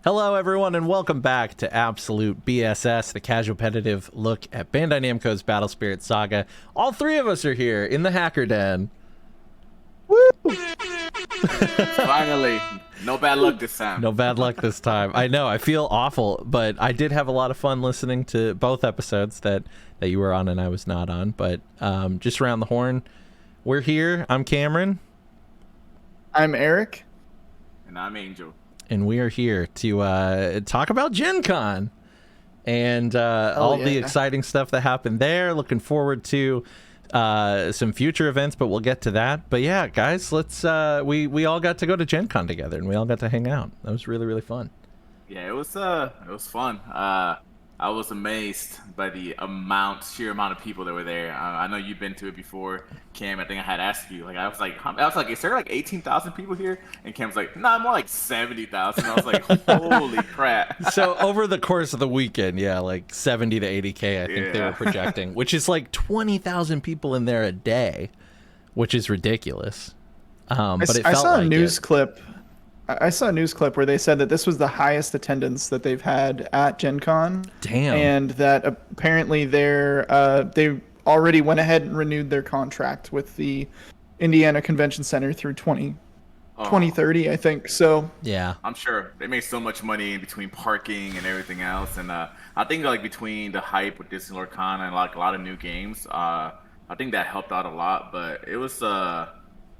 Hello, everyone, and welcome back to Absolute BSS, the Casualpetitive look at Bandai Namco's Battle Spirit Saga. All three of us are here in the Hacker Den. Woo! Finally. No bad luck this time. No bad luck this time. I know, I feel awful, but I did have a lot of fun listening to both episodes that you were on and I was not on. But just around the horn, we're here. I'm Cameron. I'm Eric. And I'm Angel. And we are here to talk about GenCon and all the exciting stuff that happened there. Looking forward to some future events, but we'll get to that. But yeah, guys, let's we all got to go to GenCon together, and we all got to hang out. That was really, really fun. Yeah, it was fun. I was amazed by the sheer amount of people that were there. I know you've been to it before, Cam. I think I had asked you. I was like, is there like 18,000 people here? And Cam's like, nah, more like 70,000. I was like, holy crap. So over the course of the weekend, yeah, like 70 to 80K, I think they were projecting, which is like 20,000 people in there a day, which is ridiculous. But it felt I saw like a news clip. I saw a news clip where they said that this was the highest attendance that they've had at GenCon. Damn. And that apparently they already went ahead and renewed their contract with the Indiana Convention Center through 2030, I think. So yeah, I'm sure they made so much money in between parking and everything else. And I think like between the hype with Disney Con and like a lot of new games, I think that helped out a lot. But it was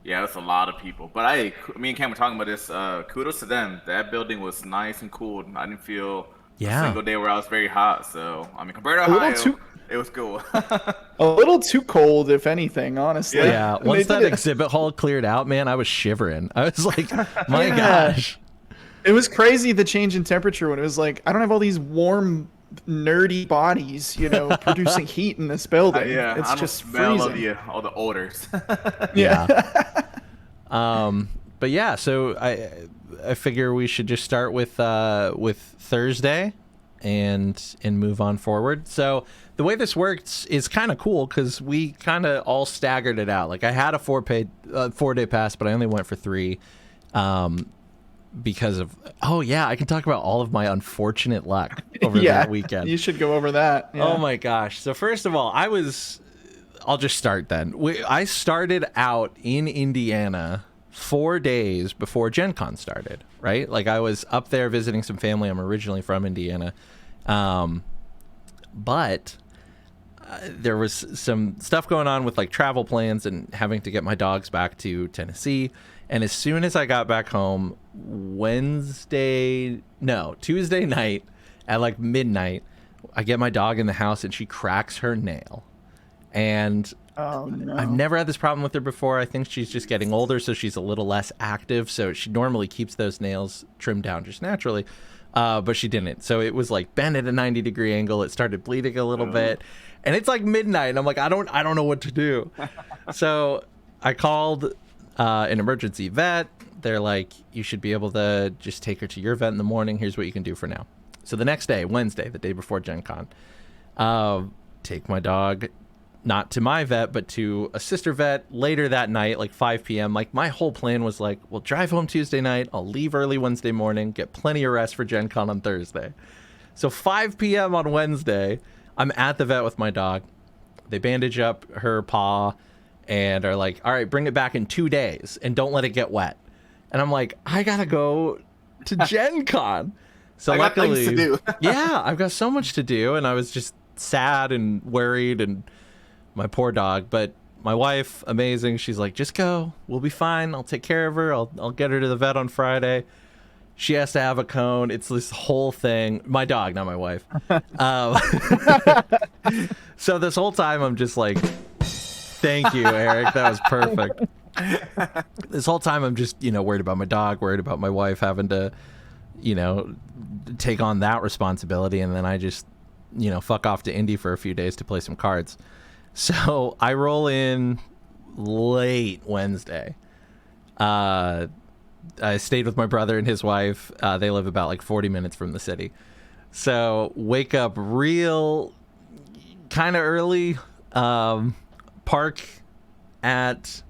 yeah, it's a lot of people. But me and Cam were talking about this. Kudos to them. That building was nice and cool. I didn't feel a single day where I was very hot. So, I mean, compared to Ohio, it was cool. A little too cold, if anything, honestly. Yeah, once that exhibit hall cleared out, man, I was shivering. I was like, my gosh. It was crazy, the change in temperature, when it was like, I don't have all these warm, nerdy bodies, producing heat in this building. Yeah, it's I just smell freezing. all the odors. Yeah. But yeah, so I figure we should just start with Thursday and move on forward. So the way this works is kind of cool because we kind of all staggered it out. Like I had a 4-day pass, but I only went for 3. Because of I can talk about all of my unfortunate luck over that weekend. You should go over that. Yeah. Oh my gosh. So first of all, I'll just start then. I started out in Indiana 4 days before GenCon started, right? Like I was up there visiting some family. I'm originally from Indiana. But there was some stuff going on with like travel plans and having to get my dogs back to Tennessee. And as soon as I got back home, Tuesday night at like midnight, I get my dog in the house and she cracks her nail. And oh, no. I've never had this problem with her before. I think she's just getting older, so she's a little less active. So she normally keeps those nails trimmed down just naturally, but she didn't. So it was like bent at a 90-degree angle. It started bleeding a little bit, and it's like midnight. And I'm like, I don't know what to do. So I called an emergency vet. They're like, you should be able to just take her to your vet in the morning. Here's what you can do for now. So the next day, Wednesday, the day before GenCon, take my dog, not to my vet, but to a sister vet later that night, like 5 p.m. Like my whole plan was like, we'll drive home Tuesday night. I'll leave early Wednesday morning, get plenty of rest for GenCon on Thursday. So 5 p.m. on Wednesday, I'm at the vet with my dog. They bandage up her paw and are like, all right, bring it back in 2 days and don't let it get wet. And I'm like, I gotta go to GenCon. So luckily, got things to do. yeah, I've got so much to do. And I was just sad and worried and my poor dog. But my wife, amazing. She's like, just go. We'll be fine. I'll take care of her. I'll get her to the vet on Friday. She has to have a cone. It's this whole thing. My dog, not my wife. So this whole time I'm just like, thank you, Eric. That was perfect. This whole time I'm just, worried about my dog, worried about my wife having to, take on that responsibility. And then I just, fuck off to Indy for a few days to play some cards. So I roll in late Wednesday. I stayed with my brother and his wife. They live about like 40 minutes from the city. So wake up real kind of early, park at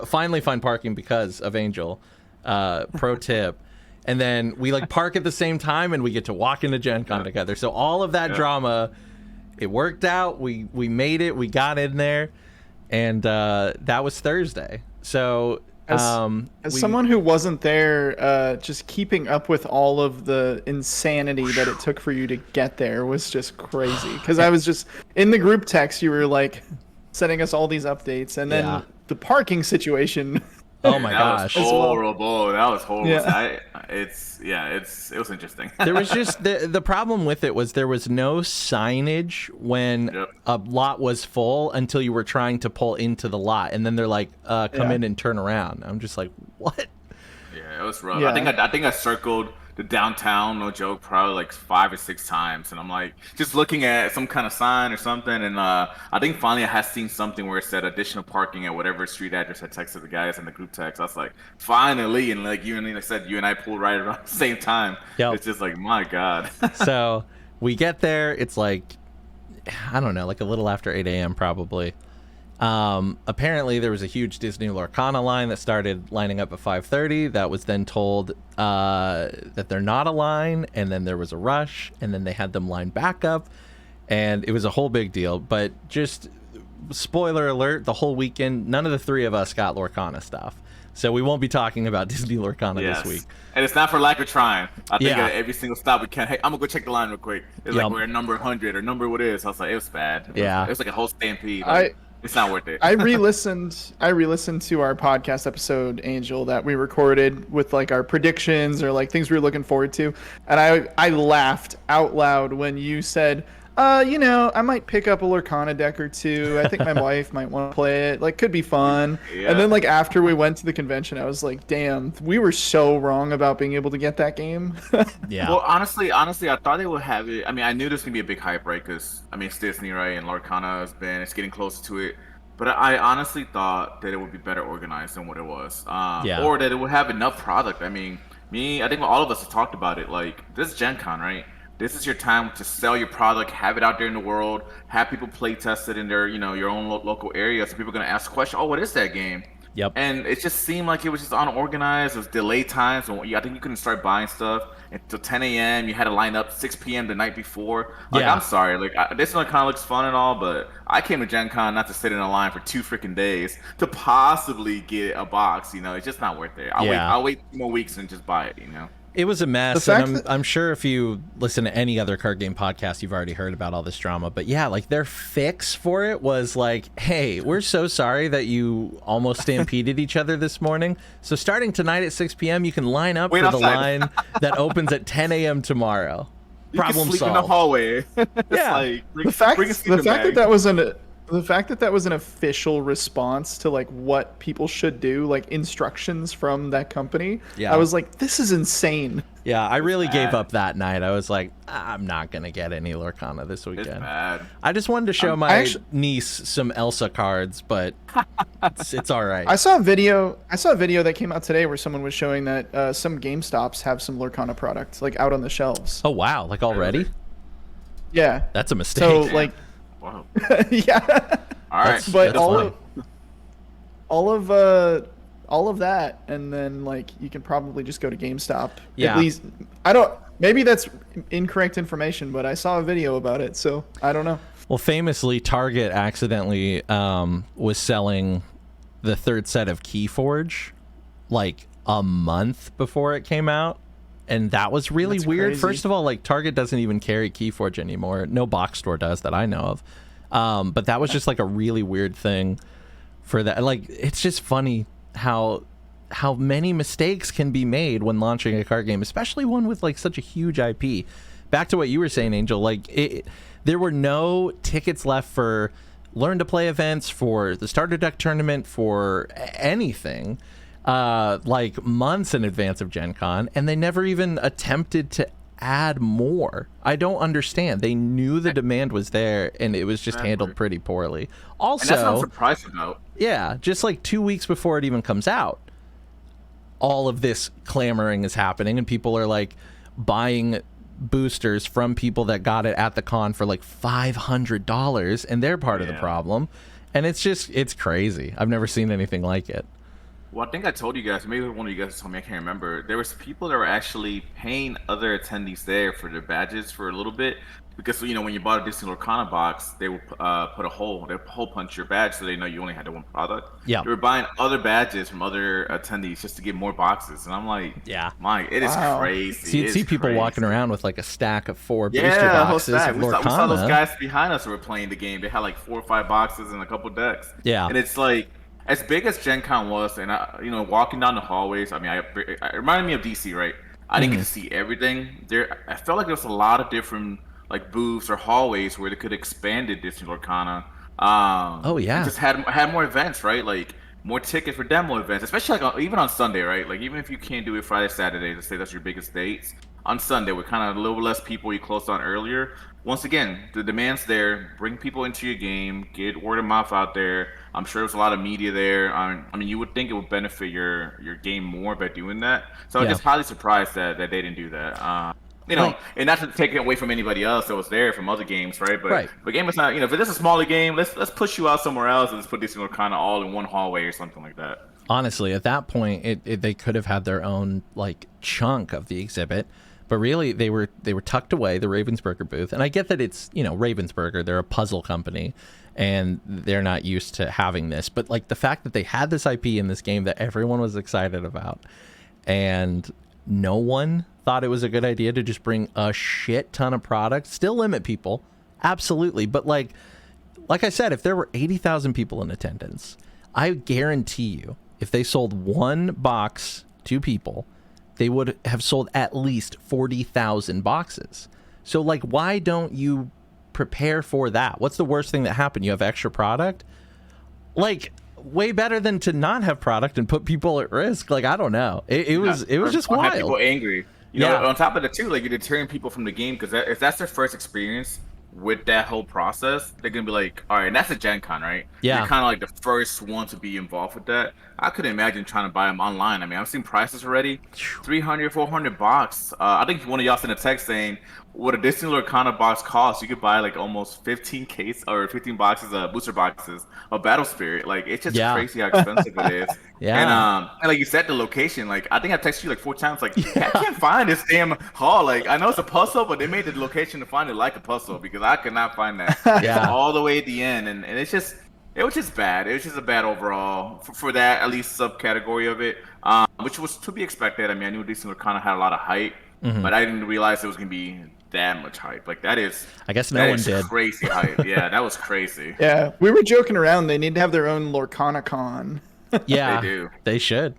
finally find parking because of Angel. Pro tip. And then we like park at the same time and we get to walk into GenCon together. So all of that drama, it worked out. We made it. We got in there. And that was Thursday. So as someone who wasn't there, just keeping up with all of the insanity that it took for you to get there was just crazy. Because I was just in the group text, you were like sending us all these updates, and then the parking situation. Oh my gosh! That was horrible. That was horrible. Yeah. It was interesting. There was just the problem with it was there was no signage when a lot was full until you were trying to pull into the lot, and then they're like, "Come in and turn around." I'm just like, "What?" Yeah, it was rough. Yeah. I think I circled the downtown, no joke, probably like 5 or 6 times, and I'm like just looking at some kind of sign or something, and I think finally I had seen something where it said additional parking at whatever street address. I texted the guys in the group text. I was like, finally, and like you and I pulled right around the same time. Yep. It's just like, my God. So we get there. It's like, I don't know, like a little after 8 a.m. probably. Apparently there was a huge Disney Lorcana line that started lining up at 5:30. That was then told that they're not a line, and then there was a rush, and then they had them line back up, and it was a whole big deal. But just spoiler alert, the whole weekend, none of the three of us got Lorcana stuff. So we won't be talking about Disney Lorcana this week. And it's not for lack of trying. I think at every single stop we can, hey, I'm going to go check the line real quick. It's like we're at number 100 or number what it is. I was like, it was bad. It was like a whole stampede. It's not worth it. I re-listened to our podcast episode, Angel, that we recorded with like our predictions or like things we were looking forward to, and I laughed out loud when you said, I might pick up a Lorcana deck or two. I think my wife might want to play it. Like, could be fun. Yeah. And then like after we went to the convention, I was like, damn, we were so wrong about being able to get that game. Yeah. Well, honestly, I thought they would have it. I mean, I knew there's gonna be a big hype, right? Because I mean, it's Disney, right? And Lorcana it's getting closer to it. But I honestly thought that it would be better organized than what it was. Or that it would have enough product. I mean, I think all of us have talked about it. Like, this is GenCon, right? This is your time to sell your product, have it out there in the world, have people play test it in their, your own local area. So people are going to ask questions, oh, what is that game? Yep. And it just seemed like it was just unorganized. It was delayed times. And I think you couldn't start buying stuff until 10 a.m. You had to line up 6 p.m. the night before. Like, I'm sorry. Like, this one kind of looks fun and all, but I came to Gen Con not to sit in a line for 2 freaking days to possibly get a box. It's just not worth it. I'll wait 2 more weeks and just buy it, It was a mess, and I'm sure if you listen to any other card game podcast, you've already heard about all this drama. But yeah, like their fix for it was like, hey, we're so sorry that you almost stampeded each other this morning. So starting tonight at 6 p.m., you can line up for the line that opens at 10 a.m. tomorrow. Problem solved. You can sleep in the hallway. Yeah. The fact that that was an official response to like what people should do, like instructions from that company. Yeah. I was like, this is insane. Yeah, I really gave up that night. I was like, I'm not gonna get any Lorcana this weekend. It's bad. I just wanted to show my niece some Elsa cards, but it's all right. I saw a video that came out today where someone was showing that some GameStops have some Lorcana products like out on the shelves. Oh wow, like already? Yeah. That's a mistake. So like. Wow. Yeah. All right. But all of that, and then like you can probably just go to GameStop. Yeah. At least maybe that's incorrect information, but I saw a video about it, so I don't know. Well, famously, Target accidentally was selling the third set of Keyforge like a month before it came out. And that was really weird. Crazy. First of all, like Target doesn't even carry Keyforge anymore. No box store does that I know of. But that was just like a really weird thing for that. Like, it's just funny how many mistakes can be made when launching a card game, especially one with like such a huge IP. Back to what you were saying, Angel, like there were no tickets left for Learn to Play events, for the starter deck tournament, for anything. Like months in advance of Gen Con, and they never even attempted to add more. I don't understand. They knew the demand was there, and it was just handled pretty poorly. Also, and that's what I'm surprised about. Yeah, just like 2 weeks before it even comes out, all of this clamoring is happening, and people are like buying boosters from people that got it at the con for like $500, and they're part of the problem. And it's crazy. I've never seen anything like it. Well, I think I told you guys, maybe one of you guys told me, I can't remember. There was people that were actually paying other attendees there for their badges for a little bit. Because, you know, when you bought a Disney Lorcana box, they would they'd hole punch your badge so they know you only had the one product. Yeah. They were buying other badges from other attendees just to get more boxes. And I'm like, Yeah. it is Wow. crazy. So you'd see people walking around with like a stack of 4 booster Yeah, the whole boxes stack. of We saw those Lorcana. guys behind us who were playing the game. They had like 4 or 5 boxes and a couple decks. Yeah. And it's like, as big as Gen Con was, and you know, walking down the hallways, I mean, it reminded me of DC, right? I didn't get to see everything. I felt like there was a lot of different like booths or hallways where they could expand it Disney Lorcana. Oh, yeah. And just had more events, right? Like more tickets for demo events, especially like even on Sunday, right? Like even if you can't do it Friday, Saturday, let's say that's your biggest dates. On Sunday, with kind of a little less people, you closed on earlier. Once again, the demand's there. Bring people into your game. Get word of mouth out there. I'm sure there's a lot of media there. I mean, you would think it would benefit your game more by doing that. So I'm just highly surprised that they didn't do that. You know, Right. and not to take it away from anybody else that was there from other games, right? But Right. the game is not. You know, if it's a smaller game, let's push you out somewhere else and let's put this kind of all in one hallway or something like that. Honestly, at that point, they could have had their own like chunk of the exhibit, but really they were tucked away, the Ravensburger booth. And I get that it's, you know, Ravensburger, they're a puzzle company and they're not used to having this, but like the fact that they had this IP in this game that everyone was excited about and no one thought it was a good idea to just bring a shit ton of products, still limit people, absolutely, but like I said, if there were 80,000 people in attendance, I guarantee you, if they sold one box to people, they would have sold at least 40,000 boxes. So, like, why don't you prepare for that? What's the worst thing that happened? You have extra product? Like, way better than to not have product and put people at risk. Like, I don't know. It was just Or have wild. people angry. You know, on top of the too, like you're deterring people from the game because if that's their first experience with that whole process, they're gonna be like, all right, and that's a Gen Con, right? Yeah. You're kind of like the first one to be involved with that. I couldn't imagine trying to buy them online. I mean, I've seen prices already, 300, 400 bucks. I think one of y'all sent a text saying what a Disney Lorcana box costs. You could buy like almost 15 boxes of booster boxes of Battle Spirit. Like it's just crazy how expensive it is. Yeah. And like you said, the location. Like I think I texted you like 4 times. Like I can't find this damn hall. Like I know it's a puzzle, but they made the location to find it like a puzzle because I could not find that. Yeah. It's all the way at the end, and it was just bad. It was just a bad overall for that at least subcategory of it, which was to be expected. I mean, I knew Disney kind of had a lot of hype, but I didn't realize it was gonna be that much hype. Like that is, I guess no one did. Crazy hype. Yeah, that was crazy. Yeah, we were joking around. They need to have their own Lorcana Con. Yeah, They do. They should.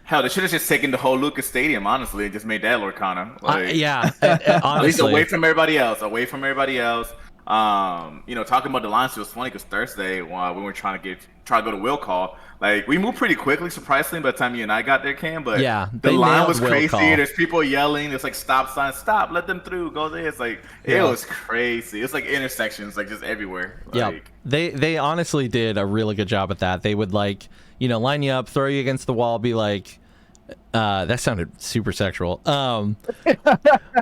Hell, they should have just taken the whole Lucas Stadium, honestly, and just made that Lorcana. Like, Yeah, at least honestly. away from everybody else. You know, talking about the lines, it was funny because Thursday when we were trying to go to Will Call, like we moved pretty quickly, surprisingly, by the time you and I got there, Cam. But Yeah, the they line nailed was Will crazy. Call. There's people yelling. There's like stop signs, stop, let them through, go there. It's like it was crazy. It's like intersections, like just everywhere. Yeah, Like, they honestly did a really good job at that. They would like, you know, line you up, throw you against the wall, be like, that sounded super sexual.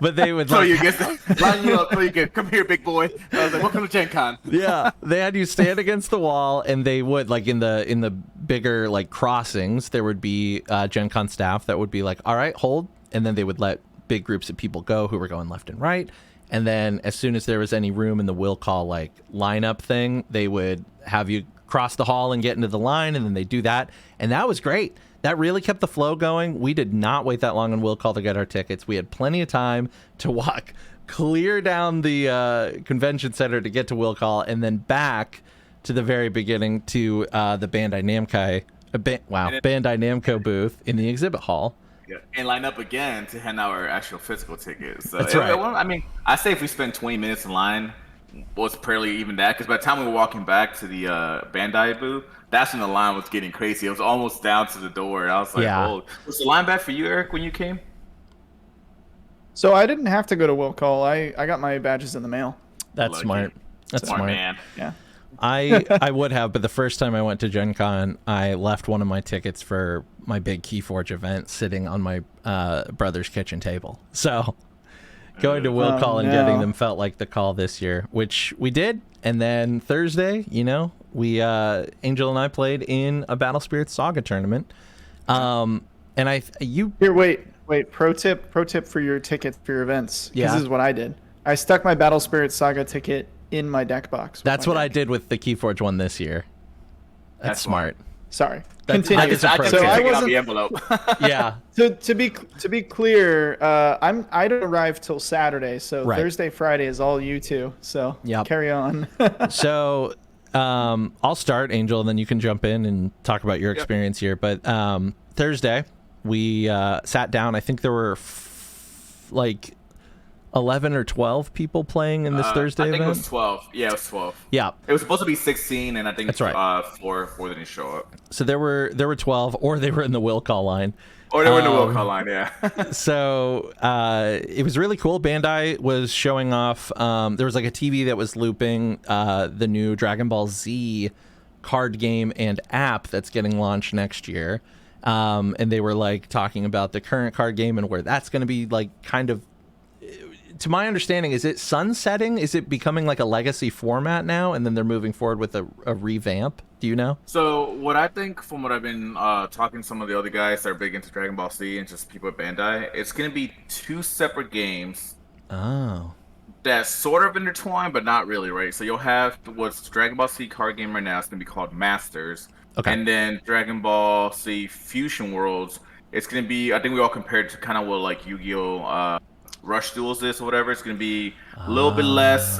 But they would so like, you get line you up so you can come here, big boy. I was like, welcome to Gen Con. yeah, they had you stand against the wall, and they would like in the bigger like crossings, there would be Gen Con staff that would be like, all right, hold, and then they would let big groups of people go who were going left and right. And then as soon as there was any room in the will call like lineup thing, they would have you cross the hall and get into the line, and then they do that. And that was great. That really kept the flow going. We did not wait that long on will call to get our tickets. We had plenty of time to walk clear down the convention center to get to will call, and then back to the very beginning to the Bandai Namco booth in the exhibit hall. Yeah, and line up again to hand out our actual physical tickets. So That's right. I mean, I say if we spend 20 minutes in line, was barely even that. Because by the time we were walking back to the Bandai booth, that's when the line was getting crazy. It was almost down to the door. I was like, Yeah. oh. Was the line back for you, Eric, when you came? So I didn't have to go to will call. I got my badges in the mail. That's Lucky. smart. That's smart. man. Yeah. I would have, but the first time I went to Gen Con, I left one of my tickets for my big Keyforge event sitting on my brother's kitchen table. So going to will call and getting them felt like the call this year, which we did. And then Thursday, you know, we Angel and I played in a Battle Spirits Saga tournament. And you Here, wait. Pro tip for your tickets for your events. Because Yeah. this is what I did. I stuck my Battle Spirit Saga ticket in my deck box. That's what I did with the Keyforge one this year. That's smart. Sorry. That's- Continue. I just I just So I take it on wasn't. the envelope. Yeah. So to be clear, I don't arrive till Saturday, so Right. Thursday, Friday is all you two. So Yep. carry on. So I'll start, Angel, and then you can jump in and talk about your experience here. But Thursday, we sat down. I think there were like 11 or 12 people playing in this Thursday I think event. it was 12. Yeah, it was 12. Yeah. It was supposed to be 16, and I think That's right. 4 didn't show up. So there were 12, or they were in the will call line. Or they were in the will call line, yeah. So it was really cool. Bandai was showing off. There was like a TV that was looping the new Dragon Ball Z card game and app that's getting launched next year. And they were like talking about the current card game and where that's going to be like kind of. To my understanding, is it sunsetting? Is it becoming like a legacy format now? And then they're moving forward with a revamp? Do you know? So what I think, from what I've been talking to some of the other guys that are big into Dragon Ball Z and just people at Bandai, it's going to be 2 separate games Oh. that's sort of intertwined, but not really, right? So you'll have what's the Dragon Ball Z card game right now. It's going to be called Masters. Okay. And then Dragon Ball Z Fusion Worlds, it's going to be, I think we all compared to kind of what like Yu-Gi-Oh! Rush Duels is or whatever. It's going to be a little bit less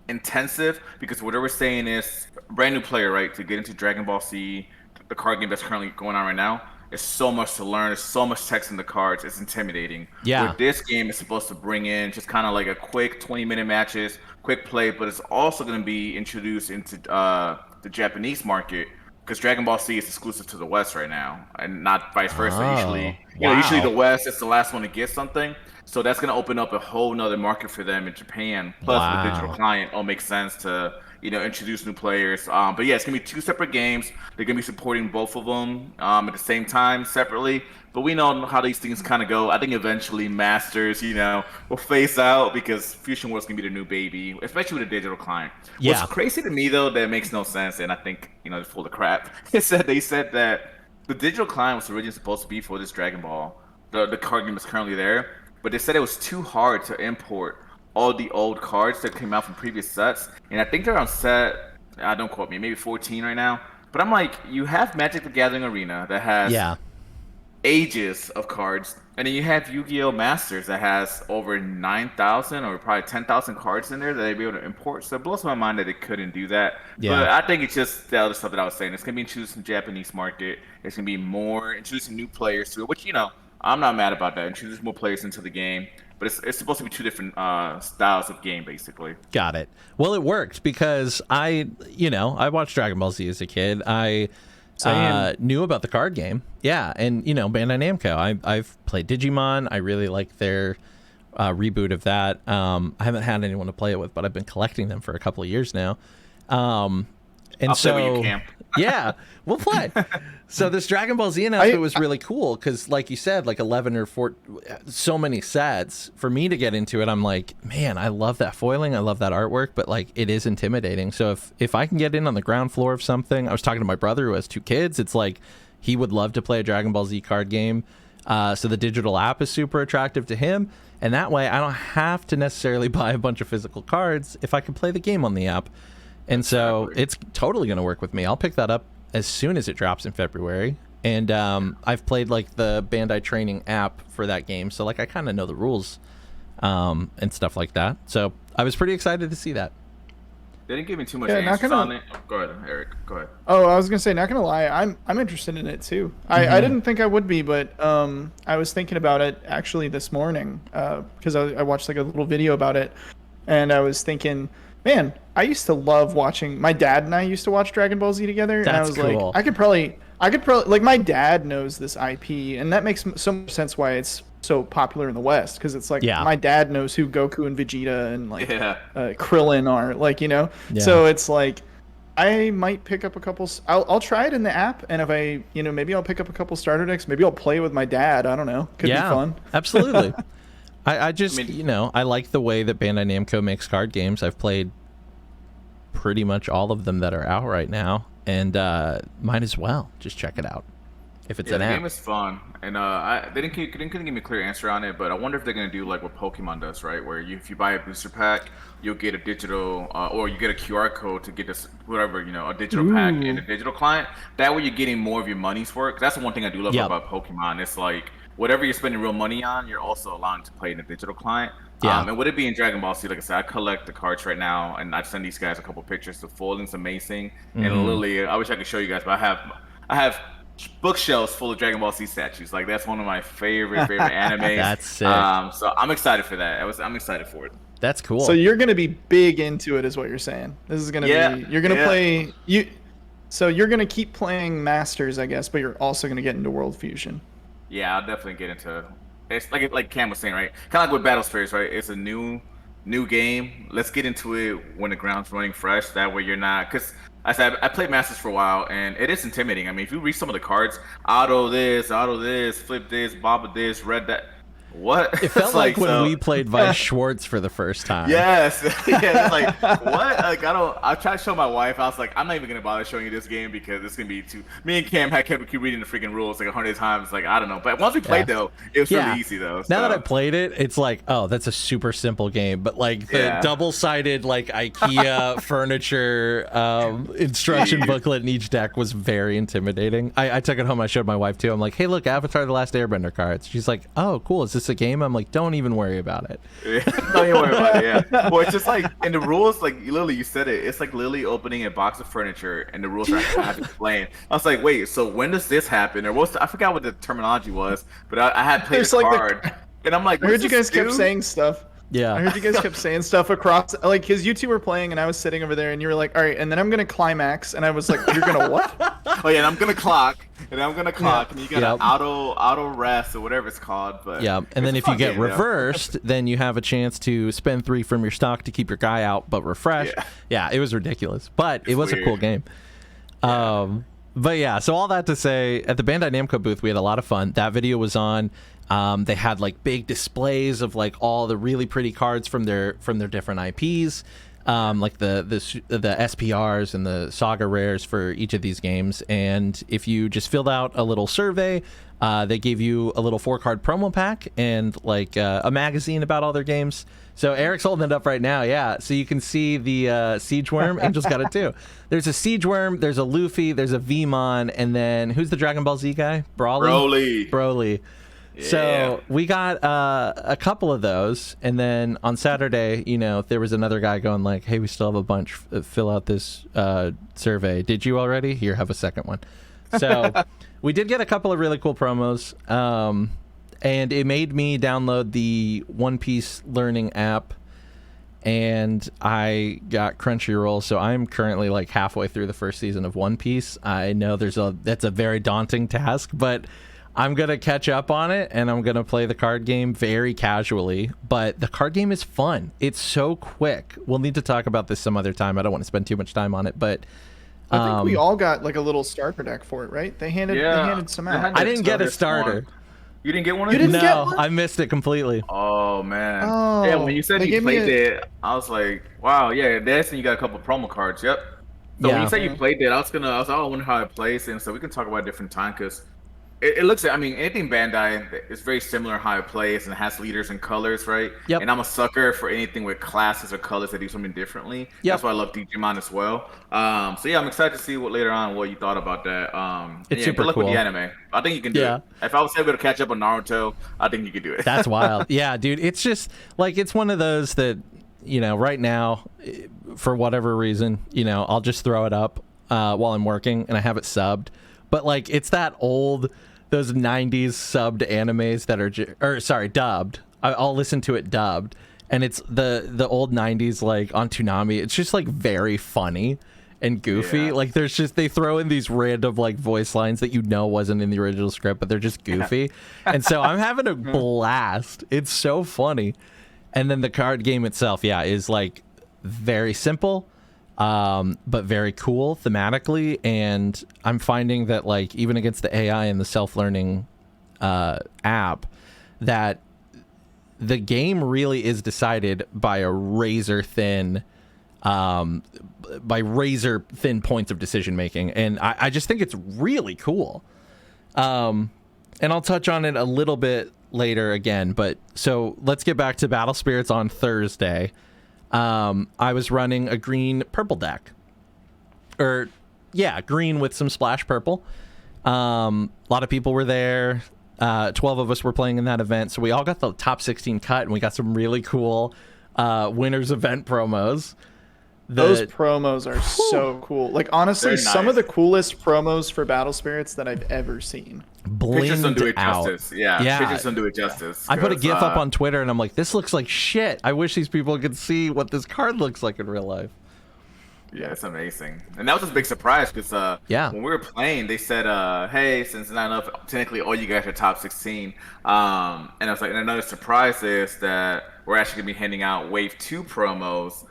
intensive, because what we're saying is brand new player, right? To get into Dragon Ball Z, the card game that's currently going on right now, it's so much to learn. There's so much text in the cards. It's intimidating. Yeah. With this game, it's supposed to bring in just kind of like a quick 20-minute matches, quick play, but it's also going to be introduced into the Japanese market, because Dragon Ball Z is exclusive to the West right now, and not vice versa. Oh, Usually, wow. usually the West is the last one to get something. So that's going to open up a whole nother market for them in Japan. Plus, Wow. the digital client, all makes sense to introduce new players. But yeah, it's going to be 2 separate games. They're going to be supporting both of them at the same time, separately. But we know how these things kind of go. I think eventually Masters, will phase out, because Fusion World's going to be the new baby, especially with the digital client. Yeah. What's crazy to me, though, that makes no sense, and I think, they're full of crap, is that they said that the digital client was originally supposed to be for this Dragon Ball. The card game is currently there. But they said it was too hard to import all the old cards that came out from previous sets. And I think they're on set, don't quote me, maybe 14 right now. But I'm like, you have Magic the Gathering Arena that has ages of cards. And then you have Yu-Gi-Oh! Masters that has over 9,000 or probably 10,000 cards in there that they'd be able to import. So it blows my mind that they couldn't do that. Yeah. But I think it's just the other stuff that I was saying. It's going to be introducing Japanese market. It's going to be more introducing new players to it, which, I'm not mad about that. Introduce more players into the game, but it's supposed to be 2 different styles of game, basically. Got it. Well, it worked because I watched Dragon Ball Z as a kid. I knew about the card game. Yeah, and Bandai Namco. I've played Digimon. I really like their reboot of that. I haven't had anyone to play it with, but I've been collecting them for a couple of years now. And I'll so play when you camp. yeah, we'll play. So this Dragon Ball Z announcement was really cool because, like you said, like 11 or 4, so many sets. For me to get into it, I'm like, man, I love that foiling. I love that artwork, but like it is intimidating. So if I can get in on the ground floor of something, I was talking to my brother who has 2 kids. It's like he would love to play a Dragon Ball Z card game. So the digital app is super attractive to him. And that way I don't have to necessarily buy a bunch of physical cards if I can play the game on the app. And so it's totally going to work with me. I'll pick that up as soon as it drops in February. And I've played like the Bandai training app for that game. So like I kind of know the rules and stuff like that. So I was pretty excited to see that. They didn't give me too much Yeah, answers on it. Oh, go ahead, Eric. Go ahead. Oh, I was gonna say, not gonna lie, I'm interested in it too. I didn't think I would be, but I was thinking about it actually this morning because I watched like a little video about it, and I was thinking, man, I used to love watching. My dad and I used to watch Dragon Ball Z together, and I That's was cool. like, I could probably like my dad knows this IP, and that makes so much sense why it's so popular in the West, because it's like my dad knows who Goku and Vegeta and like Krillin are, like, Yeah. So it's like I might pick up a couple. I'll try it in the app, and if I maybe I'll pick up a couple starter decks. Maybe I'll play with my dad. I don't know. Could be fun. Absolutely. I just I like the way that Bandai Namco makes card games. I've played pretty much all of them that are out right now, and might as well just check it out. if it's Yeah, an the app. game is fun, and they couldn't give me a clear answer on it, but I wonder if they're gonna do like what Pokemon does, right? Where if you buy a booster pack, you'll get a digital, or you get a QR code to get this whatever a digital pack in Ooh. a digital client. That way, you're getting more of your money's worth. 'Cause that's the one thing I do love Yep. about Pokemon. It's like whatever you're spending real money on, you're also allowing to play in a digital client. Yeah. And would it be in Dragon Ball C? Like I said, I collect the cards right now, and I send these guys a couple pictures. The folding's amazing, and literally, I wish I could show you guys, but I have bookshelves full of Dragon Ball Z statues. Like that's one of my favorite animes. That's sick. So I'm excited for that. I'm excited for it. That's cool. So you're gonna be big into it, is what you're saying. This is gonna be. You're gonna play you. So you're gonna keep playing Masters, I guess, but you're also gonna get into World Fusion. Yeah, I'll definitely get into. It's like Cam was saying, right? Kind of like with Battle Spirits, right? It's a new game. Let's get into it when the ground's running fresh. That way you're not, because I said I played Masters for a while, and it is intimidating. I mean, if you read some of the cards, auto this, flip this, bobba this, red that. What? It felt like when we played Vice Schwartz for the first time. Yes. Yeah, it's like, what? Like, I tried to show my wife. I was like, I'm not even going to bother showing you this game because it's going to be too... Me and Cam kept reading the freaking rules like 100 times. Like, I don't know. But once we played, though, it was really easy, though. Now that I played it, it's like, oh, that's a super simple game. But, like, the double-sided, like, IKEA furniture instruction booklet in each deck was very intimidating. I took it home. I showed my wife, too. I'm like, hey, look, Avatar The Last Airbender cards. She's like, oh, cool. Is this a game? I'm like, don't even worry about it. Don't even worry about it. Yeah. Well, it's just like in the rules, like you said it. It's like literally opening a box of furniture, and the rules are kind of explained. I was like, wait, so when does this happen? Or I forgot what the terminology was, but I had played a card, and I'm like, I heard you guys kept saying stuff. Yeah. I heard you guys kept saying stuff across, like, because you two were playing and I was sitting over there and you were like, all right, and then I'm going to climax. And I was like, you're going to what? Oh, yeah, and I'm going to clock. And you got an auto rest or whatever it's called. But yeah, and then if you get reversed, then you have a chance to spend 3 from your stock to keep your guy out, but refresh. Yeah, it was ridiculous. But it was weird. A cool game. But yeah, so all that to say, at the Bandai Namco booth, we had a lot of fun. That video was on. They had like big displays of like all the really pretty cards from their different IPs, like the SPRs and the Saga rares for each of these games. And if you just filled out a little survey, they gave you a little 4-card promo pack and like a magazine about all their games. So Eric's holding it up right now, yeah. So you can see the Siege Worm. Angel's got it too. There's a Siege Worm, there's a Luffy, there's a Vmon, and then who's the Dragon Ball Z guy? Broly. So we got a couple of those, and then on Saturday, there was another guy going like, hey, we still have a bunch. Fill out this survey. Did you already? Here, have a second one. So we did get a couple of really cool promos, and it made me download the One Piece learning app, and I got Crunchyroll, so I'm currently like halfway through the first season of One Piece. I know that's a very daunting task, but I'm going to catch up on it, and I'm going to play the card game very casually, but the card game is fun. It's so quick. We'll need to talk about this some other time. I don't want to spend too much time on it, but I think we all got like a little starter deck for it, right? They handed some out. I didn't get a starter. You didn't get one? You didn't get one? No, I missed it completely. Oh, man. Oh, yeah, when you said you played it, I was like, wow, yeah, that's when you got a couple promo cards, yep. So when you say you played it, I was like, I wonder how it plays, and so we can talk about a different time, because it looks, I mean, anything Bandai is very similar how it plays and it has leaders and colors, right? Yep. And I'm a sucker for anything with classes or colors that do something differently. Yep. That's why I love Digimon as well. So yeah, I'm excited to see what you thought about that. It's super good luck cool. with the anime. I think you can do it. If I was able to catch up on Naruto, I think you could do it. That's wild. Yeah, dude. It's just like, it's one of those that, right now, for whatever reason, I'll just throw it up while I'm working and I have it subbed. But like, it's that old, those 90s subbed animes that are dubbed. I'll listen to it dubbed, and it's the old 90s like on Toonami. It's just like very funny and goofy. Yeah. Like they throw in these random like voice lines that wasn't in the original script, but they're just goofy. And so I'm having a blast. It's so funny. And then the card game itself, is like very simple. But very cool thematically, and I'm finding that like even against the AI and the self-learning app, that the game really is decided by razor thin points of decision making, and I just think it's really cool. And I'll touch on it a little bit later again, but so let's get back to Battle Spirits on Thursday. I was running a green purple deck. Green with some splash purple. A lot of people were there. 12 of us were playing in that event, so we all got the top 16 cut, and we got some really cool winners event promos. Those promos are so cool. Like, honestly, some of the coolest promos for Battle Spirits that I've ever seen. Pictures don't do it out. justice. Yeah, pictures don't do it justice. I put a GIF up on Twitter, and I'm like, this looks like shit. I wish these people could see what this card looks like in real life. Yeah, it's amazing. And that was a big surprise because when we were playing, they said, hey, since not enough, technically all you guys are top 16. And I was like, and another surprise is that we're actually going to be handing out Wave 2 promos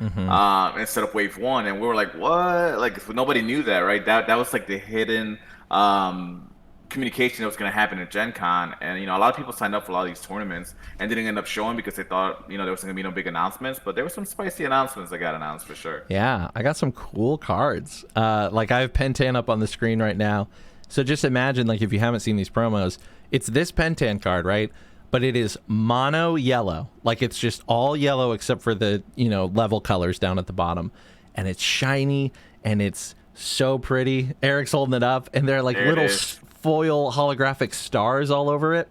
instead of Wave 1. And we were like, what? Like, nobody knew that, right? That was like the hidden communication that was going to happen at GenCon. And, a lot of people signed up for a lot of these tournaments and didn't end up showing because they thought, there wasn't going to be no big announcements. But there were some spicy announcements that got announced for sure. Yeah, I got some cool cards. Like, I have Pentan up on the screen right now. So just imagine, like, if you haven't seen these promos, it's this Pentan card, right? But it is mono yellow. Like, it's just all yellow except for the, level colors down at the bottom. And it's shiny, and it's so pretty. Eric's holding it up, and they're like little foil holographic stars all over it.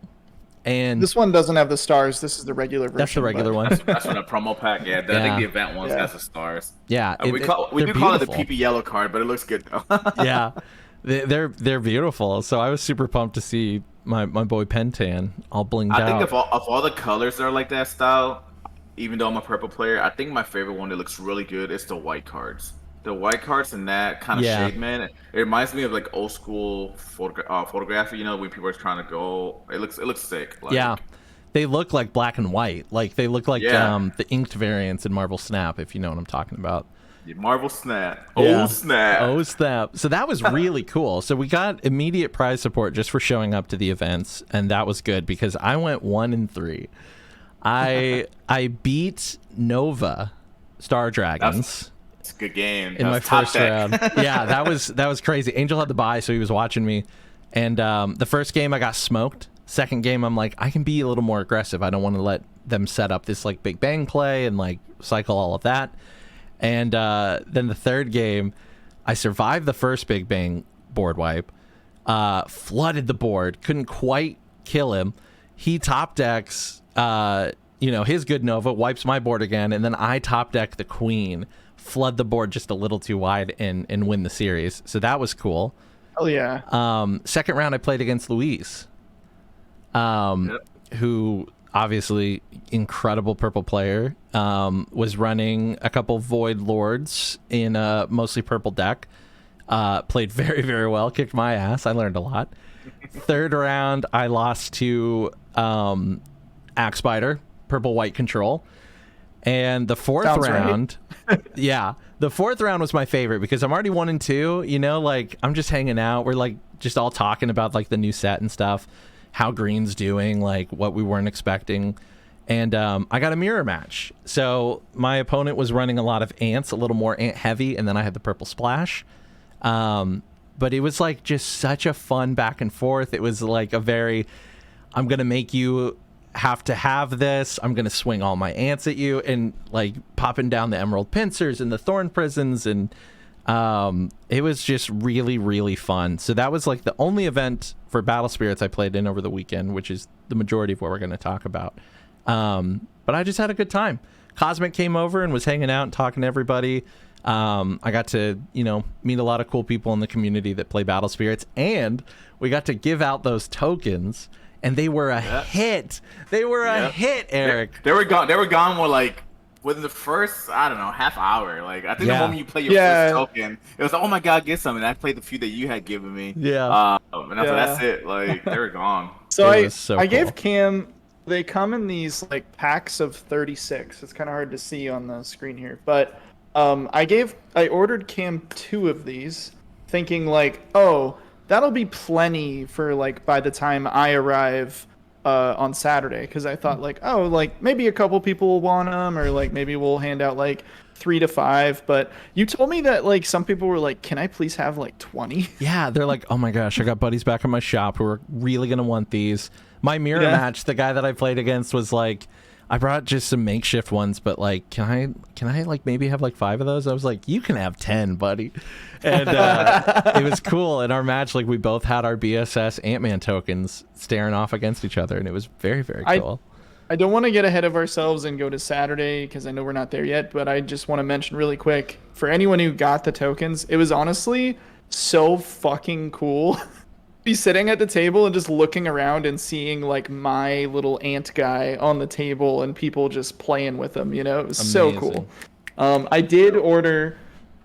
And this one doesn't have the stars. This is the regular version. That's the regular one. That's from the promo pack. Yeah, I think the event one has the stars. Yeah, we do call it the PP yellow card, but it looks good though. Yeah, they're beautiful. So I was super pumped to see my boy Pentan all blinged out. I think of all the colors that are like that style, even though I'm a purple player, I think my favorite one that looks really good is the white cards. The white cards and that kind of shade, man. It reminds me of like old school photography. When people are trying to go, it looks sick. Like, yeah, they look like black and white. Like they look like the inked variants in Marvel Snap, if you know what I'm talking about. Marvel Snap. Yeah. Oh snap. Oh snap. So that was really cool. So we got immediate prize support just for showing up to the events, and that was good because I went 1-3. I beat Nova Star Dragons. It's a good game. In my first round. Yeah, that was crazy. Angel had the bye, so he was watching me. And the first game I got smoked. Second game I'm like, I can be a little more aggressive. I don't want to let them set up this like Big Bang play and like cycle all of that. And then the third game, I survived the first Big Bang board wipe. Flooded the board, couldn't quite kill him. He top decks his good Nova, wipes my board again, and then I top deck the Queen, flood the board just a little too wide and win the series. So that was cool. Oh yeah. Second round I played against Luis, who obviously incredible purple player, was running a couple Void Lords in a mostly purple deck. Played very, very well, kicked my ass. I learned a lot. Third round I lost to Axe Spider, purple white control. And the fourth round, the fourth round was my favorite because I'm already 1-2, like I'm just hanging out. We're like just all talking about like the new set and stuff, how green's doing, like what we weren't expecting. And I got a mirror match. So my opponent was running a lot of ants, a little more ant heavy, and then I had the purple splash. But it was like just such a fun back and forth. It was like a very, I'm going to make you have to have this, I'm gonna swing all my ants at you, and like popping down the emerald pincers and the thorn prisons, and it was just really, really fun. So that was like the only event for Battle Spirits I played in over the weekend, which is the majority of what we're going to talk about. But I just had a good time. Cosmic came over and was hanging out and talking to everybody. I got to meet a lot of cool people in the community that play Battle Spirits, and we got to give out those tokens. And they were a hit. They were a hit, Eric. They were gone more like within the first, I don't know, half hour. Like I think the moment you play your first token, it was like, oh my god, get some. And I played the few that you had given me. Yeah. And that's it. Like they were gone. So I gave Cam. They come in these like packs of 36. It's kind of hard to see on the screen here, but I ordered Cam 2 of these, thinking like, oh, that'll be plenty for like by the time I arrive on Saturday because I thought like, oh, like maybe a couple people will want them, or like maybe we'll hand out like 3 to 5. But you told me that like some people were like, can I please have like 20? Yeah, they're like, oh my gosh, I got buddies back in my shop who are really gonna want these. My mirror match, the guy that I played against was like, I brought just some makeshift ones, but like, can I like maybe have like 5 of those? I was like, you can have 10, buddy. And it was cool. In our match, like we both had our BSS Ant-Man tokens staring off against each other, and it was very, very cool. I don't want to get ahead of ourselves and go to Saturday because I know we're not there yet, but I just want to mention really quick for anyone who got the tokens, it was honestly so fucking cool. Be sitting at the table and just looking around and seeing like my little ant guy on the table and people just playing with him, you know. It was so cool. I did order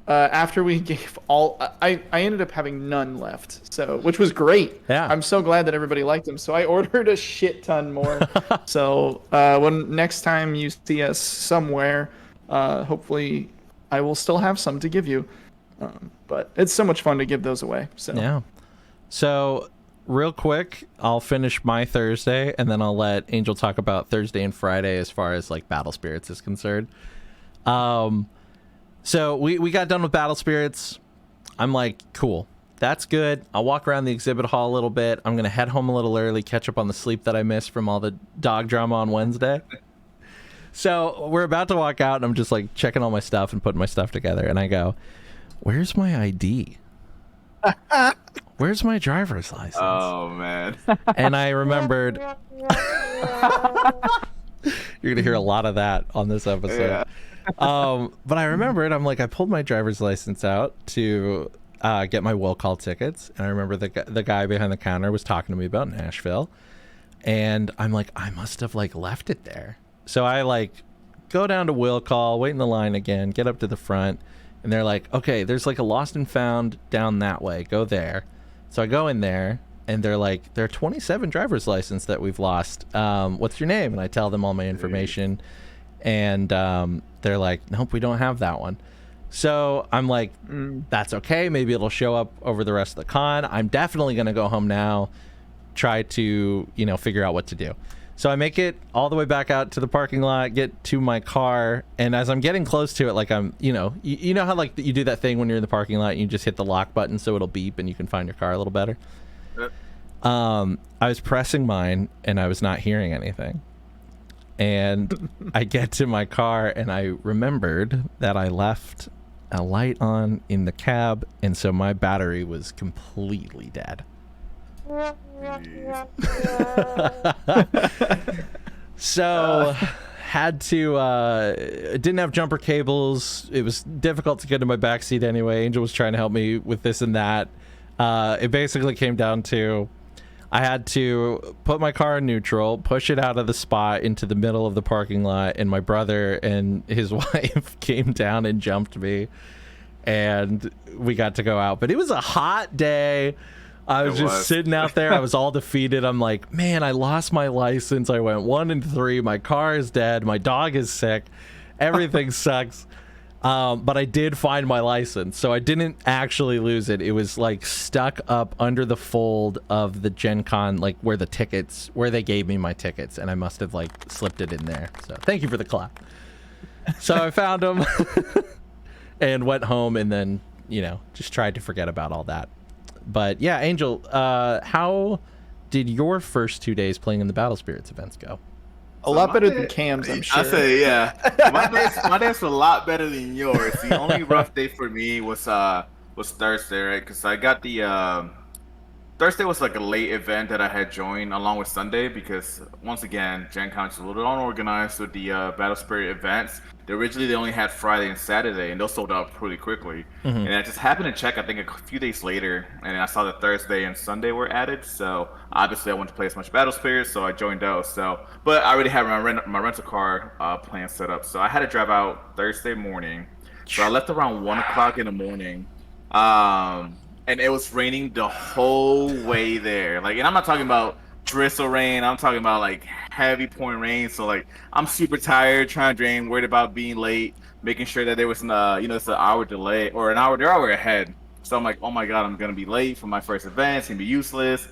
after we gave all I ended up having none left, so which was great. Yeah, I'm so glad that everybody liked them, so I ordered a shit ton more. So when next time you see us somewhere, hopefully I will still have some to give you, but it's so much fun to give those away. So yeah. So, real quick, I'll finish my Thursday, and then I'll let Angel talk about Thursday and Friday as far as, like, Battle Spirits is concerned. So, we got done with Battle Spirits. I'm like, cool. That's good. I'll walk around the exhibit hall a little bit. I'm going to head home a little early, catch up on the sleep that I missed from all the dog drama on Wednesday. So, we're about to walk out, and I'm just, like, checking all my stuff and putting my stuff together, and I go, where's my ID? Where's my driver's license? Oh, man. And I remembered. You're going to hear a lot of that on this episode. Yeah. But I remembered, I'm like, I pulled my driver's license out to get my will call tickets. And I remember the guy behind the counter was talking to me about Nashville. And I'm like, I must have like left it there. So I like go down to will call, wait in the line again, get up to the front. And they're like, okay, there's like a lost and found down that way. Go there. So I go in there, and they're like, there are 27 driver's license that we've lost. What's your name? And I tell them all my information. And they're like, nope, we don't have that one. So I'm like, that's okay. Maybe it'll show up over the rest of the con. I'm definitely going to go home now, try to, figure out what to do. So I make it all the way back out to the parking lot, get to my car, and as I'm getting close to it, like I'm, you know how like you do that thing when you're in the parking lot and you just hit the lock button so it'll beep and you can find your car a little better. I was pressing mine and I was not hearing anything. And I get to my car and I remembered that I left a light on in the cab, and so my battery was completely dead. So had to didn't have jumper cables. It was difficult to get to my backseat anyway. Angel was trying to help me with this and that. It basically came down to I had to put my car in neutral, push it out of the spot into the middle of the parking lot, and my brother and his wife came down and jumped me, and we got to go out. But it was a hot day. I was just sitting out there. I was all defeated. I'm like, man, I lost my license. I went 1 and 3. My car is dead. My dog is sick. Everything sucks. But I did find my license, so I didn't actually lose it. It was like stuck up under the fold of the GenCon, like where they gave me my tickets, and I must have like slipped it in there. So thank you for the clap. So I found them and went home, and then just tried to forget about all that. But yeah, Angel, how did your first 2 days playing in the Battle Spirits events go? A lot better than Cam's, I'm sure. I say, yeah. My days were a lot better than yours. The only rough day for me was Thursday, right? Because I got the Thursday was like a late event that I had joined along with Sunday, because once again, GenCon is a little unorganized with the Battle Spirit events. Originally, they only had Friday and Saturday, and those sold out pretty quickly. Mm-hmm. And I just happened to check, I think, a few days later, and I saw that Thursday and Sunday were added. So obviously, I wanted to play as much Battle Spirit, so I joined those. But I already had my rental car plan set up, so I had to drive out Thursday morning. So I left around 1 o'clock in the morning, and it was raining the whole way there. Like, and I'm not talking about drizzle rain. I'm talking about like heavy pouring rain. So like I'm super tired, trying to drain, worried about being late, making sure that there was it's an hour delay or they're hour ahead. So I'm like, oh my god, I'm gonna be late for my first event. It's gonna be useless.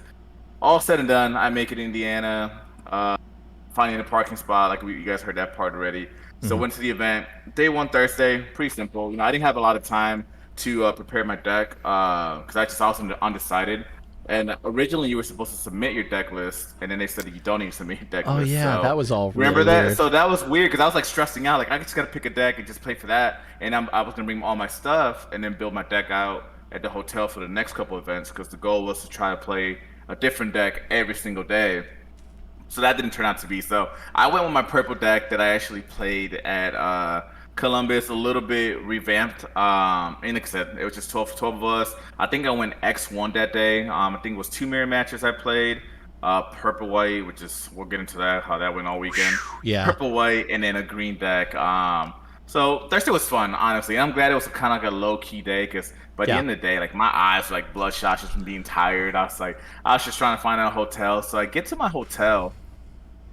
All said and done, I make it in Indiana. finding a parking spot. Like you guys heard that part already. So Mm-hmm. went to the event. Day one Thursday, pretty simple. You know, I didn't have a lot of time to prepare my deck because I just also undecided. And originally, you were supposed to submit your deck list, and then they said that you don't need to submit your deck Oh list. yeah, So that was all remember really that? weird. So that was weird because I was like stressing out. Like I just gotta pick a deck and just play for that. And I was gonna bring all my stuff and then build my deck out at the hotel for the next couple events because the goal was to try to play a different deck every single day. So that didn't turn out to be. So I went with my purple deck that I actually played at Columbus, a little bit revamped. And like I said, it was just 12 of us. I think I went X1 that day. I think it was two mirror matches I played. Purple white, which is we'll get into that how that went all weekend. Yeah. Purple white and then a green deck. So Thursday was fun, honestly. I'm glad it was kind of like a low key day because by the Yeah. end of the day, like my eyes were like bloodshot just from being tired. I was just trying to find a hotel. So I get to my hotel,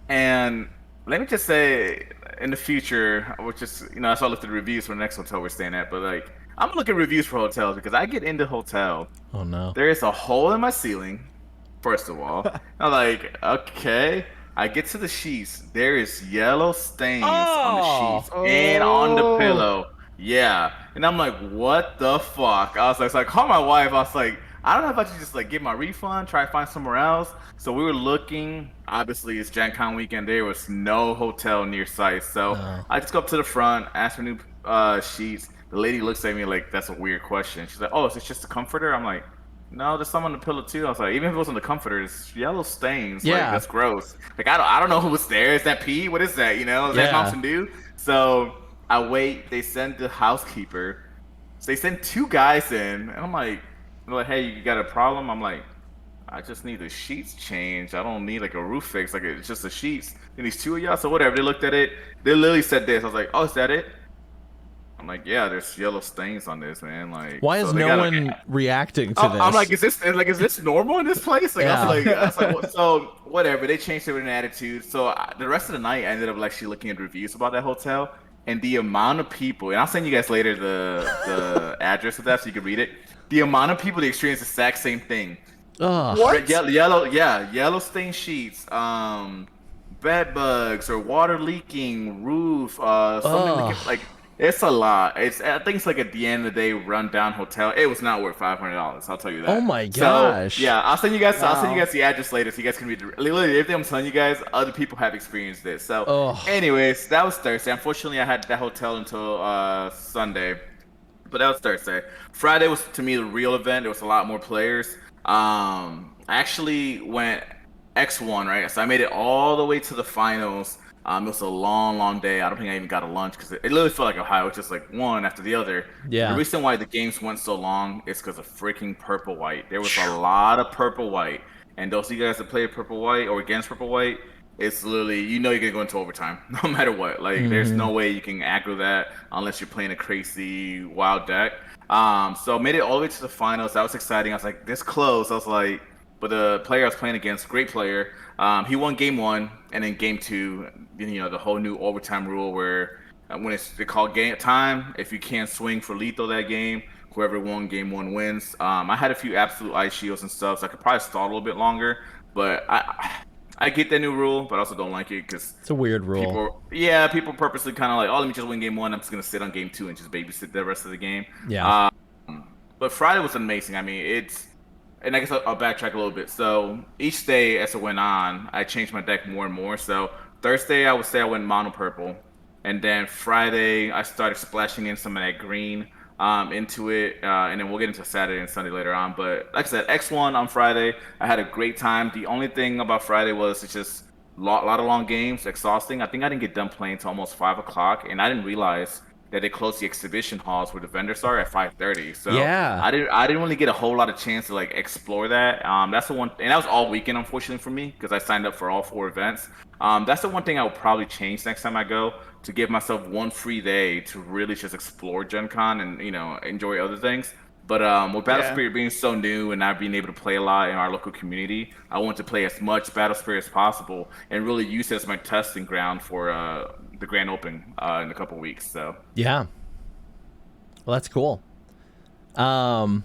and let me just say, in the future, which is that's why I looked at the reviews for the next hotel we're staying at. But like, I'm gonna look at reviews for hotels because I get into hotel, Oh no. there is a hole in my ceiling. First of all, I'm like, okay. I get to the sheets. There is yellow stains on the Oh. sheets and on the Oh. pillow. Yeah, and I'm like, what the fuck? I was like, so I called my wife. I was like, I don't know if I should just like get my refund, try to find somewhere else. So we were looking. Obviously, it's GenCon weekend. There was no hotel near site. So No. I just go up to the front, ask for new sheets. The lady looks at me like that's a weird question. She's like, "Oh, is this just a comforter?" I'm like, "No, there's some on the pillow too." I was like, "Even if it wasn't the comforter, it's yellow stains. Like Yeah. that's gross. Like I don't know who's there. Is that pee? What is that? Is that Yeah. Mountain Dew?" So I wait. They send the housekeeper. So they send two guys in, and I'm like, they're like, "Hey, you got a problem?" I'm like, I just need the sheets changed. I don't need like a roof fix. Like it's just the sheets. And these two of y'all, so whatever. They looked at it. They literally said this. I was like, "Oh, is that it?" I'm like, "Yeah, there's yellow stains on this, man." Like, Why so is they no got one reacting to I'm this? like, is this normal in this place? Like, Yeah. I was like, what? So whatever. They changed it with an attitude. So the rest of the night, I ended up actually looking at reviews about that hotel, and the amount of people. And I'll send you guys later the address of that so you can read it. The amount of people that experienced the exact same thing. Ugh. What? Yellow stained sheets, bed bugs or water leaking, roof, something leaking. Ugh. Like it's a lot. I think it's like at the end of the day, run down hotel. It was not worth $500. I'll tell you that. Oh my So gosh. yeah, I'll send you guys. I'll send you Wow. guys the address later so you guys can read. Literally, everything I'm telling you guys, other people have experienced this. So, Ugh. anyways, that was Thursday. Unfortunately, I had that hotel until Sunday. But that was Thursday. Friday was to me the real event. There was a lot more players. I actually went X1, right? So I made it all the way to the finals. It was a long, long day. I don't think I even got a lunch because it literally felt like Ohio. It was just like one after the other. Yeah. The reason why the games went so long is because of freaking purple white. There was a lot of purple white, and those of you guys that play purple white or against purple white, it's literally you're gonna go into overtime no matter what. Like there's no way you can aggro that unless you're playing a crazy wild deck. So I made it all the way to the finals. That was exciting. I was like this close. I was like, but the player I was playing against, great player. He won game one, and then game two, the whole new overtime rule where when they call game time, if you can't swing for lethal that game, whoever won game one wins. I had a few absolute ice shields and stuff, so I could probably stall a little bit longer, but I get that new rule, but I also don't like it because It's a weird rule. people purposely kind of like, oh, let me just win game one. I'm just gonna sit on game two and just babysit the rest of the game. Yeah. But Friday was amazing. I mean, and I guess I'll backtrack a little bit. So each day as it went on, I changed my deck more and more. So Thursday, I would say I went mono purple, and then Friday I started splashing in some of that green into it, and then we'll get into Saturday and Sunday later on. But like I said, X1 on Friday, I had a great time. The only thing about Friday was it's just lot of long games, exhausting. I think I didn't get done playing till almost 5 o'clock, and I didn't realize that they closed the exhibition halls where the vendors are at 5:30. So Yeah. I didn't really get a whole lot of chance to like explore that. That's the one, and that was all weekend, unfortunately for me, because I signed up for all 4 events. That's the one thing I would probably change next time I go to give myself one free day to really just explore Gen Con and enjoy other things. But with Battle Yeah. Spirit being so new and not being able to play a lot in our local community, I want to play as much Battle Spirit as possible and really use it as my testing ground for the Grand Open in a couple weeks. So Yeah. Well, that's cool. And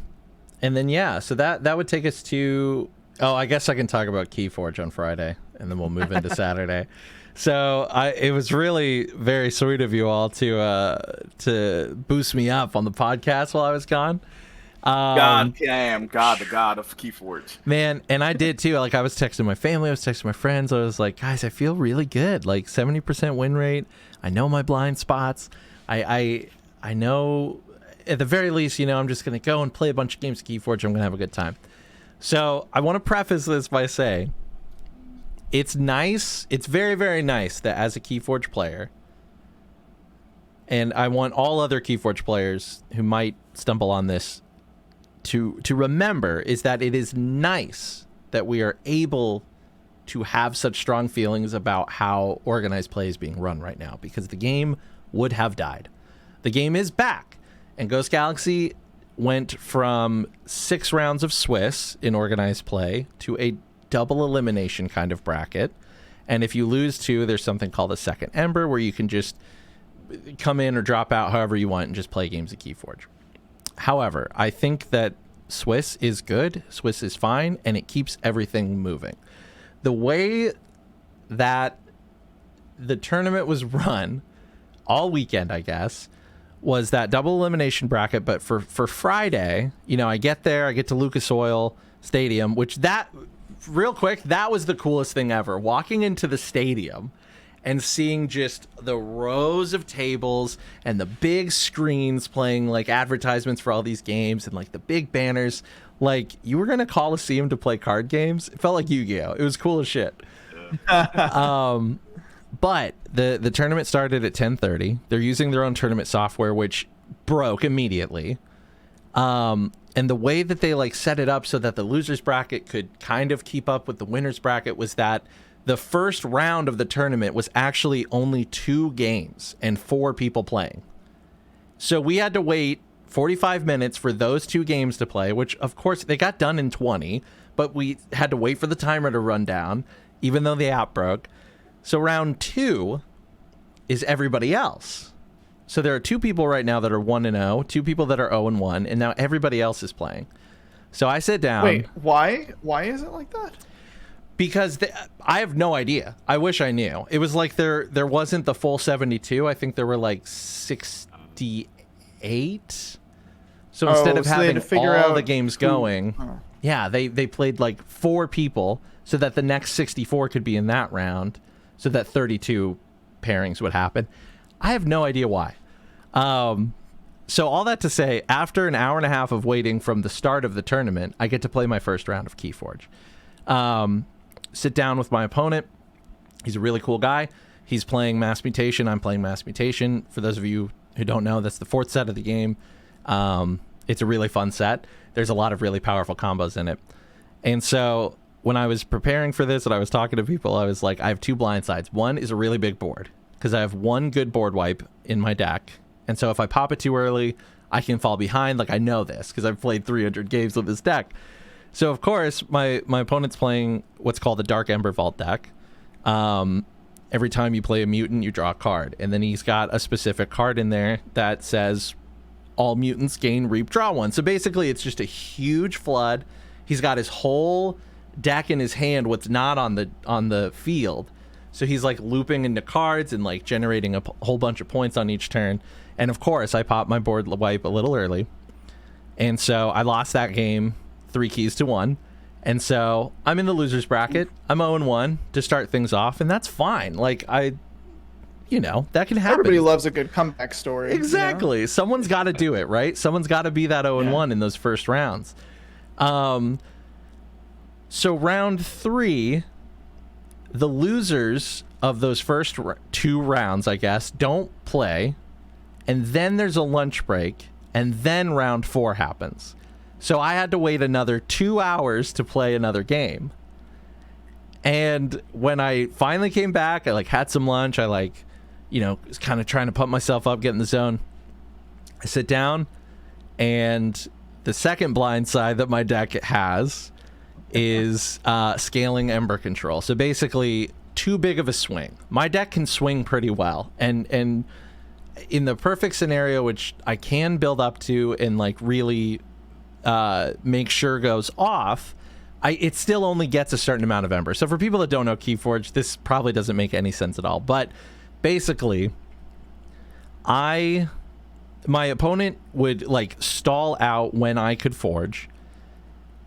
then so that would take us to. Oh, I guess I can talk about Keyforge on Friday. and then we'll move into Saturday. So it was really very sweet of you all to boost me up on the podcast while I was gone. God damn, the god of Keyforge. Man, and I did too. Like, I was texting my family, I was texting my friends. I was like, guys, I feel really good. Like 70% win rate. I know my blind spots. I know, at the very least, I'm just going to go and play a bunch of games of Keyforge. I'm going to have a good time. So I want to preface this by saying it's nice. It's very, very nice that as a Keyforge player, and I want all other Keyforge players who might stumble on this to remember, is that it is nice that we are able to have such strong feelings about how organized play is being run right now, because the game would have died. The game is back, and Ghost Galaxy went from 6 rounds of Swiss in organized play to a double elimination kind of bracket. And if you lose 2, there's something called a second Ember, where you can just come in or drop out however you want and just play games of Keyforge. However, I think that Swiss is good, Swiss is fine, and it keeps everything moving. The way that the tournament was run all weekend, I guess, was that double elimination bracket. But for Friday, I get there, I get to Lucas Oil Stadium, which real quick, that was the coolest thing ever. Walking into the stadium and seeing just the rows of tables and the big screens playing like advertisements for all these games and like the big banners. Like, you were going to Coliseum to play card games. It felt like Yu-Gi-Oh! It was cool as shit. But the tournament started at 10:30. They're using their own tournament software, which broke immediately. And the way that they set it up so that the losers bracket could kind of keep up with the winners bracket was that the first round of the tournament was actually only 2 games and 4 people playing. So we had to wait 45 minutes for those 2 games to play, which of course they got done in 20, but we had to wait for the timer to run down, even though the app broke. So round 2 is everybody else. So there are 2 people right now that are 1-0, 2 people that are 0-1, and now everybody else is playing. So I sit down. Wait, why? Why is it like that? Because I have no idea. I wish I knew. It was like there wasn't the full 72. I think there were 68. So instead of having all the games going, yeah, they played 4 people so that the next 64 could be in that round, so that 32 pairings would happen. I have no idea why. So all that to say, after an hour and a half of waiting from the start of the tournament, I get to play my first round of Keyforge. Sit down with my opponent. He's a really cool guy. He's playing Mass Mutation. I'm playing Mass Mutation. For those of you who don't know, that's the 4th set of the game. It's a really fun set. There's a lot of really powerful combos in it. And so when I was preparing for this and I was talking to people, I was like, I have 2 blind sides. One is a really big board, because I have 1 good board wipe in my deck. And so if I pop it too early, I can fall behind. I know this because I've played 300 games with this deck. So, of course, my opponent's playing what's called the Dark Ember Vault deck. Every time you play a mutant, you draw a card. And then he's got a specific card in there that says all mutants gain, reap, draw 1. So basically, it's just a huge flood. He's got his whole deck in his hand, what's not on the field. So he's looping into cards and generating a whole bunch of points on each turn. And of course, I popped my board wipe a little early. And so I lost that game 3 keys to 1. And so I'm in the losers bracket. I'm 0-1 to start things off, and that's fine. That can happen. Everybody loves a good comeback story. Exactly. Someone's got to do it, right? Someone's got to be that 0-1 in those first rounds. So round 3, the losers of those first 2 rounds, I guess, don't play. And then there's a lunch break, and then round 4 happens. So I had to wait another 2 hours to play another game. And when I finally came back, I had some lunch. I was kind of trying to pump myself up, get in the zone. I sit down, and the second blind side that my deck has is scaling Ember Control. So basically, too big of a swing. My deck can swing pretty well, and in the perfect scenario, which I can build up to and really make sure goes off, it still only gets a certain amount of Ember. So for people that don't know Keyforge, this probably doesn't make any sense at all. But basically, my opponent would like stall out when I could forge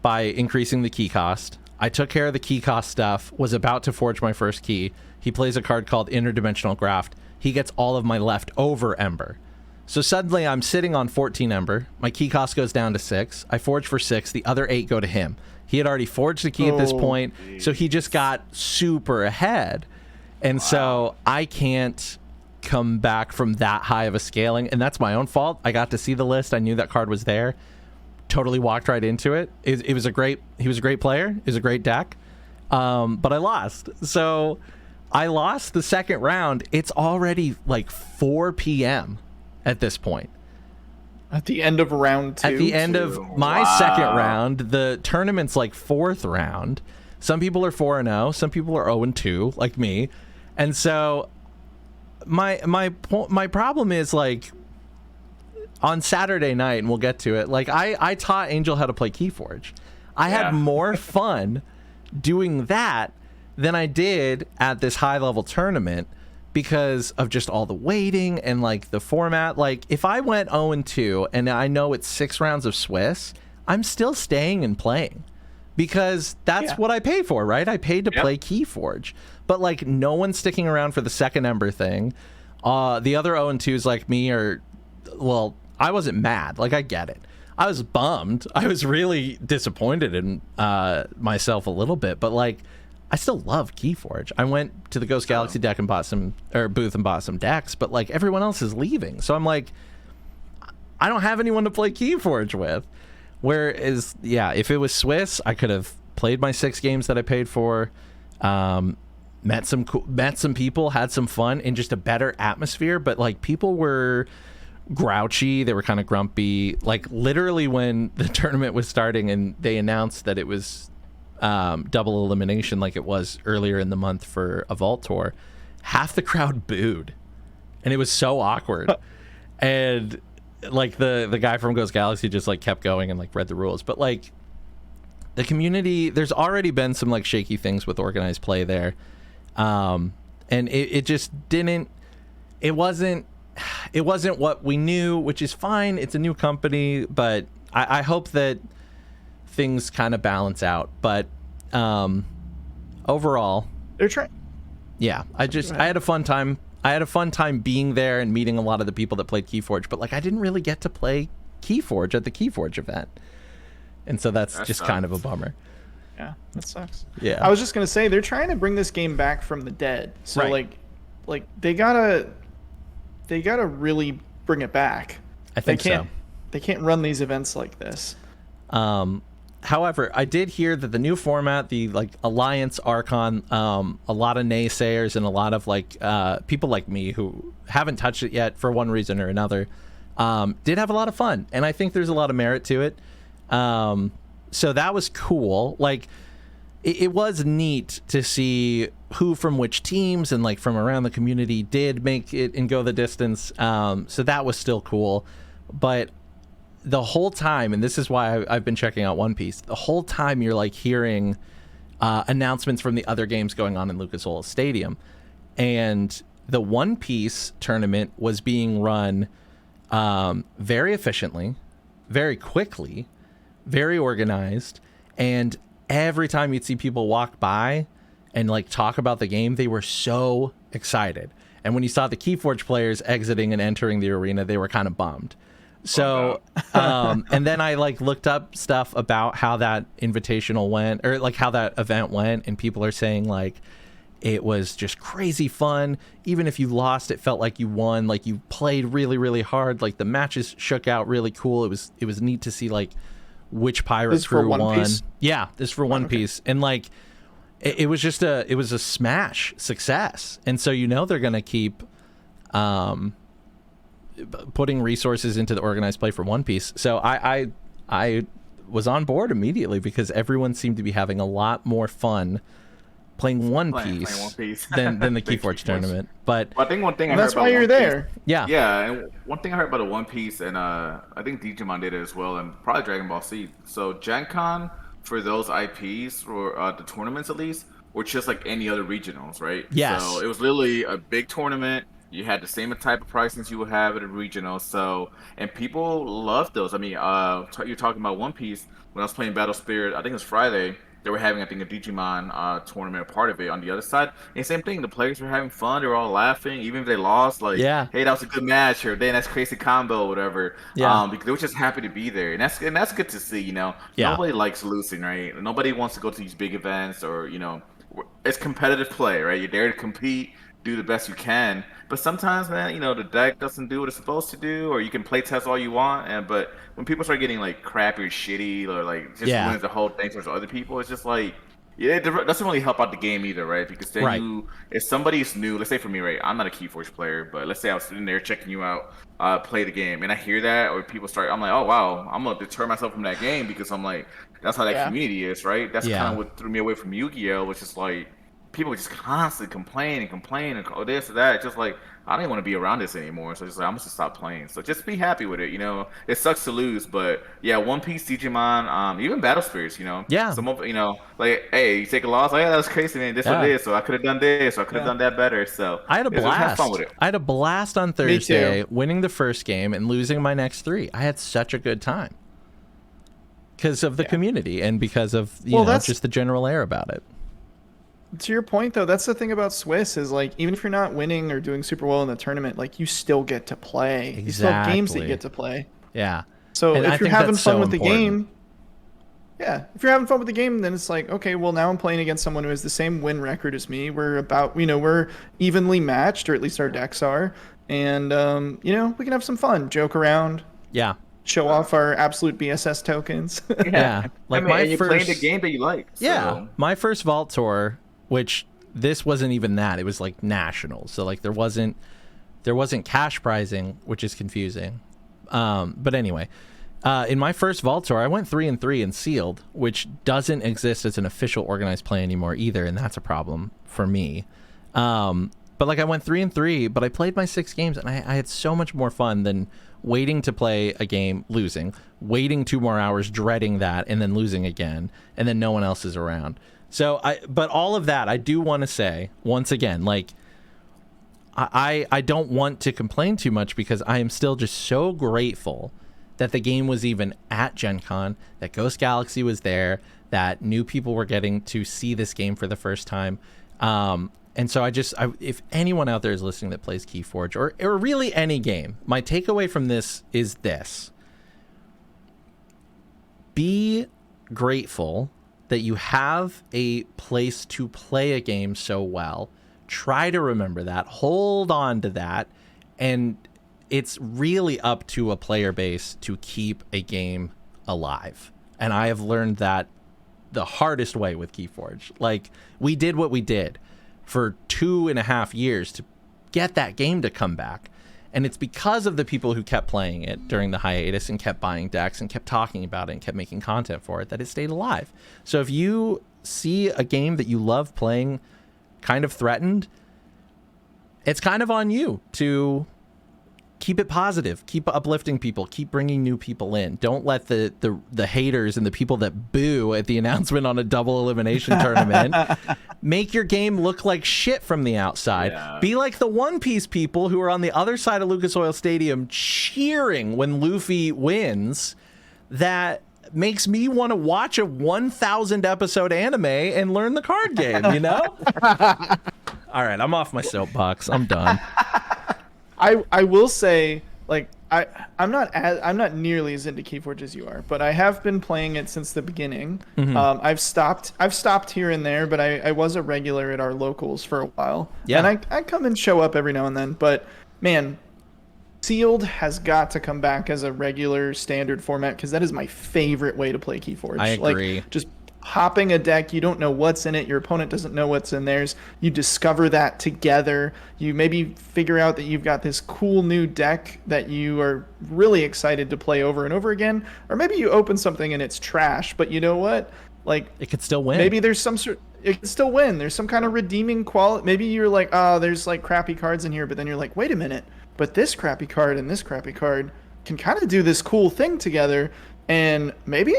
by increasing the key cost. I took care of the key cost stuff, was about to forge my first key. He plays a card called Interdimensional Graft. He gets all of my leftover Ember. So suddenly I'm sitting on 14 Ember. My key cost goes down to 6. I forge for 6. The other 8 go to him. He had already forged the key at this point, so he just got super ahead. And so I can't come back from that high of a scaling, and that's my own fault. I got to see the list. I knew that card was there. Totally walked right into it. He was a great player. It was a great deck. But I lost. So I lost the second round. It's already like 4 p.m. at this point. At the end of round 2? At the end of my second round, the tournament's like 4th round. Some people are 4-0, some people are 0-2, like me. And so my problem is, like, on Saturday night, and we'll get to it, like, I taught Angel how to play Keyforge. I had more fun doing that than I did at this high-level tournament, because of just all the waiting and like the format. Like if I went 0-2 and I know it's 6 rounds of Swiss, I'm still staying and playing because that's what I pay for, right? I paid to play Keyforge. But like no one's sticking around for the second Ember thing. The other 0-2s like me are, well, I wasn't mad. Like I get it. I was bummed. I was really disappointed in myself a little bit, but like I still love Keyforge. I went to the Ghost Galaxy deck and bought some, or booth and bought some decks, but like everyone else is leaving. So I'm like, I don't have anyone to play Keyforge with. Whereas, if it was Swiss, I could have played my 6 games that I paid for, met some people, had some fun in just a better atmosphere. But like people were grouchy, they were kind of grumpy. Like literally when the tournament was starting and they announced that it was double elimination like it was earlier in the month for a Vault Tour, half the crowd booed, and it was so awkward. And like the guy from Ghost Galaxy just like kept going and like read the rules. But like the community, there's already been some like shaky things with organized play there, and it just didn't, it wasn't what we knew, which is fine. It's a new company, but I hope that things kind of balance out. But overall, they're trying. I had a fun time. I had a fun time being there and meeting a lot of the people that played Keyforge, but like I didn't really get to play Keyforge at the Keyforge event, and so that just sucks. Kind of a bummer. Yeah, that sucks. Yeah, I was just gonna say they're trying to bring this game back from the dead, so like they gotta really bring it back. I think so. They can't run these events like this. However, I did hear that the new format, the like Alliance Archon, a lot of naysayers and a lot of like people like me who haven't touched it yet for one reason or another, did have a lot of fun, and I think there's a lot of merit to it. So that was cool. Like it was neat to see who from which teams and like from around the community did make it and go the distance. So that was still cool, but the whole time, and this is why I've been checking out One Piece, the whole time you're like hearing announcements from the other games going on in Lucas Oil Stadium, and the One Piece tournament was being run very efficiently, very quickly, very organized, and every time you'd see people walk by and like talk about the game, they were so excited. And when you saw the Keyforge players exiting and entering the arena, they were kind of bummed. So, and then I like looked up stuff about how that invitational went, or like how that event went, and people are saying like it was just crazy fun. Even if you lost, it felt like you won. Like you played really, really hard. Like the matches shook out really cool. It was neat to see like which pirate crew won. Piece? Yeah, this for One Piece, and like it was just it was a smash success, and so they're gonna keep putting resources into the organized play for One Piece. So I was on board immediately because everyone seemed to be having a lot more fun playing One Piece than the Keyforge tournament. But I think one thing I heard that's about why you're One there. Piece, yeah, and one thing I heard about the One Piece, and I think Digimon did it as well, and probably Dragon Ball Z. So GenCon for those IPs or the tournaments at least were just like any other regionals, right? Yes. So it was literally a big tournament. You had the same type of pricing you would have at a regional. So and people loved those. I mean, you're talking about One Piece. When I was playing Battle Spirit, I think it was Friday. They were having, I think, a Digimon tournament, a part of it on the other side. And same thing, the players were having fun. They were all laughing, even if they lost. Like, Yeah. hey, that was a good match, or damn, that's crazy combo, or whatever. Yeah. Because they were just happy to be there, and that's good to see. You know, Yeah. nobody likes losing, right? Nobody wants to go to these big events, or it's competitive play, right? You're there to compete, do the best you can. But sometimes, man, the deck doesn't do what it's supposed to do, or you can play test all you want, but when people start getting like crappy or shitty, or like just Yeah. wins the whole thing towards other people, it's just like, yeah, it doesn't really help out the game either, right? Because then Right. if somebody's new, let's say for me, right, I'm not a Keyforge player, but let's say I was sitting there checking you out, play the game, and I hear that, or people start, I'm like, oh wow, I'm gonna deter myself from that game because I'm like, that's how that Yeah. community is, right? That's Yeah. kind of what threw me away from Yu-Gi-Oh, which is like people just constantly complain and oh, this or that. Just like I don't even want to be around this anymore. So just like I'm just stop playing. So just be happy with it. It sucks to lose, but yeah, One Piece, Digimon, even Battle Spirits. Yeah. Some of like hey, you take a loss. Like, yeah, that was crazy, man. This Yeah. what it is. So I could have done this. So I could have Yeah. done that better. So I had a just have blast. fun with it. I had a blast on Thursday, winning the first game and losing my next 3. I had such a good time because of the community and because of that's- just the general air about it. To your point, though, that's the thing about Swiss is like even if you're not winning or doing super well in the tournament, like you still get to play. You still have games that you Exactly. get to play. Yeah. So And I if you're think having that's fun so with the important. game, yeah, if you're having fun with the game, then it's like, okay, well now I'm playing against someone who has the same win record as me. We're about, we're evenly matched, or at least our decks are, and we can have some fun, joke around, Yeah. show off our absolute BSS tokens. Yeah. Like and you're playing the game that you like. Yeah. So. My first Vault Tour, which this wasn't even that. It was like national. So like there wasn't cash prizing, which is confusing. But anyway, in my first Vault Tour, I went 3-3 in sealed, which doesn't exist as an official organized play anymore either, and that's a problem for me. But like I went 3-3, but I played my 6 games, and I had so much more fun than waiting to play a game, losing, waiting 2 more hours, dreading that, and then losing again, and then no one else is around. So but all of that, I do want to say once again, like I don't want to complain too much because I am still just so grateful that the game was even at GenCon, that Ghost Galaxy was there, that new people were getting to see this game for the first time. And so if anyone out there is listening that plays Keyforge or really any game, my takeaway from this is this. Be grateful that you have a place to play a game so well. Try to remember that. Hold on to that. And it's really up to a player base to keep a game alive. And I have learned that the hardest way with Keyforge. Like, we did what we did for 2.5 years to get that game to come back. And it's because of the people who kept playing it during the hiatus and kept buying decks and kept talking about it and kept making content for it that it stayed alive. So if you see a game that you love playing kind of threatened, it's kind of on you to keep it positive, keep uplifting people, keep bringing new people in. Don't let the haters and the people that boo at the announcement on a double elimination tournament make your game look like shit from the outside. Yeah. Be like the One Piece people who are on the other side of Lucas Oil Stadium cheering when Luffy wins. That makes me want to watch a 1,000 episode anime and learn the card game, you know? All right, I'm off my soapbox. I'm done. I will say, like, I'm not nearly as into Keyforge as you are, but I have been playing it since the beginning. Mm-hmm. I've stopped here and there, but I was a regular at our locals for a while. Yeah. And I come and show up every now and then, but man, Sealed has got to come back as a regular standard format because that is my favorite way to play Keyforge. I agree. Like, just hopping a deck, you don't know what's in it, your opponent doesn't know what's in theirs, you discover that together, you maybe figure out that you've got this cool new deck that you are really excited to play over and over again, or maybe you open something and it's trash, but you know what, like, It could still win. maybe there's some sort, it can still win, there's some kind of redeeming quality. Maybe you're like, oh, there's like crappy cards in here, but then you're like, wait a minute, but this crappy card and this crappy card can kind of do this cool thing together. And maybe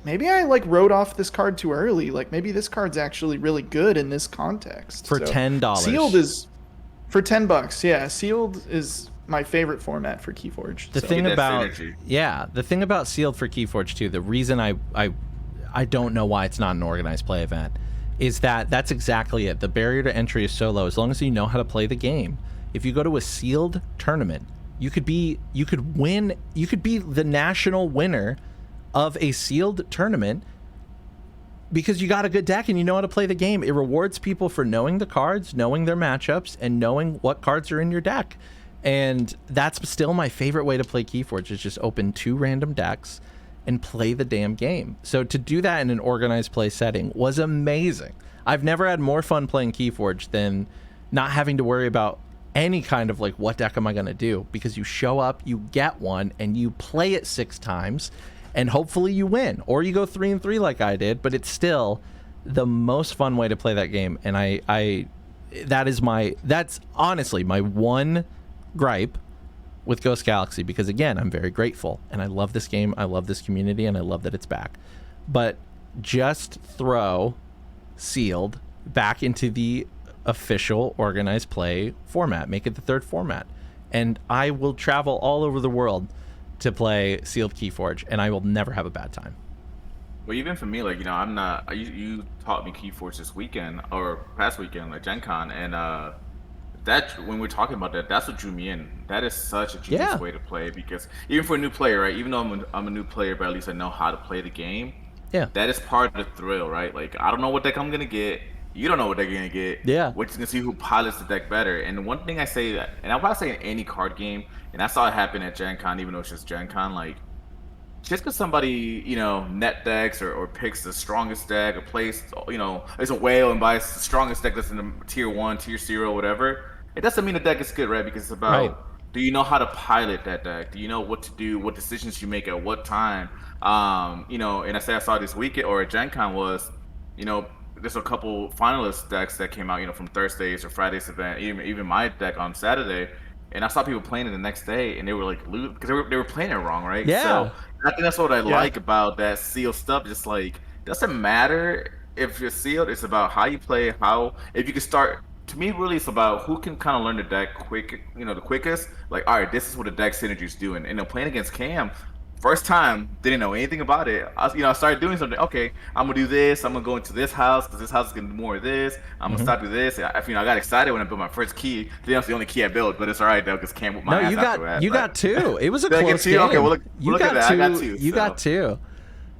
I like wrote off this card too early. Like maybe this card's actually really good in this context. For So, $10. Sealed is for $10. Yeah, sealed is my favorite format for Keyforge. The so. thing Get that about synergy. the thing about sealed for Keyforge too, the reason I don't know why it's not an organized play event is that that's exactly it. The barrier to entry is so low. As long as you know how to play the game, if you go to a sealed tournament, you could be the national winner of a sealed tournament because you got a good deck and you know how to play the game. It rewards people for knowing the cards, knowing their matchups, and knowing what cards are in your deck. And that's still my favorite way to play Keyforge, is just open 2 random decks and play the damn game. So to do that in an organized play setting was amazing. I've never had more fun playing Keyforge than not having to worry about any kind of like, what deck am I going to do? Because you show up, you get one, and you play it 6 times, and hopefully you win. Or you go 3-3 like I did, but it's still the most fun way to play that game. And that's honestly my one gripe with Ghost Galaxy, because again, I'm very grateful and I love this game, I love this community, and I love that it's back. But just throw sealed back into the official organized play format, make it the 3rd format, and I will travel all over the world to play sealed Keyforge, and I will never have a bad time. Well, even for me, like, you know, I'm not. You taught me Keyforge this weekend or past weekend, like GenCon, and that when we're talking about that, that's what drew me in. That is such a genius way to play, because even for a new player, right? Even though I'm a new player, but at least I know how to play the game. Yeah. That is part of the thrill, right? Like, I don't know what deck I'm gonna get. You don't know what deck you're gonna get. Yeah. We're just gonna see who pilots the deck better. And one thing I say that, and I'll probably say in any card game, and I saw it happen at Gen Con, even though it's just Gen Con, like, just because somebody, you know, net decks or picks the strongest deck or plays, you know, is a whale and buys the strongest deck that's in the tier 1, tier 0, whatever, it doesn't mean the deck is good, right? Because it's about, do you know how to pilot that deck? Do you know what to do, what decisions you make at what time? You know, and I saw this weekend or at Gen Con was, you know, there's a couple finalist decks that came out, you know, from Thursday's or Friday's event, even my deck on Saturday, and I saw people playing it the next day, and they were like, because they were playing it wrong, right? Yeah. So I think that's what I like about that sealed stuff. Just like, doesn't matter if you're sealed. It's about how you play, if you can start. To me, really, it's about who can kind of learn the deck quick, you know, the quickest. Like, all right, this is what the deck synergy is doing. And then playing against Cam, first time, didn't know anything about it. I started doing something. Okay, I'm gonna do this. I'm gonna go into this house because this house is gonna do more of this. I'm gonna stop with this. I got excited when I built my first key. That's the only key I built, but it's all right though because Cam whooped my ass after that. You got 2. It was a Did I get close 2? game. Okay, well, you look got at that. 2. I got 2. You got 2.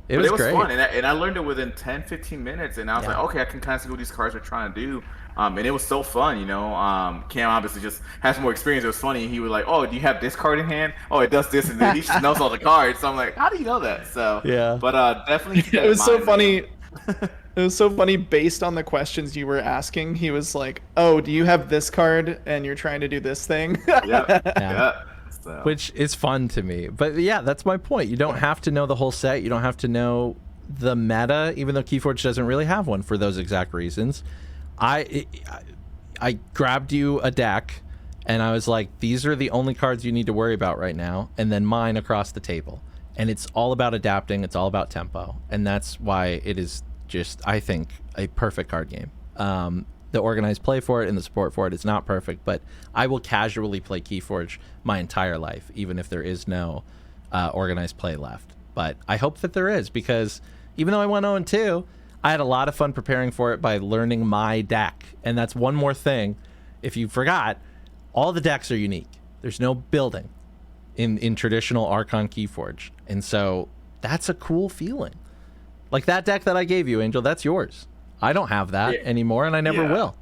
It was great. fun, and I learned it within 10, 15 minutes, and I was like, okay, I can kind of see what these cards are trying to do. And it was so fun, you know. Cam obviously just has more experience. It was funny. He was like, "Oh, do you have this card in hand? Oh, it does this," and then he just knows all the cards. So I'm like, "How do you know that?" So yeah. But definitely, keep that It was in so mind, funny. you know? It was so funny based on the questions you were asking. He was like, "Oh, do you have this card and you're trying to do this thing?" Yeah. So. Which is fun to me. But yeah, that's my point. You don't have to know the whole set. You don't have to know the meta, even though Keyforge doesn't really have one for those exact reasons. I grabbed you a deck and I was like, these are the only cards you need to worry about right now, and then mine across the table. And it's all about adapting, it's all about tempo, and that's why it is just, I think, a perfect card game. The organized play for it and the support for it is not perfect, but I will casually play Keyforge my entire life, even if there is no organized play left. But I hope that there is, because even though I went 0-2, I had a lot of fun preparing for it by learning my deck. And that's one more thing. If you forgot, all the decks are unique. There's no building in traditional Archon Keyforge. And so that's a cool feeling. Like that deck that I gave you, Angel, that's yours. I don't have that anymore, and I never will.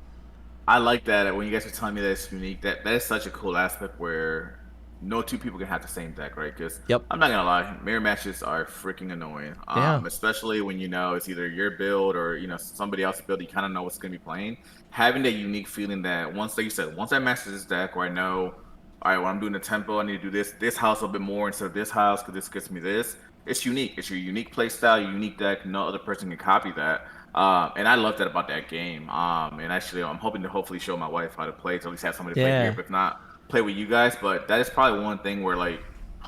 I like that when you guys are telling me that it's unique. That is such a cool aspect where no 2 people can have the same deck, right? Because I'm not gonna lie, mirror matches are freaking annoying. Especially when you know it's either your build or you know somebody else's build. You kind of know what's gonna be playing. Having that unique feeling that once, like you said, once I master this deck, where I know, all right, when I'm doing the tempo, I need to do this house a little bit more instead of this house because this gets me this. It's unique. It's your unique play style, your unique deck. No other person can copy that. And I love that about that game. And actually, I'm hoping to hopefully show my wife how to play, to at least have somebody play here, but if not, play with you guys. But that is probably one thing where, like,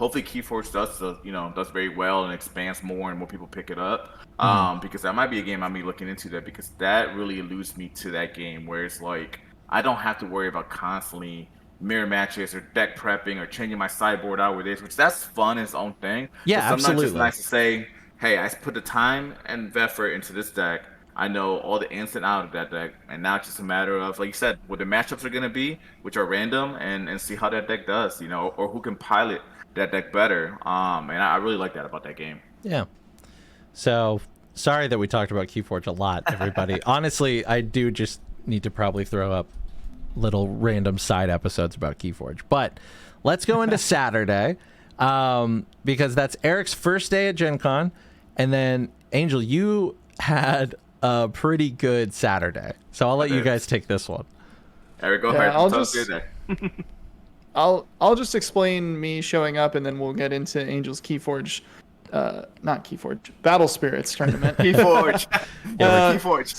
hopefully Keyforge does very well and expands more and more people pick it up. Because that might be a game I be looking into that, because that really alludes me to that game where it's like I don't have to worry about constantly mirror matches or deck prepping or changing my sideboard out with this, which that's fun in its own thing. Yeah, but sometimes absolutely. it's nice to say, hey, I put the time and effort into this deck. I know all the ins and out of that deck, and now it's just a matter of, like you said, what the matchups are going to be, which are random, and see how that deck does, or who can pilot that deck better. And I really like that about that game. Yeah. So sorry that we talked about Keyforge a lot, everybody. Honestly, I do just need to probably throw up little random side episodes about Keyforge. But let's go into Saturday, because that's Eric's first day at GenCon. And then, Angel, you had a pretty good Saturday. So I'll let you guys take this one. Eric, go Yeah, ahead. I'll Tell just- us your day. I'll just explain me showing up, and then we'll get into Angel's Keyforge, not Keyforge, Battle Spirits tournament. Keyforge. Uh, Keyforge.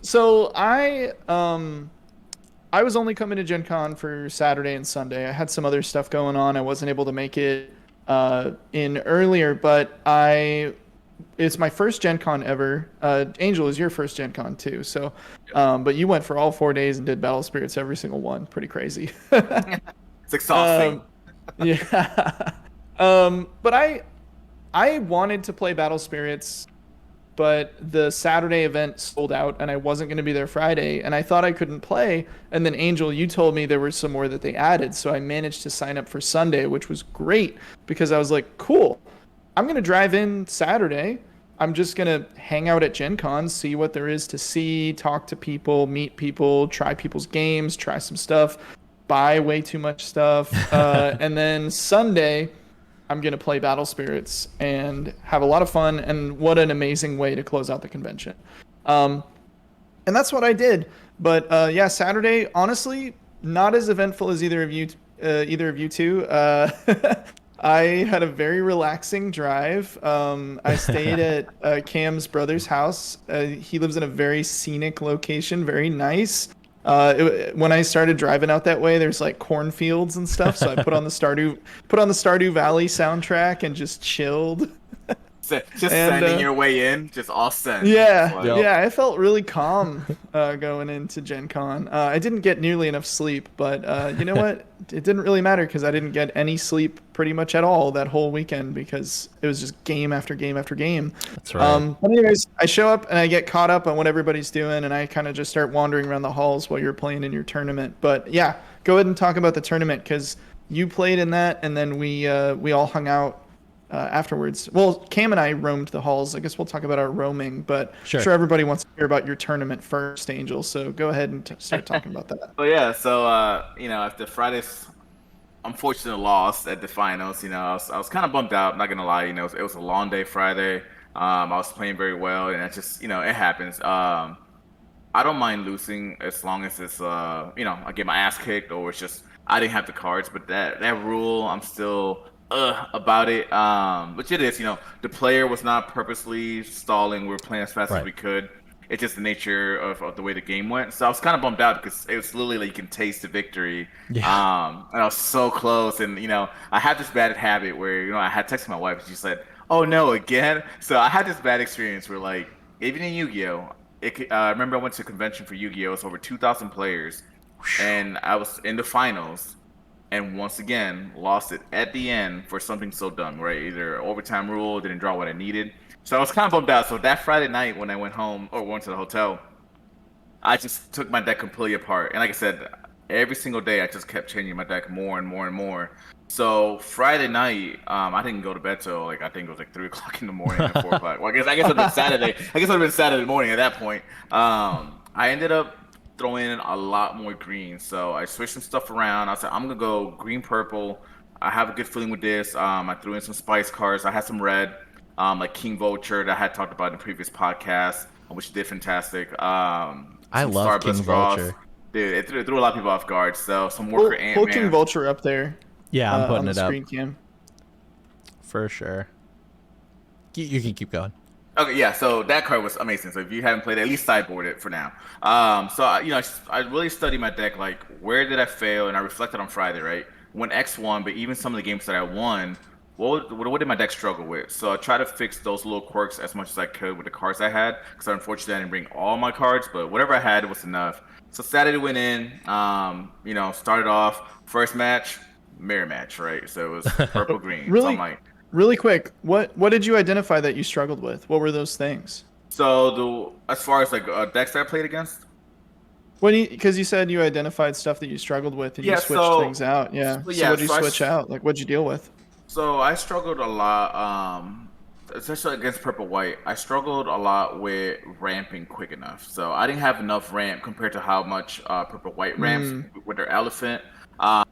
So I was only coming to Gen Con for Saturday and Sunday. I had some other stuff going on. I wasn't able to make it in earlier, but it's my first Gen Con ever. Angel, is your first Gen Con too. So, but you went for all 4 days and did Battle Spirits every single one. Pretty crazy. It's exhausting. Yeah. But I wanted to play Battle Spirits, but the Saturday event sold out and I wasn't going to be there Friday, and I thought I couldn't play. And then Angel, you told me there were some more that they added, so I managed to sign up for Sunday, which was great because I was like, cool, I'm going to drive in Saturday. I'm just going to hang out at Gen Con, see what there is to see, talk to people, meet people, try people's games, try some stuff, buy way too much stuff. And then Sunday, I'm going to play Battle Spirits and have a lot of fun. And what an amazing way to close out the convention. And that's what I did. But yeah, Saturday, honestly, not as eventful as either of you two. I had a very relaxing drive. I stayed at Cam's brother's house. He lives in a very scenic location, very nice. When I started driving out that way, there's like cornfields and stuff. So I put on the Stardew Valley soundtrack and just chilled. Sending your way in, just all send. Yeah, Yep. yeah, I felt really calm going into Gen Con. I didn't get nearly enough sleep, but you know what? It didn't really matter because I didn't get any sleep pretty much at all that whole weekend because it was just game after game after game. That's right. But anyways, I show up and I get caught up on what everybody's doing, and I kind of just start wandering around the halls while you're playing in your tournament. But yeah, go ahead and talk about the tournament because you played in that, and then we all hung out afterwards. Well, Cam and I roamed the halls. I guess we'll talk about our roaming, but Sure. I'm sure everybody wants to hear about your tournament first, Angel. So go ahead and start talking about that. But yeah, so after Friday's unfortunate loss at the finals, I was kind of bummed out. Not gonna lie, it was a long day Friday. I was playing very well, and it just it happens. I don't mind losing as long as it's I get my ass kicked or it's just I didn't have the cards. But that rule, I'm still about it. Which it is, the player was not purposely stalling. We were playing as fast as we could. It's just the nature of the way the game went. So I was kind of bummed out because it was literally like you can taste the victory. Yeah. And I was so close. And, I had this bad habit where, I had texted my wife and she said, oh no, again? So I had this bad experience where like, even in Yu-Gi-Oh! I remember I went to a convention for Yu-Gi-Oh! It was over 2,000 players. And I was in the finals. And once again, lost it at the end for something so dumb, right? Either overtime rule, didn't draw what I needed. So I was kind of bummed out. So that Friday night when I went home or went to the hotel, I just took my deck completely apart. And like I said, every single day I just kept changing my deck more and more and more. So Friday night, I didn't go to bed till I think it was 3 o'clock in the morning or 4 o'clock. Well, I guess it would have been Saturday. I guess it would have been Saturday morning at that point. I ended up throwing in a lot more green. So I switched some stuff around. I said, I'm going to go green, purple. I have a good feeling with this. I threw in some spice cards. I had some red, like King Vulture that I had talked about in the previous podcast, which did fantastic. I love King Vulture. Dude, it threw a lot of people off guard. So some Worker Ant-Man. Pull King Vulture up there. Yeah, I'm putting on it the up. screen cam. For sure. You can keep going. Okay, yeah, so that card was amazing. So if you haven't played it, at least sideboard it for now. So I really studied my deck, like where did I fail, and I reflected on Friday, right? went X1, but even some of the games that I won, what did my deck struggle with? So I tried to fix those little quirks as much as I could with the cards I had, because unfortunately I didn't bring all my cards, but whatever I had was enough. So Saturday went in, started off first match, mirror match, right? So it was purple green. So I'm Really, like, really quick, what did you identify that you struggled with? What were those things? as far as like decks that I played against, Because you said you identified stuff that you struggled with and you yeah. switched things out. Yeah. So So yeah, what did you so switch out? Like, what'd you deal with? so I struggled a lot, especially against purple white. I struggled a lot with ramping quick enough. So I didn't have enough ramp compared to how much purple white ramps Mm, with their elephant. Um,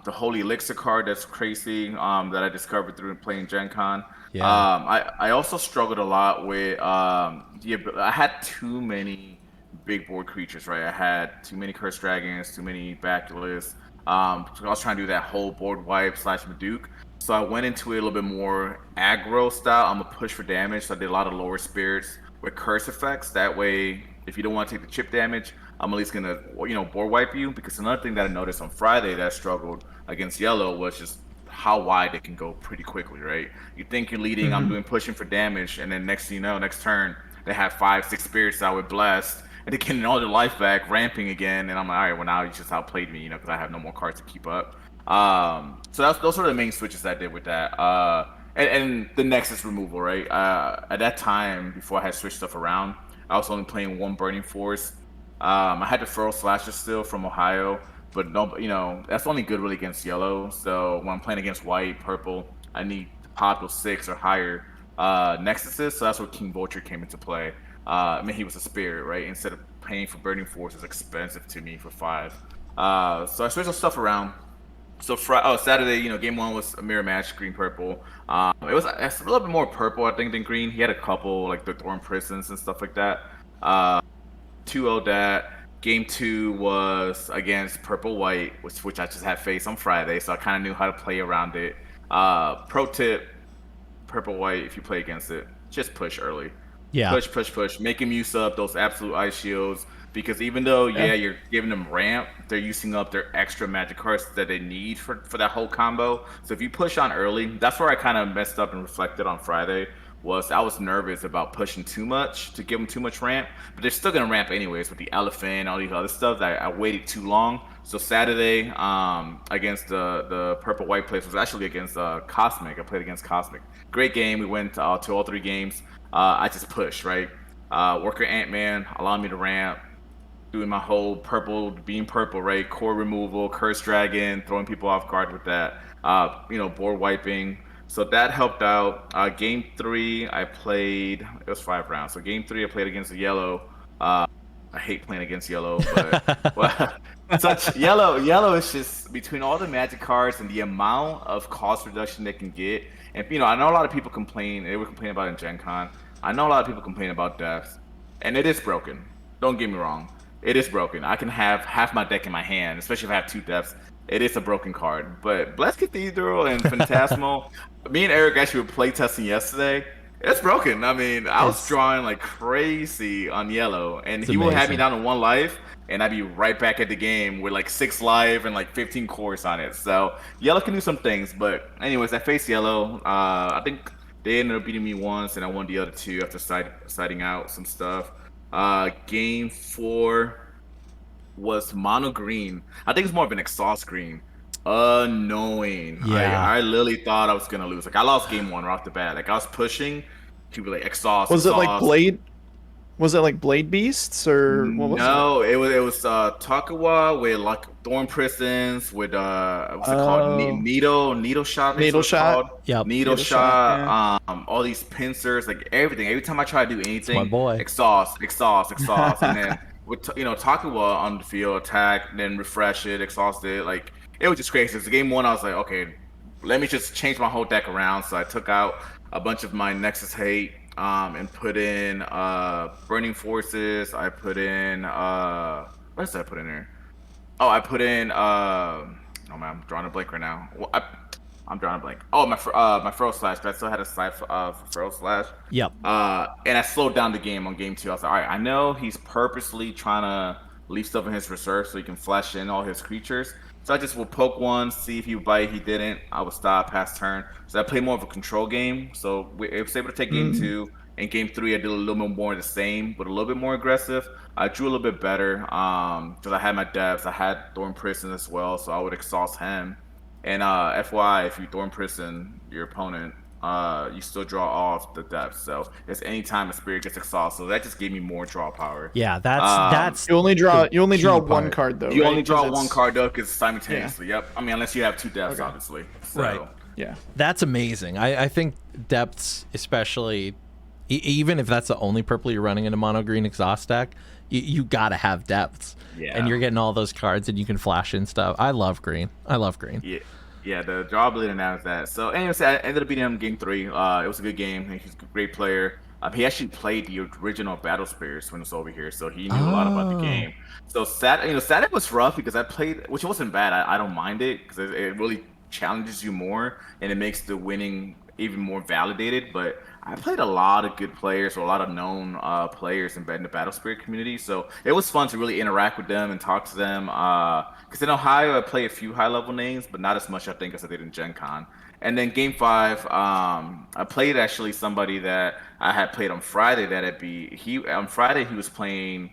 the Holy Elixir card that's crazy that I discovered through playing Gen Con. Yeah. I also struggled a lot with I had too many big board creatures, right? I had too many Cursed Dragons, too many Baculus. So I was trying to do that whole board wipe slash Maduke. So I went into it a little bit more aggro style. I'm gonna push for damage. So I did a lot of lower spirits with curse effects. That way, if you don't want to take the chip damage, I'm at least gonna board wipe you. Because another thing that I noticed on Friday that I struggled against yellow was just how wide it can go pretty quickly, right? You think you're leading, I'm hmm doing pushing for damage, and then next thing you know, next turn they have 5, 6 spirits out with blast, and they're getting all their life back, ramping again, and I'm like, all right, well now you just outplayed me, because I have no more cards to keep up. So those are the main switches I did with that. And the Nexus removal, right? At that time, before I had switched stuff around, I was only playing one Burning Force. I had the Furrow Slasher still from Ohio, but no, that's only good really against yellow. So when I'm playing against white, purple, I need to pop those 6 or higher Nexuses. So that's where King Vulture came into play. He was a spirit, right? Instead of paying for Burning Force, it's expensive to me for 5. So I switched some stuff around. So Saturday, game one was a mirror match, green purple. It's a little bit more purple, I think, than green. He had a couple like the Thorn Prisons and stuff like that. 2-0 that. Game two was against purple white, which I just had faced on Friday, so I kind of knew how to play around it. Pro tip: purple white, if you play against it, just push early. Yeah. Push, push, push. Make them use up those absolute ice shields. Because even though, Yeah. you're giving them ramp, they're using up their extra magic cards that they need for that whole combo. So if you push on early, that's where I kind of messed up and reflected on Friday. Was I was nervous about pushing too much to give them too much ramp, but they're still gonna ramp anyways with the elephant, all these other stuff. That I waited too long. So Saturday, against the purple white place was actually against Cosmic. I played against Cosmic. Great game. We went to all 3 games. I just pushed, right. Worker Ant-Man allowed me to ramp, doing my whole being purple, right? Core removal, Curse Dragon, throwing people off guard with that. Board wiping. So that helped out. Game 3, I played. It was 5 rounds. So game 3, I played against the yellow. I hate playing against yellow, but such yellow. Yellow is just between all the magic cards and the amount of cost reduction they can get. And I know a lot of people complain. They were complaining about it in Gen Con. I know a lot of people complain about deaths, and it is broken. Don't get me wrong. It is broken. I can have half my deck in my hand, especially if I have 2 depths. It is a broken card. But Blessed Cathedral and Phantasmal, me and Eric actually were playtesting yesterday. It's broken. I mean, I was drawing like crazy on yellow, and he will have me down to 1 life, and I'd be right back at the game with like 6 life and like 15 cores on it. So yellow can do some things. But anyways, I faced yellow. I think they ended up beating me once, and I won the other 2 after siding out some stuff. Game 4 was mono green. I think it's more of an exhaust green. Annoying. Yeah. I literally thought I was gonna lose. Like I lost game 1 right off the bat. Like I was pushing to be like exhaust. Was it like exhaust. Blade? Was it like Blade Beasts or what was it? No, it was Takawa with like Thorn Prisons with what's it called? Needle shot. I think Needle it's shot? called. Yep. Needle Needle shot, shot. All these pincers, like everything. Every time I try to do anything, my boy. exhaust, and then with Takawa on the field, attack, then refresh it, exhaust it. Like it was just crazy. So game 1, I was like, okay, let me just change my whole deck around. So I took out a bunch of my Nexus Hate. And put in Burning Forces. I put in what else did I put in there? Oh, I put in oh man, I'm drawing a blank right now. Well, I'm drawing a blank. Oh, my Furrow Slash. I still had a side for Furrow Slash. Yep. And I slowed down the game on game 2. I was like, all right, I know he's purposely trying to leave stuff in his reserve so he can flash in all his creatures. So I just would poke one, see if he would bite. He didn't. I would stop, pass turn. So I played more of a control game. So I was able to take game 2. And game 3, I did a little bit more of the same, but a little bit more aggressive. I drew a little bit better because I had my depths. I had Thorn Prison as well, so I would exhaust him. And FYI, if you Thorn Prison your opponent, you still draw off the depths. So it's any time a spirit gets exhausted. So that just gave me more draw power. Yeah, that's You only draw one part. card though. You right? only draw 'Cause one it's- card though, because simultaneously. Yep. I mean, unless you have 2 depths, obviously. So, Right. Yeah. That's amazing. I think depths, especially, even if that's the only purple you're running in a mono green exhaust deck, you gotta have depths. Yeah. And you're getting all those cards, and you can flash in stuff. I love green. Yeah, the draw ability now is that. So, anyways, I ended up beating him game 3. It was a good game. He's a great player. He actually played the original Battle Spirits when he was over here, so he knew a lot about the game. So Saturday was rough because I played, which wasn't bad. I don't mind it because it really challenges you more and it makes the winning even more validated. But I played a lot of good players or a lot of known players in the Battle Spirit community, so it was fun to really interact with them and talk to them. Because in Ohio, I play a few high-level names, but not as much, I think, as I did in Gen Con. And then Game 5, I played actually somebody that I had played on Friday that had on Friday he was playing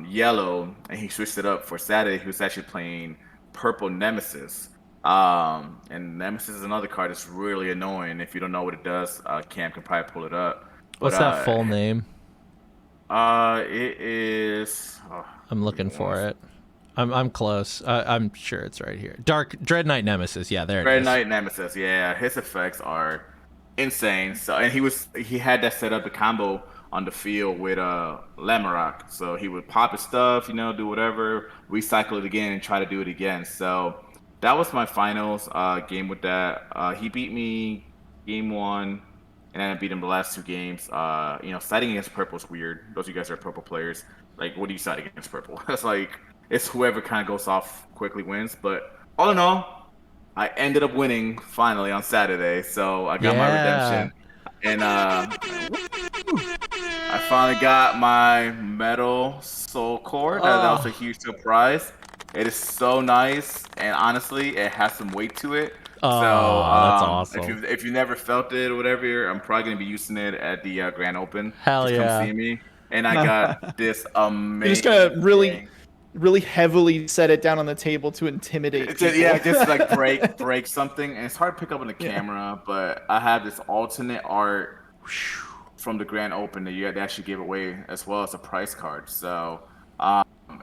yellow, and he switched it up for Saturday. He was actually playing purple Nemesis. And Nemesis is another card that's really annoying. If you don't know what it does, Cam can probably pull it up. What's that full name? It is. I'm looking for it. I'm close. I'm sure it's right here. Dread Knight Nemesis. Yeah, there it is. Dread Knight Nemesis. Yeah, his effects are insane. So, and he had that set up the combo on the field with Lamarok. So he would pop his stuff, do whatever, recycle it again, and try to do it again. So that was my finals game with that. He beat me game 1, and then I beat him the last 2 games. Siding against purple is weird. Those of you guys are purple players. Like, what do you side against purple? It's whoever kind of goes off quickly wins. But all in all, I ended up winning finally on Saturday. So I got my redemption. And I finally got my Metal Soul Core. That was a huge surprise. It is so nice, and honestly, it has some weight to it. Oh, that's awesome. If you never felt it or whatever, I'm probably gonna be using it at the Grand Open. Hell Just yeah! Come see me, and I got this amazing. You're just gonna really heavily set it down on the table to intimidate people. Just like break something, and it's hard to pick up on the camera. But I have this alternate art from the Grand Open that they actually gave away as well as a prize card. So.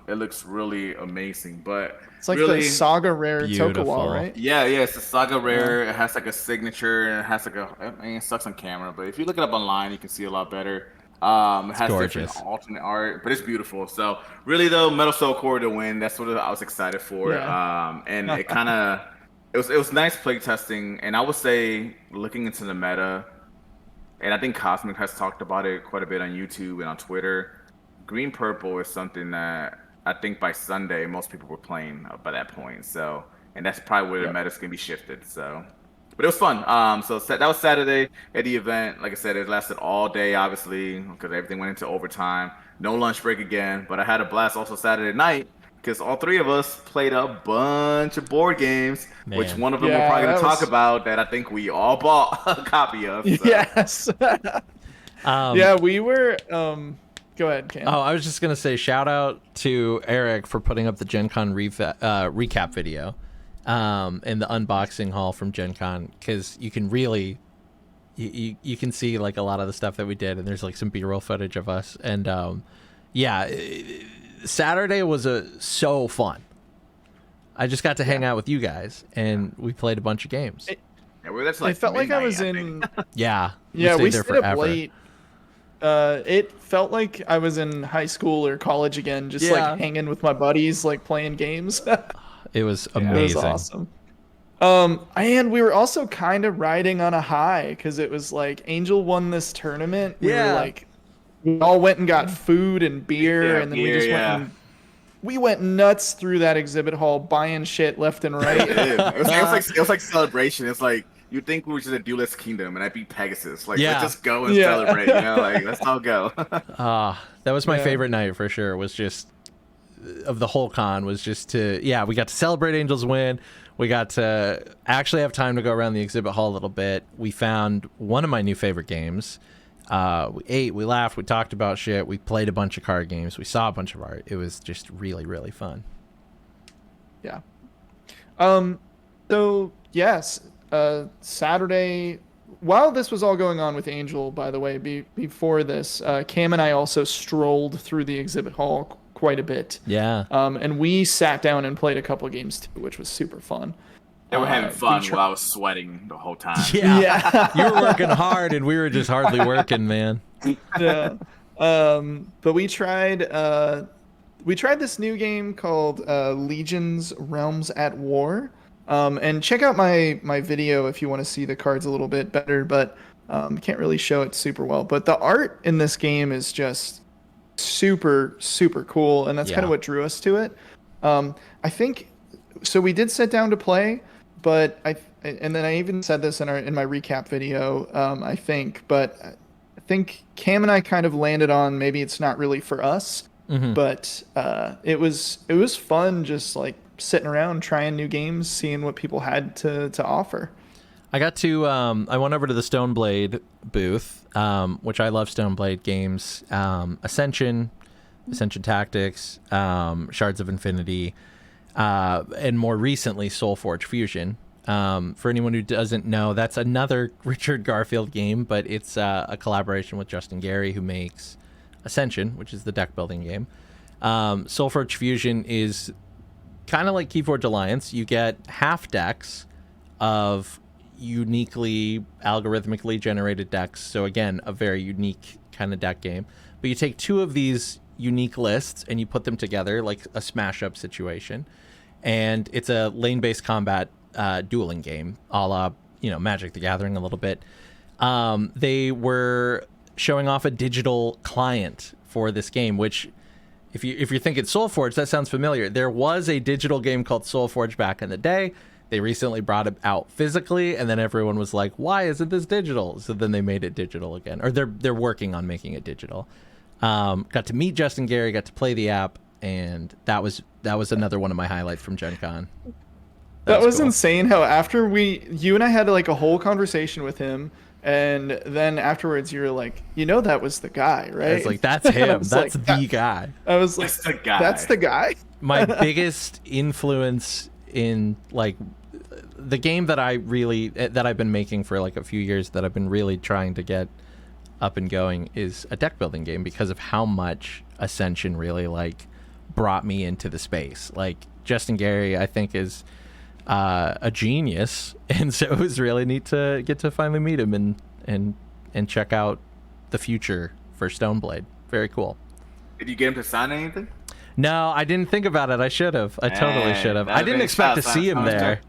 It looks really amazing, but it's like really, the Saga rare beautiful. Toka right? Yeah, it's a Saga rare. It has like a signature, and it has it sucks on camera, but if you look it up online, you can see a lot better. It has different alternate art, but it's beautiful. So really, though, Metal Soul Core to win. That's what I was excited for. Yeah. And it kind of it was nice play testing, and I would say looking into the meta, and I think Cosmic has talked about it quite a bit on YouTube and on Twitter. Green purple is something that I think by Sunday most people were playing by that point. So, and that's probably where the meta's gonna be shifted. So, but it was fun. So that was Saturday at the event. Like I said, it lasted all day, obviously, because everything went into overtime. No lunch break again. But I had a blast also Saturday night because all 3 of us played a bunch of board games, which one of them we're probably gonna talk about that I think we all bought a copy of. So. Yes. We were. Go ahead, Cam. Oh, I was just gonna say shout out to Eric for putting up the Gen Con recap video in the unboxing hall from Gen Con, because you can really you can see like a lot of the stuff that we did, and there's like some B-roll footage of us, and Saturday was so fun. I just got to hang out with you guys, and we played a bunch of games. It felt like I was in. We stayed there up late. It felt like I was in high school or college again, just like hanging with my buddies, like playing games. It was amazing. It was awesome. And we were also kind of riding on a high because it was like Angel won this tournament. We all went and got food and beer, and then we just went and we went nuts through that exhibit hall, buying shit left and right. It was like celebration. It's like. You'd think we were just a Duelist Kingdom, and I beat Pegasus. Like, let's just go and celebrate, like, let's all go. That was my favorite night for sure. Was just of the whole con was just to, we got to celebrate Angel's win. We got to actually have time to go around the exhibit hall a little bit. We found one of my new favorite games. We ate, we laughed, we talked about shit. We played a bunch of card games. We saw a bunch of art. It was just really, really fun. Yeah. So yes, Saturday, while this was all going on with Angel, by the way, before this, Cam and I also strolled through the exhibit hall quite a bit. Yeah. And we sat down and played a couple of games too, which was super fun. They were having fun while I was sweating the whole time. Yeah. You were working hard and we were just hardly working, man. Yeah. But we tried this new game called Legion's Realms at War. And check out my video if you want to see the cards a little bit better, but can't really show it super well. But the art in this game is just super, super cool, and that's kind of what drew us to it. I think so. We did sit down to play, but and then I even said this in my recap video. I think Cam and I kind of landed on maybe it's not really for us, but it was fun just like sitting around trying new games, seeing what people had to offer. I got to I went over to the Stoneblade booth, which I love Stoneblade games. Ascension Tactics, Shards of Infinity, and more recently Soulforge Fusion. For anyone who doesn't know, that's another Richard Garfield game, but it's a collaboration with Justin Gary, who makes Ascension, which is the deck building game. Soulforge Fusion is kind of like Keyforge Alliance. You get half decks of uniquely algorithmically generated decks. So again, a very unique kind of deck game. But you take two of these unique lists and you put them together like a smash up situation. And it's a lane-based combat dueling game, a la, Magic the Gathering a little bit. They were showing off a digital client for this game, which if you're thinking Soulforge, that sounds familiar. There was a digital game called Soulforge back in the day. They recently brought it out physically, and then everyone was like, "Why isn't this digital?" So then they made it digital again, or they're working on making it digital. Got to meet Justin Gary, got to play the app, and that was another one of my highlights from Gen Con. That was cool. Insane how after you and I had like a whole conversation with him, and then afterwards you were like, that was the guy, right? I was like, that's him. That's the guy. I was like, that's the guy. My biggest influence in like the game that I've been making for like a few years, that I've been really trying to get up and going, is a deck building game, because of how much Ascension really like brought me into the space. Like Justin Gary, I think, is a genius, and so it was really neat to get to finally meet him and check out the future for Stoneblade. Very cool. Did you get him to sign anything? No, I didn't think about it. I should have. I totally should have. I didn't expect to see him there.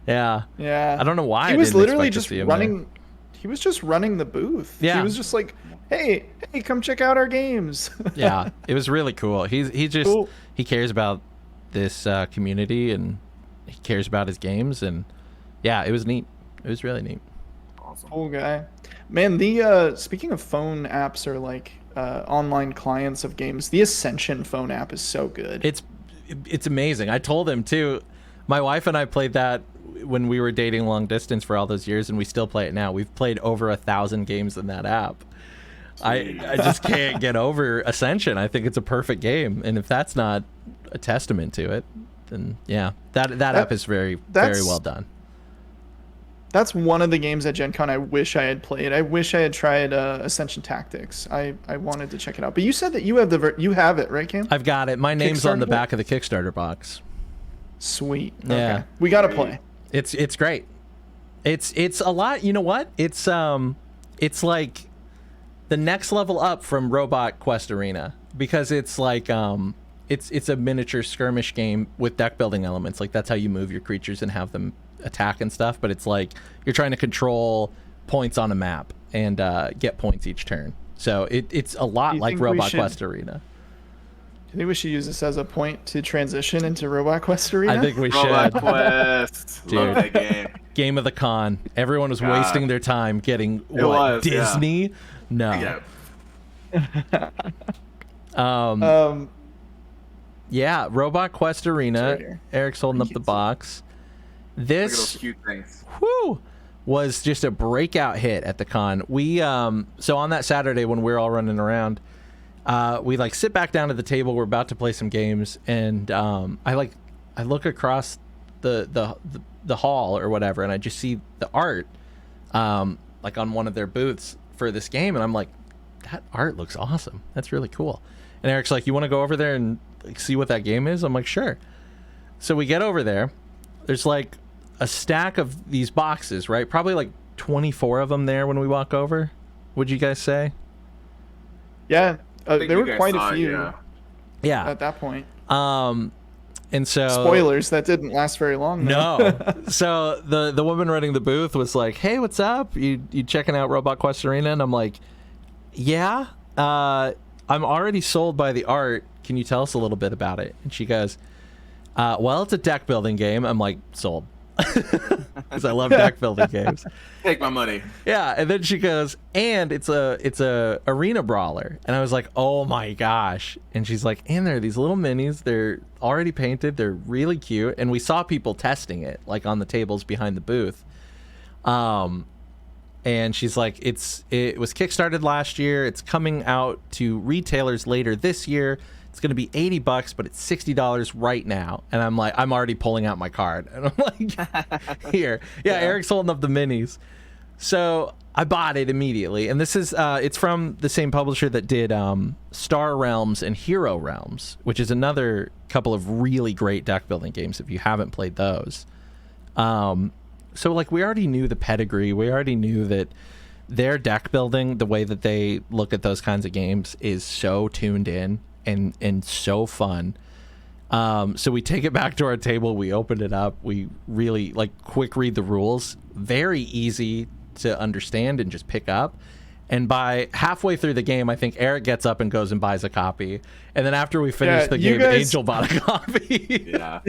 Yeah. Yeah. I don't know why. He was literally just running. He was just running the booth. Yeah. He was just like, hey, come check out our games. Yeah. It was really cool. He cares about this community, and he cares about his games, and yeah, it was neat. It was really neat. Awesome. Cool guy. Man, the speaking of phone apps or like online clients of games, the Ascension phone app is so good. It's amazing. I told him too. My wife and I played that when we were dating long distance for all those years, and we still play it now. We've played over 1,000 games in that app. I just can't get over Ascension. I think it's a perfect game, and if that's not a testament to it, then yeah, that app is very well done. That's one of the games at Gen Con I wish I had played. I wish I had tried Ascension Tactics. I wanted to check it out. But you said that you have it, right, Cam? I've got it. My name's on the back of the Kickstarter box. Sweet. Yeah. Okay. We got to play. It's great. It's a lot. You know what? It's like the next level up from Robot Quest Arena, because it's like it's a miniature skirmish game with deck building elements. Like that's how you move your creatures and have them attack and stuff, but it's like you're trying to control points on a map and get points each turn. So it's a lot like Robot Quest Arena. Do you think we should use this as a point to transition into Robot Quest Arena? I think we Robot should. Quest. Dude. Love that game. Game of the con. Everyone was wasting their time getting Disney? Yeah. No. Yeah. Yeah, Robot Quest Arena. right here. Eric's holding up you the can see. box. Look at those This cute things. was just a breakout hit at the con. We so on that Saturday when we're all running around, we like sit back down at the table. We're about to play some games, and I look across the hall or whatever, and I just see the art like on one of their booths for this game, and I'm like, that art looks awesome. That's really cool. And Eric's like, you want to go over there and like see what that game is? I'm like, sure. So we get over there. There's like a stack of these boxes, right? Probably like 24 of them there when we walk over. Would you guys say? Yeah, I think there you were guys quite saw a it, few Yeah. at that point. And so Spoilers, that didn't last very long. though. No. So the woman running the booth was like, "Hey, what's up? You checking out Robot Quest Arena?" And I'm like, "Yeah. I'm already sold by the art. Can you tell us a little bit about it?" And she goes, "Well, it's a deck building game." I'm like, "Sold." Because I love deck building games. Take my money. Yeah, and then she goes, and it's a arena brawler, and I was like, oh my gosh. And she's like, and there are these little minis. They're already painted. They're really cute, and we saw people testing it like on the tables behind the booth. And she's like, it was kickstarted last year. It's coming out to retailers later this year. It's going to be $80, but it's $60 right now. And I'm like, I'm already pulling out my card. And I'm like, here. Yeah, Eric's holding up the minis. So I bought it immediately. And this is, it's from the same publisher that did Star Realms and Hero Realms, which is another couple of really great deck building games if you haven't played those. So like we already knew the pedigree. We already knew that their deck building, the way that they look at those kinds of games is so tuned in and so fun. So we take it back to our table. We open it up. We really like quick read the rules. Very easy to understand and just pick up. And by halfway through the game, I think Eric gets up and goes and buys a copy. And then after we finish the game, Angel bought a copy. Yeah.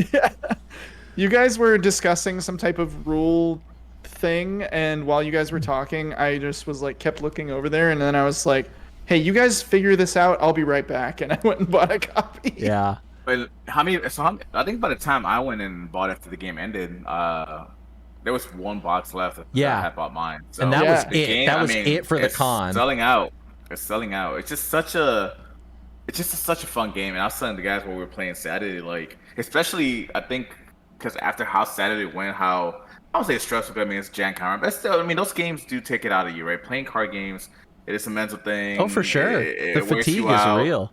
You guys were discussing some type of rule thing, and while you guys were talking, I just was like, kept looking over there, and then I was like, hey, you guys figure this out. I'll be right back. And I went and bought a copy. Yeah. But I think by the time I went and bought after the game ended, there was one box left. Yeah. I had bought mine. So And that was the it. game, That was it for the it's con. Selling out. It's selling out. It's just such a fun game. And I was telling the guys while we were playing Saturday, like, especially I think because after how Saturday went, how I would say it's stressful. I mean, it's GenCon, but still, I mean, those games do take it out of you, right? Playing card games, it is a mental thing. Oh, for sure. It The wears fatigue you is out. real.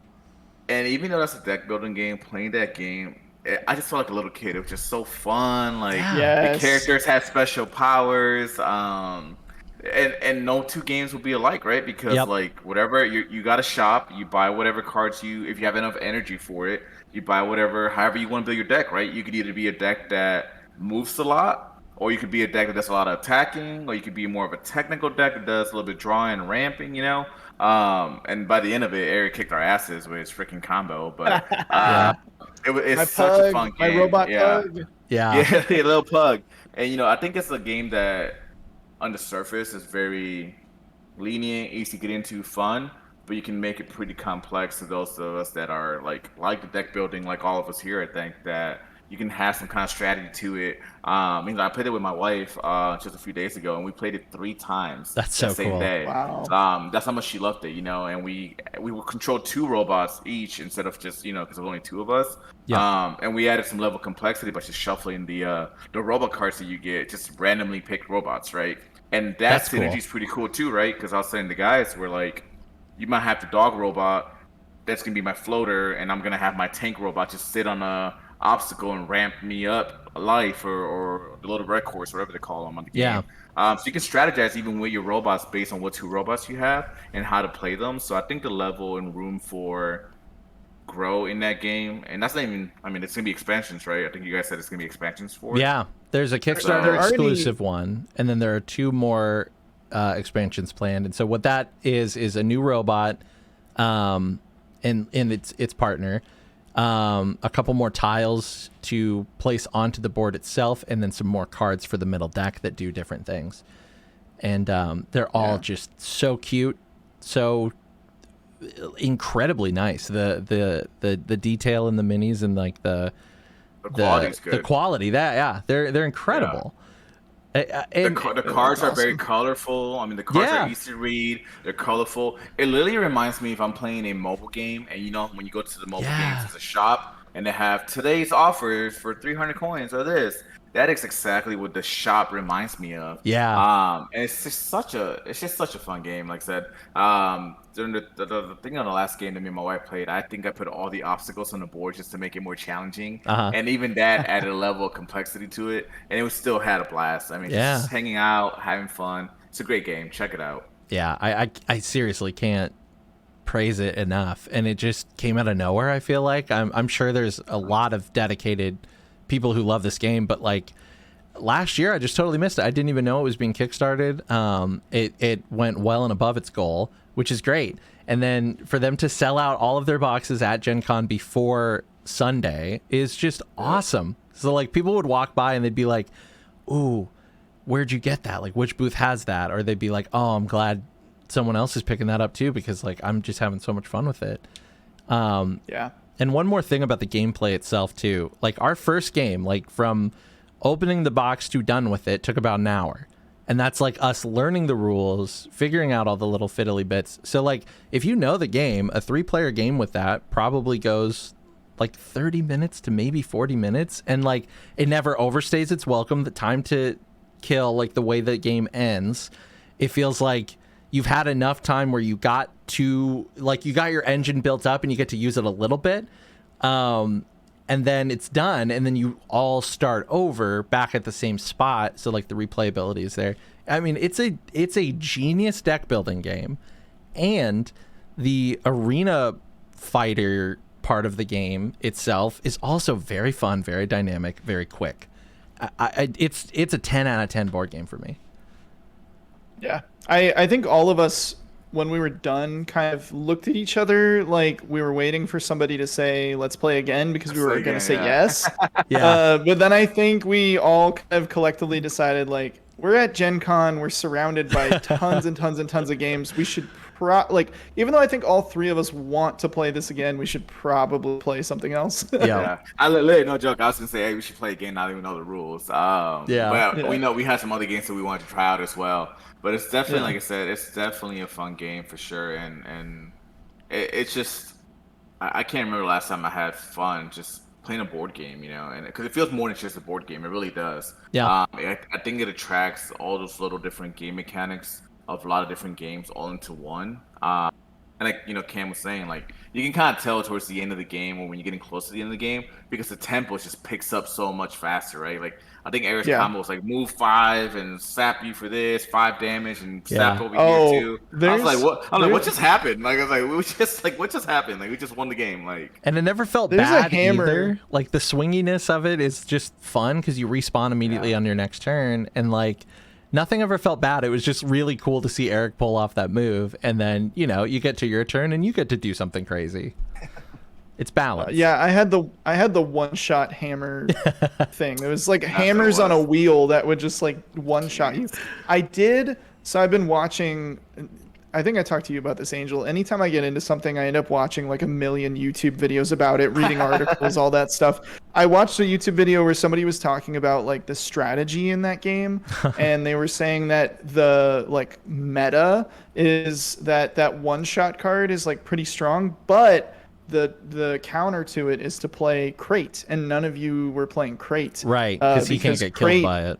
And even though that's a deck building game, playing that game, I just felt like a little kid. It was just so fun. Like Yes. the characters had special powers. And no two games will be alike, right? Because Yep. like whatever you got to shop, you buy whatever cards if you have enough energy for it, you buy however you want to build your deck, right? You could either be a deck that moves a lot, or you could be a deck that does a lot of attacking, or you could be more of a technical deck that does a little bit drawing and ramping, you know. And by the end of it, Eric kicked our asses with his freaking combo, but it's My such pug, a fun my game. robot yeah. pug. Yeah. Yeah, a little pug. And you know, I think it's a game that on the surface is very lenient, easy to get into, fun, but you can make it pretty complex to those of us that are like the deck building, like all of us here. I think that you can have some kind of strategy to it. You know, I played it with my wife just a few days ago, and we played it 3 times. That's so that same cool. day. Wow. That's how much she loved it, you know. And we would control 2 robots each instead of just, you know, because there's only 2 of us. Yeah. And we added some level of complexity by just shuffling the robot cards that you get, just randomly picked robots, right? And That's synergy cool. is pretty cool too, right? Because I was saying the guys were like, you might have the dog robot, that's gonna be my floater, and I'm gonna have my tank robot just sit on a obstacle and ramp me up a life or the little red course, whatever they call them on the game. Yeah. So you can strategize even with your robots based on what 2 robots you have and how to play them. So I think the level and room for grow in that game, and that's not even, I mean, it's gonna be expansions, right? I think you guys said it's gonna be expansions for it. Yeah. There's a Kickstarter They're already- exclusive one, and then there are 2 more expansions planned. And so what that is a new robot, and its partner, a couple more tiles to place onto the board itself, and then some more cards for the middle deck that do different things. And they're all just so cute, so incredibly nice. The detail in the minis and like the quality's good. The quality they're incredible. The cards are very colorful. I mean, the cards are easy to read. They're colorful. It literally reminds me if I'm playing a mobile game, and you know when you go to the mobile games, it's a shop, and they have today's offers for 300 coins or this. That is exactly what the shop reminds me of. Yeah. And it's just such a fun game. Like I said, during the thing on the last game that me and my wife played, I think I put all the obstacles on the board just to make it more challenging. And even that added a level of complexity to it, and it was still had a blast. I mean, just hanging out, having fun. It's a great game. Check it out. Yeah, I seriously can't praise it enough, and it just came out of nowhere. I feel like I'm sure there's a lot of dedicated people who love this game, but like last year I just totally missed it. I didn't even know it was being kickstarted. It went well and above its goal, which is great. And then for them to sell out all of their boxes at Gen Con before Sunday is just awesome. So like people would walk by and they'd be like, ooh, where'd you get that? Like which booth has that? Or they'd be like, oh, I'm glad someone else is picking that up too, because like I'm just having so much fun with it. And one more thing about the gameplay itself too. Like our first game, like from opening the box to done with it, took about an hour. And that's like us learning the rules, figuring out all the little fiddly bits. So like if you know the game, a 3-player game with that probably goes like 30 minutes to maybe 40 minutes. And like it never overstays its welcome. The time to kill, like the way the game ends, it feels like you've had enough time where you got your engine built up and you get to use it a little bit. And then it's done. And then you all start over back at the same spot. So like the replayability is there. I mean, it's a genius deck building game, and the arena fighter part of the game itself is also very fun, very dynamic, very quick. It's a 10 out of 10 board game for me. Yeah. I think all of us, when we were done, kind of looked at each other like we were waiting for somebody to say, let's play again, because we were going to say yes. But then I think we all kind of collectively decided, like, we're at Gen Con, we're surrounded by tons and tons and tons of games. We should even though I think all three of us want to play this again, we should probably play something else. I literally, no joke, I was gonna say, hey, we should play a game, not even know the rules. But we know we had some other games that we wanted to try out as well. But it's definitely, like I said, it's definitely a fun game for sure. And it's just, I can't remember the last time I had fun just playing a board game, you know, and because it feels more than just a board game. It really does. I think it attracts all those little different game mechanics of a lot of different games all into one. And like, you know, Cam was saying, like, you can kind of tell towards the end of the game, or when you're getting close to the end of the game, because the tempo just picks up so much faster, right? Like, I think Eric's combo was like, move 5 and sap you for this, 5 damage, and sap over here too. I was like, what? I'm like, what just happened? Like, I was like, what just happened? Like, we just won the game. Like, and it never felt bad either. Like, the swinginess of it is just fun because you respawn immediately on your next turn, and like, nothing ever felt bad. It was just really cool to see Eric pull off that move, and then, you know, you get to your turn and you get to do something crazy. It's balanced. I had the one-shot hammer thing. It was like hammers on a wheel that would just like one-shot you. I've been watching, I think I talked to you about this, Angel. Anytime I get into something, I end up watching like a million YouTube videos about it, reading articles, all that stuff. I watched a YouTube video where somebody was talking about like the strategy in that game, and they were saying that the like meta is that one-shot card is like pretty strong, but the counter to it is to play crate, and none of you were playing crate. Right, because he can't get killed by it.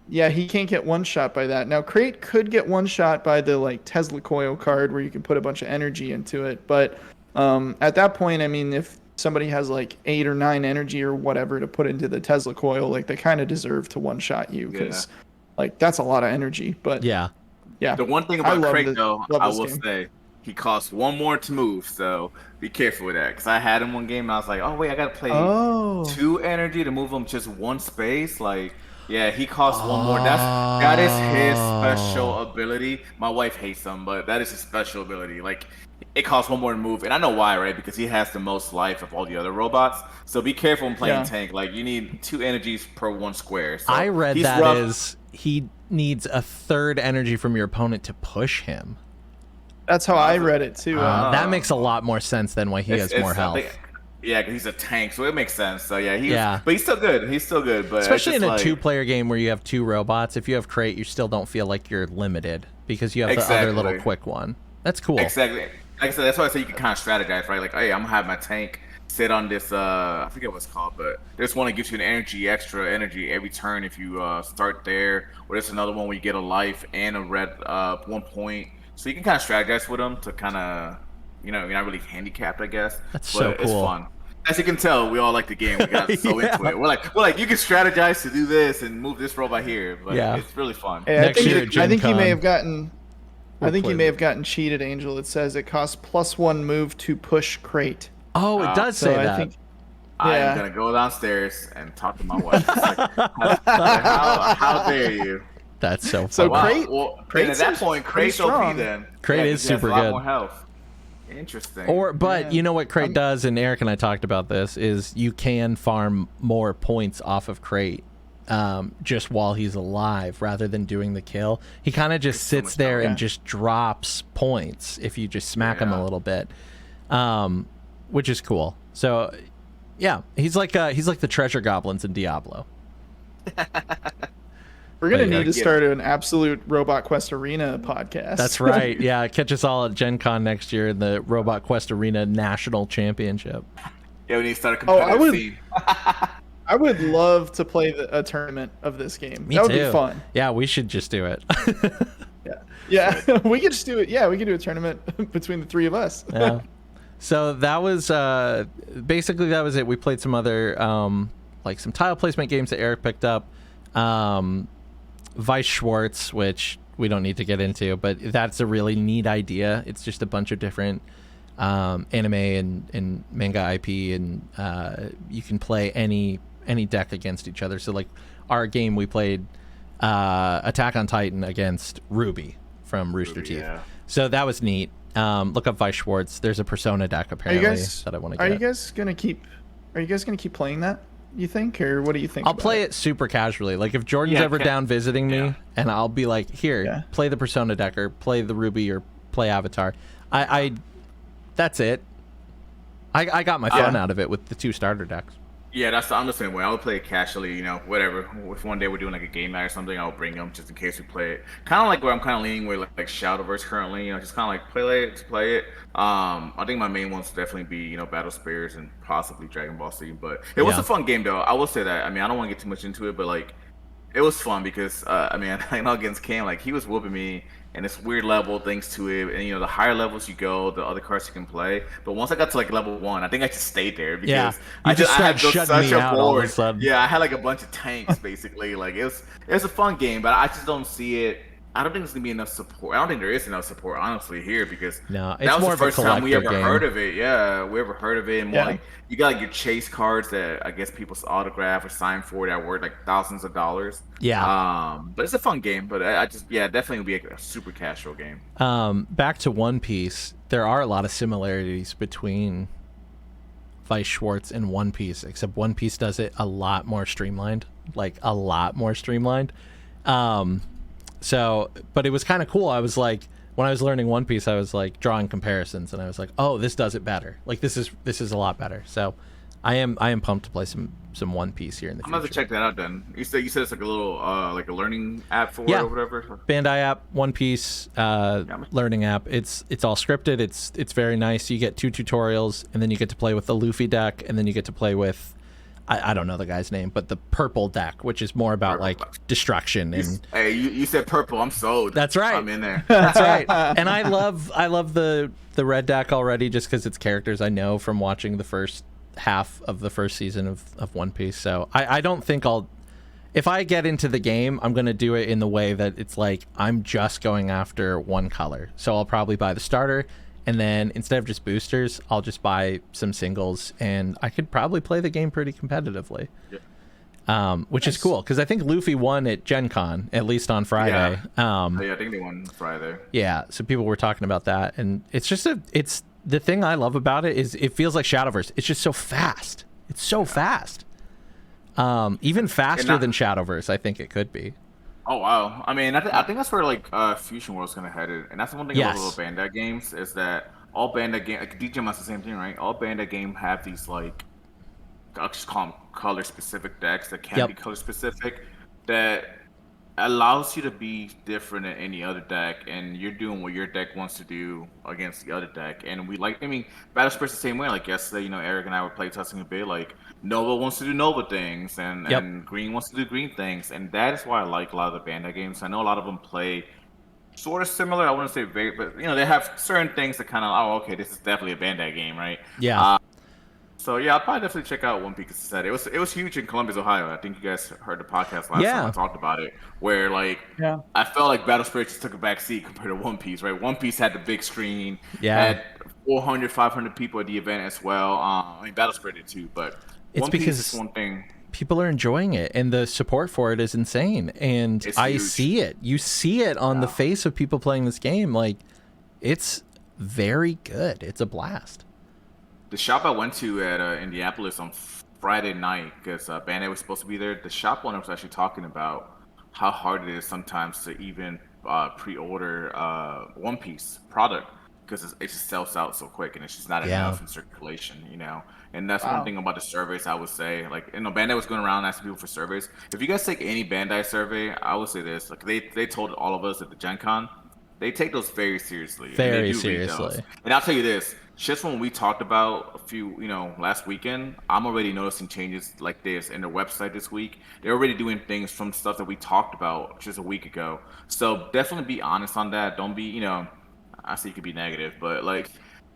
Yeah, he can't get one shot by that. Now, crate could get one shot by the like Tesla coil card where you can put a bunch of energy into it. But at that point, I mean, if somebody has like 8 or 9 energy or whatever to put into the Tesla coil, like they kind of deserve to one shot you, because like that's a lot of energy. But yeah. The one thing about crate though, I will say, he costs 1 more to move, so be careful with that. Because I had him one game, and I was like, oh wait, I gotta play 2 energy to move him just 1 space, like. Yeah, he costs 1 more. That is his special ability. My wife hates him, but that is his special ability. Like, it costs 1 more to move, and I know why, right? Because he has the most life of all the other robots. So be careful when playing tank. Like, you need 2 energies per 1 square. So I read that is he needs a 3rd energy from your opponent to push him. That's how I read it too. That makes a lot more sense than why he has more health. Yeah, because he's a tank, so it makes sense. So yeah, Yeah. but he's still good. He's still good. But Especially in a like, 2-player game where you have 2 robots, if you have Crate, you still don't feel like you're limited because you have the other little quick one. That's cool. Exactly. Like I said, that's why I say you can kind of strategize, right? Like, hey, I'm gonna have my tank sit on this. I forget what it's called, but there's one that gives you an extra energy every turn if you start there. Or there's another one where you get a life and a red 1 point. So you can kind of strategize with them to kind of, you're not really handicapped, I guess. That's but so cool. It's fun. As you can tell, we all like the game. We got so into it. We're like, you can strategize to do this and move this robot here. But it's really fun. Hey, Next year at I think you GenCon, may have gotten. we'll I think play you may it. have gotten cheated, Angel. It says it costs +1 move to push Crate. Oh, it does say So that. I think. I Yeah. am gonna go downstairs and talk to my wife. It's like, how dare you? That's so fun. So Wow. Crate. Well, Crate at that seems point, pretty Crate's OP strong. then. Crate is 'cause he has super a lot good. more health. Interesting. But Yeah. you know what Crate does, and Eric and I talked about this, is you can farm more points off of Crate just while he's alive rather than doing the kill. He kind of just sits there and just drops points if you just smack him a little bit, which is cool. So yeah, he's like the treasure goblins in Diablo. We're gonna But yeah, need to start an absolute Robot Quest Arena podcast. That's right. Yeah, catch us all at Gen Con next year in the Robot Quest Arena National Championship. Yeah, we need to start a competitive scene. I would love to play a tournament of this game. Me that would too. be fun. Yeah, we should just do it. Yeah, we could just do it. Yeah, we could do a tournament between the 3 of us. Yeah. So that was basically that was it. We played some other like some tile placement games that Eric picked up. Weiss Schwarz, which we don't need to get into, but that's a really neat idea. It's just a bunch of different anime and manga IP, and you can play any deck against each other. So like our game, we played Attack on Titan against Ruby from Rooster Teeth. Yeah. So that was neat. Look up Weiss Schwarz. There's a Persona deck apparently that I want to get. Are you guys gonna keep playing that? You think, or what do you think? I'll play it super casually. Like if Jordan's ever down visiting me, and I'll be like, "Here, play the Persona deck, or play the Ruby, or play Avatar." I that's it. I got my fun out of it with the 2 starter decks. Yeah, I'm the same way. I would play it casually, whatever. If one day we're doing like a game night or something, I'll bring them just in case we play it. Kind of like where I'm kind of leaning with like Shadowverse currently, just kind of like play it. I think my main ones would definitely be, Battle Spears and possibly Dragon Ball Z. But it was a fun game though. I will say that. I mean, I don't want to get too much into it, but like, it was fun because I know against Cam, like he was whooping me. And it's weird level things to it, and the higher levels you go, the other cards you can play. But once I got to like level 1, I think I just stayed there because I had such a board. Yeah, I had like a bunch of tanks basically. Like it was a fun game, but I just don't see it. I don't think there's gonna be enough support. I don't think there is enough support honestly here because it's that was more the of a first time we ever collector game. heard of it. Yeah, we ever heard of it. And more like you got like your chase cards that I guess people's autograph or sign for that worth like thousands of dollars. Yeah. But it's a fun game. But I just definitely would be a super casual game. Back to One Piece, there are a lot of similarities between Weiss Schwarz and One Piece, except One Piece does it a lot more streamlined, So, but it was kind of cool. I was like, when I was learning One Piece, I was like drawing comparisons, and I was like, oh, this does it better. Like this is a lot better. So, I am pumped to play some One Piece here in the future. I'm gonna have to check that out then. You said it's like a little like a learning app for it or whatever. Bandai app, One Piece learning app. It's all scripted. It's very nice. You get 2 tutorials, and then you get to play with the Luffy deck, and then you get to play with I don't know the guy's name, but the purple deck, which is more about like destruction and. Hey, you said purple. I'm sold. That's right. I'm in there. That's right. And I love the red deck already, just because it's characters I know from watching the first half of the first season of One Piece. So I don't think if I get into the game, I'm gonna do it in the way that it's like I'm just going after one color. So I'll probably buy the starter. And then instead of just boosters, I'll just buy some singles, and I could probably play the game pretty competitively, which is cool because I think Luffy won at GenCon, at least on Friday. Yeah, I think they won Friday. Yeah, so people were talking about that, and it's just it's the thing I love about it is it feels like Shadowverse. It's just so fast. It's so fast. Even faster than Shadowverse, I think it could be. Oh wow! I mean, I think that's where like Fusion World's kind of headed, and that's the one thing I love Yes. about Bandai games is that all Bandai game, like DJM's the same thing, right? All Bandai game have these like I'll just call them color specific decks that can be Yep. color specific that allows you to be different than any other deck, and you're doing what your deck wants to do against the other deck. And we like, I mean, Battle Spirits the same way. Like yesterday, Eric and I were play testing a bit. Like Nova wants to do Nova things, and Yep. Green wants to do Green things, and that is why I like a lot of the Bandai games. I know a lot of them play sort of similar. I wouldn't say very, but they have certain things that kind of, oh, okay, this is definitely a Bandai game, right? Yeah. So yeah, I'll probably definitely check out One Piece. As I said, it was huge in Columbus, Ohio. I think you guys heard the podcast last Yeah. time I talked about it, where like Yeah. I felt like Battle Spirits just took a back seat compared to One Piece, right? One Piece had the big screen, Yeah. had 400, 500 people at the event as well. I mean, Battle Spirit did too, but It's One Piece because is one thing. people are enjoying it, and the support for it is insane. And It's I huge. see it. You see it on the face of people playing this game. Like, it's very good. It's a blast. The shop I went to at Indianapolis on Friday night, because Bandai was supposed to be there, the shop owner was actually talking about how hard it is sometimes to even pre-order One Piece product because it just sells out so quick and it's just not Yeah. enough in circulation, And that's Wow. one thing about the surveys I would say. Like, Bandai was going around asking people for surveys. If you guys take any Bandai survey, I would say this: like they told all of us at the GenCon, they take those very seriously. And Very they do read those. seriously. And I'll tell you this, just when we talked about a few, last weekend, I'm already noticing changes like this in their website this week. They're already doing things from stuff that we talked about just a week ago. So definitely be honest on that. Don't be, I see you could be negative, but like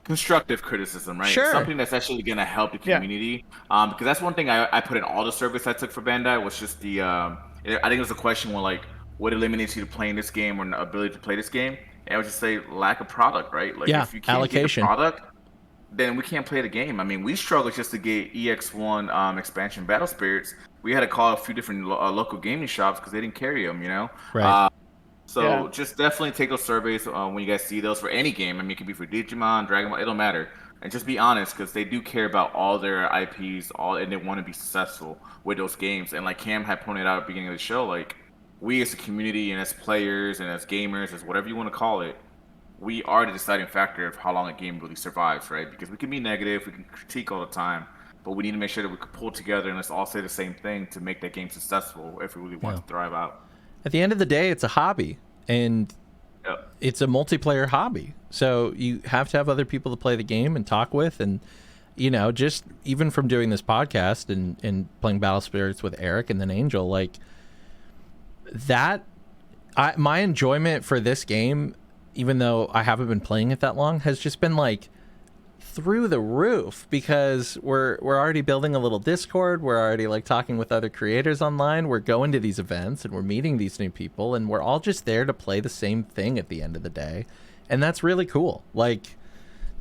constructive criticism, right? Sure. Something that's actually going to help the community. Because that's one thing I put in all the surveys I took for Bandai was just the, I think it was a question where like, what eliminates you to playing this game or the ability to play this game? And I would just say lack of product, right? Like Yeah, if you can't allocation. get the product, then we can't play the game. I mean, we struggled just to get EX1 expansion Battle Spirits. We had to call a few different local gaming shops because they didn't carry them, Right. So just definitely take those surveys when you guys see those for any game. I mean, it could be for Digimon, Dragon Ball, it don't matter. And just be honest because they do care about all their IPs, and they want to be successful with those games. And like Cam had pointed out at the beginning of the show, like we as a community and as players and as gamers, as whatever you want to call it, we are the deciding factor of how long a game really survives, right? Because we can be negative, we can critique all the time, but we need to make sure that we can pull together and let's all say the same thing to make that game successful if we really want to thrive out. At the end of the day, it's a hobby, and Yep. it's a multiplayer hobby. So you have to have other people to play the game and talk with, and just even from doing this podcast and playing Battle Spirits with Eric and then Angel, like that, my enjoyment for this game, even though I haven't been playing it that long, has just been like through the roof because we're already building a little Discord. We're already like talking with other creators online. We're going to these events and we're meeting these new people, and we're all just there to play the same thing at the end of the day. And that's really cool. Like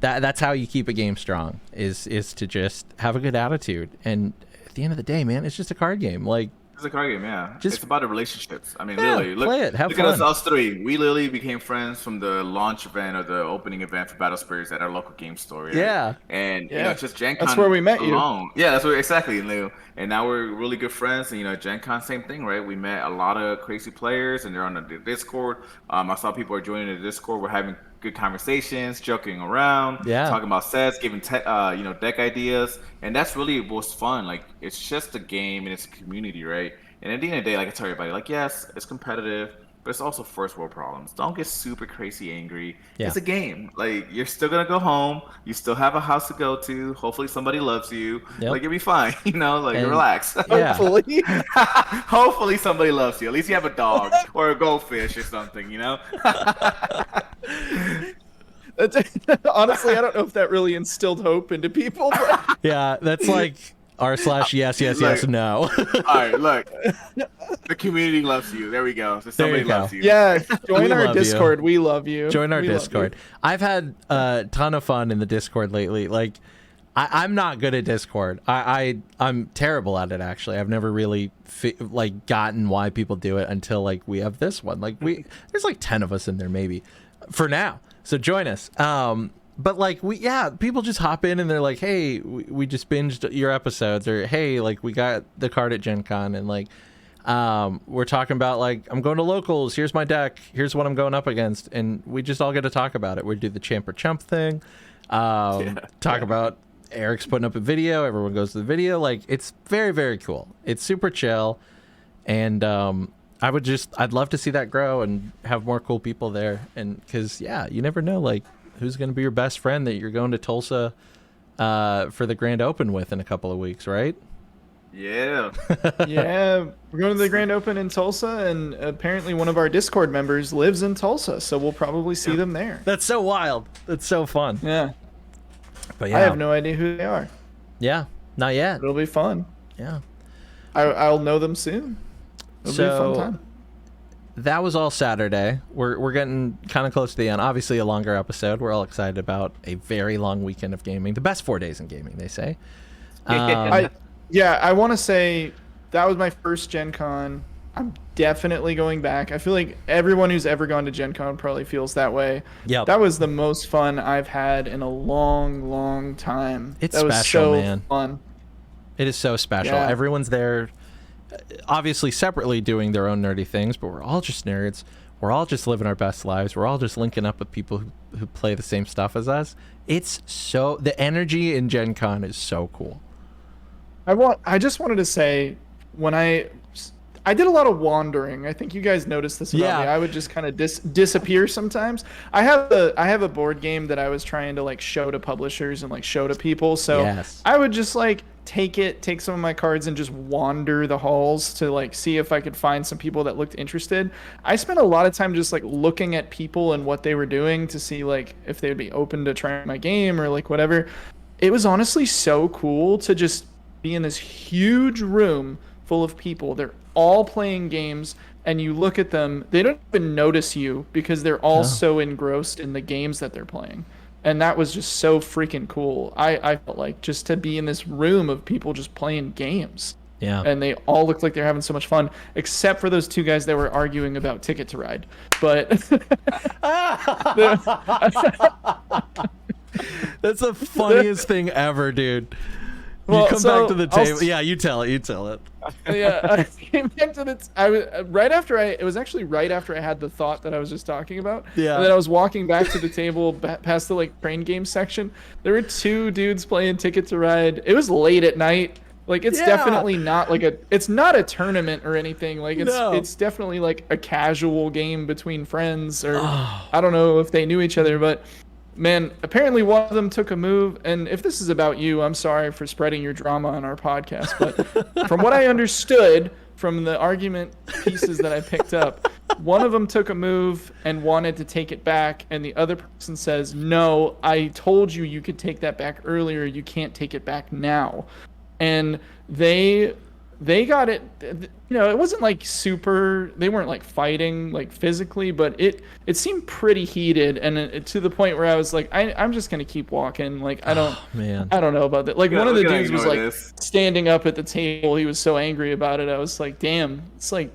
that's how you keep a game strong is to just have a good attitude. And at the end of the day, man, it's just a card game. Like, It's a card game, yeah. Just- It's about the relationships. I mean, Yeah, literally, play it, have look at us, fun. us three. We literally became friends from the launch event or the opening event for Battle Spirits at our local game store. Right? Yeah. And Yeah. just Gen That's Con where we met you. alone. Yeah, that's where exactly, Lou. And now we're really good friends. And Gen Con, same thing, right? We met a lot of crazy players, and they're on the Discord. I saw people are joining the Discord. We're having good conversations, joking around, Yeah. talking about sets, giving deck ideas, and that's really what's fun. Like it's just a game and it's a community, right? And at the end of the day, like I tell everybody, like yes, it's competitive, but it's also first world problems. Don't get super crazy angry. Yeah. It's a game. Like you're still gonna go home. You still have a house to go to. Hopefully somebody loves you. Yep. Like you'll be fine. Like And- relax. Yeah. Hopefully. Hopefully somebody loves you. At least you have a dog or a goldfish or something. Honestly, I don't know if that really instilled hope into people. But Yeah, that's like r/yes, yes, Like- no. All right, look. The community loves you. There we go. So There somebody you go. loves you. yeah, join We our love you. Discord. We love you. Join our We love you. Discord. I've had a ton of fun in the Discord lately. Like, I'm not good at Discord. I'm terrible at it, actually. I've never really gotten why people do it until like we have this one. Like there's like 10 of us in there maybe for now. So join us. But like people just hop in and they're like, hey, we just binged your episodes, or hey, like we got the card at Gen Con, and like We're talking about like, I'm going to locals. Here's my deck. Here's what I'm going up against, and we just all get to talk about it. We do the champ or chump thing. Talk about Eric's putting up a video. Everyone goes to the video. Like, it's very, very cool. It's super chill, and I'd love to see that grow and have more cool people there. And because you never know, like, who's going to be your best friend that you're going to Tulsa for the Grand Open with in a couple of weeks, right? Yeah. Yeah, we're going to the Grand Open in Tulsa, and apparently one of our Discord members lives in Tulsa, so we'll probably see them there. That's so wild. That's so fun. Yeah. But I have no idea who they are. Yeah, not yet. It'll be fun. Yeah. I'll know them soon. It'll be a fun time. That was all Saturday. We're getting kind of close to the end. Obviously, a longer episode. We're all excited about a very long weekend of gaming. The best 4 days in gaming, they say. I want to say that was my first Gen Con. I'm definitely going back. I feel like everyone who's ever gone to Gen Con probably feels that way. Yeah. That was the most fun I've had in a long, long time. It's that was special, so man. Fun. It is so special. Yeah. Everyone's there, obviously separately doing their own nerdy things, but we're all just nerds. We're all just living our best lives. We're all just linking up with people who play the same stuff as us. The energy in Gen Con is so cool. I just wanted to say, when I did a lot of wandering. I think you guys noticed this about me. I would just kind of disappear sometimes. I have a board game that I was trying to like show to publishers and like show to people. So I would just like take some of my cards and just wander the halls to like see if I could find some people that looked interested. I spent a lot of time just like looking at people and what they were doing to see like if they would be open to trying my game or like whatever. It was honestly so cool to just be in this huge room full of people. They're all playing games, and you look at them, they don't even notice you because they're all so engrossed in the games that they're playing. And that was just so freaking cool. I felt like just to be in this room of people just playing games. Yeah. And they all looked like they're having so much fun, except for those two guys that were arguing about Ticket to Ride. But that's the funniest thing ever, dude. You come back to the table. Yeah, you tell it. Yeah, I came back to it was actually right after I had the thought that I was just talking about. Yeah. And then I was walking back to the table past the like train game section. There were two dudes playing Ticket to Ride. It was late at night. Like it's definitely not like it's not a tournament or anything. Like it's definitely like a casual game between friends, or I don't know if they knew each other, but man, apparently one of them took a move, and if this is about you, I'm sorry for spreading your drama on our podcast, but from what I understood from the argument pieces that I picked up, one of them took a move and wanted to take it back, and the other person says, no, I told you you could take that back earlier, you can't take it back now. And they got it, you know, it wasn't like they weren't like fighting like physically, but it seemed pretty heated, and to the point where I was like, I'm just gonna keep walking. Like I don't know about that. Like one of the dudes was like standing up at the table. He was so angry about it. I was like, damn, it's like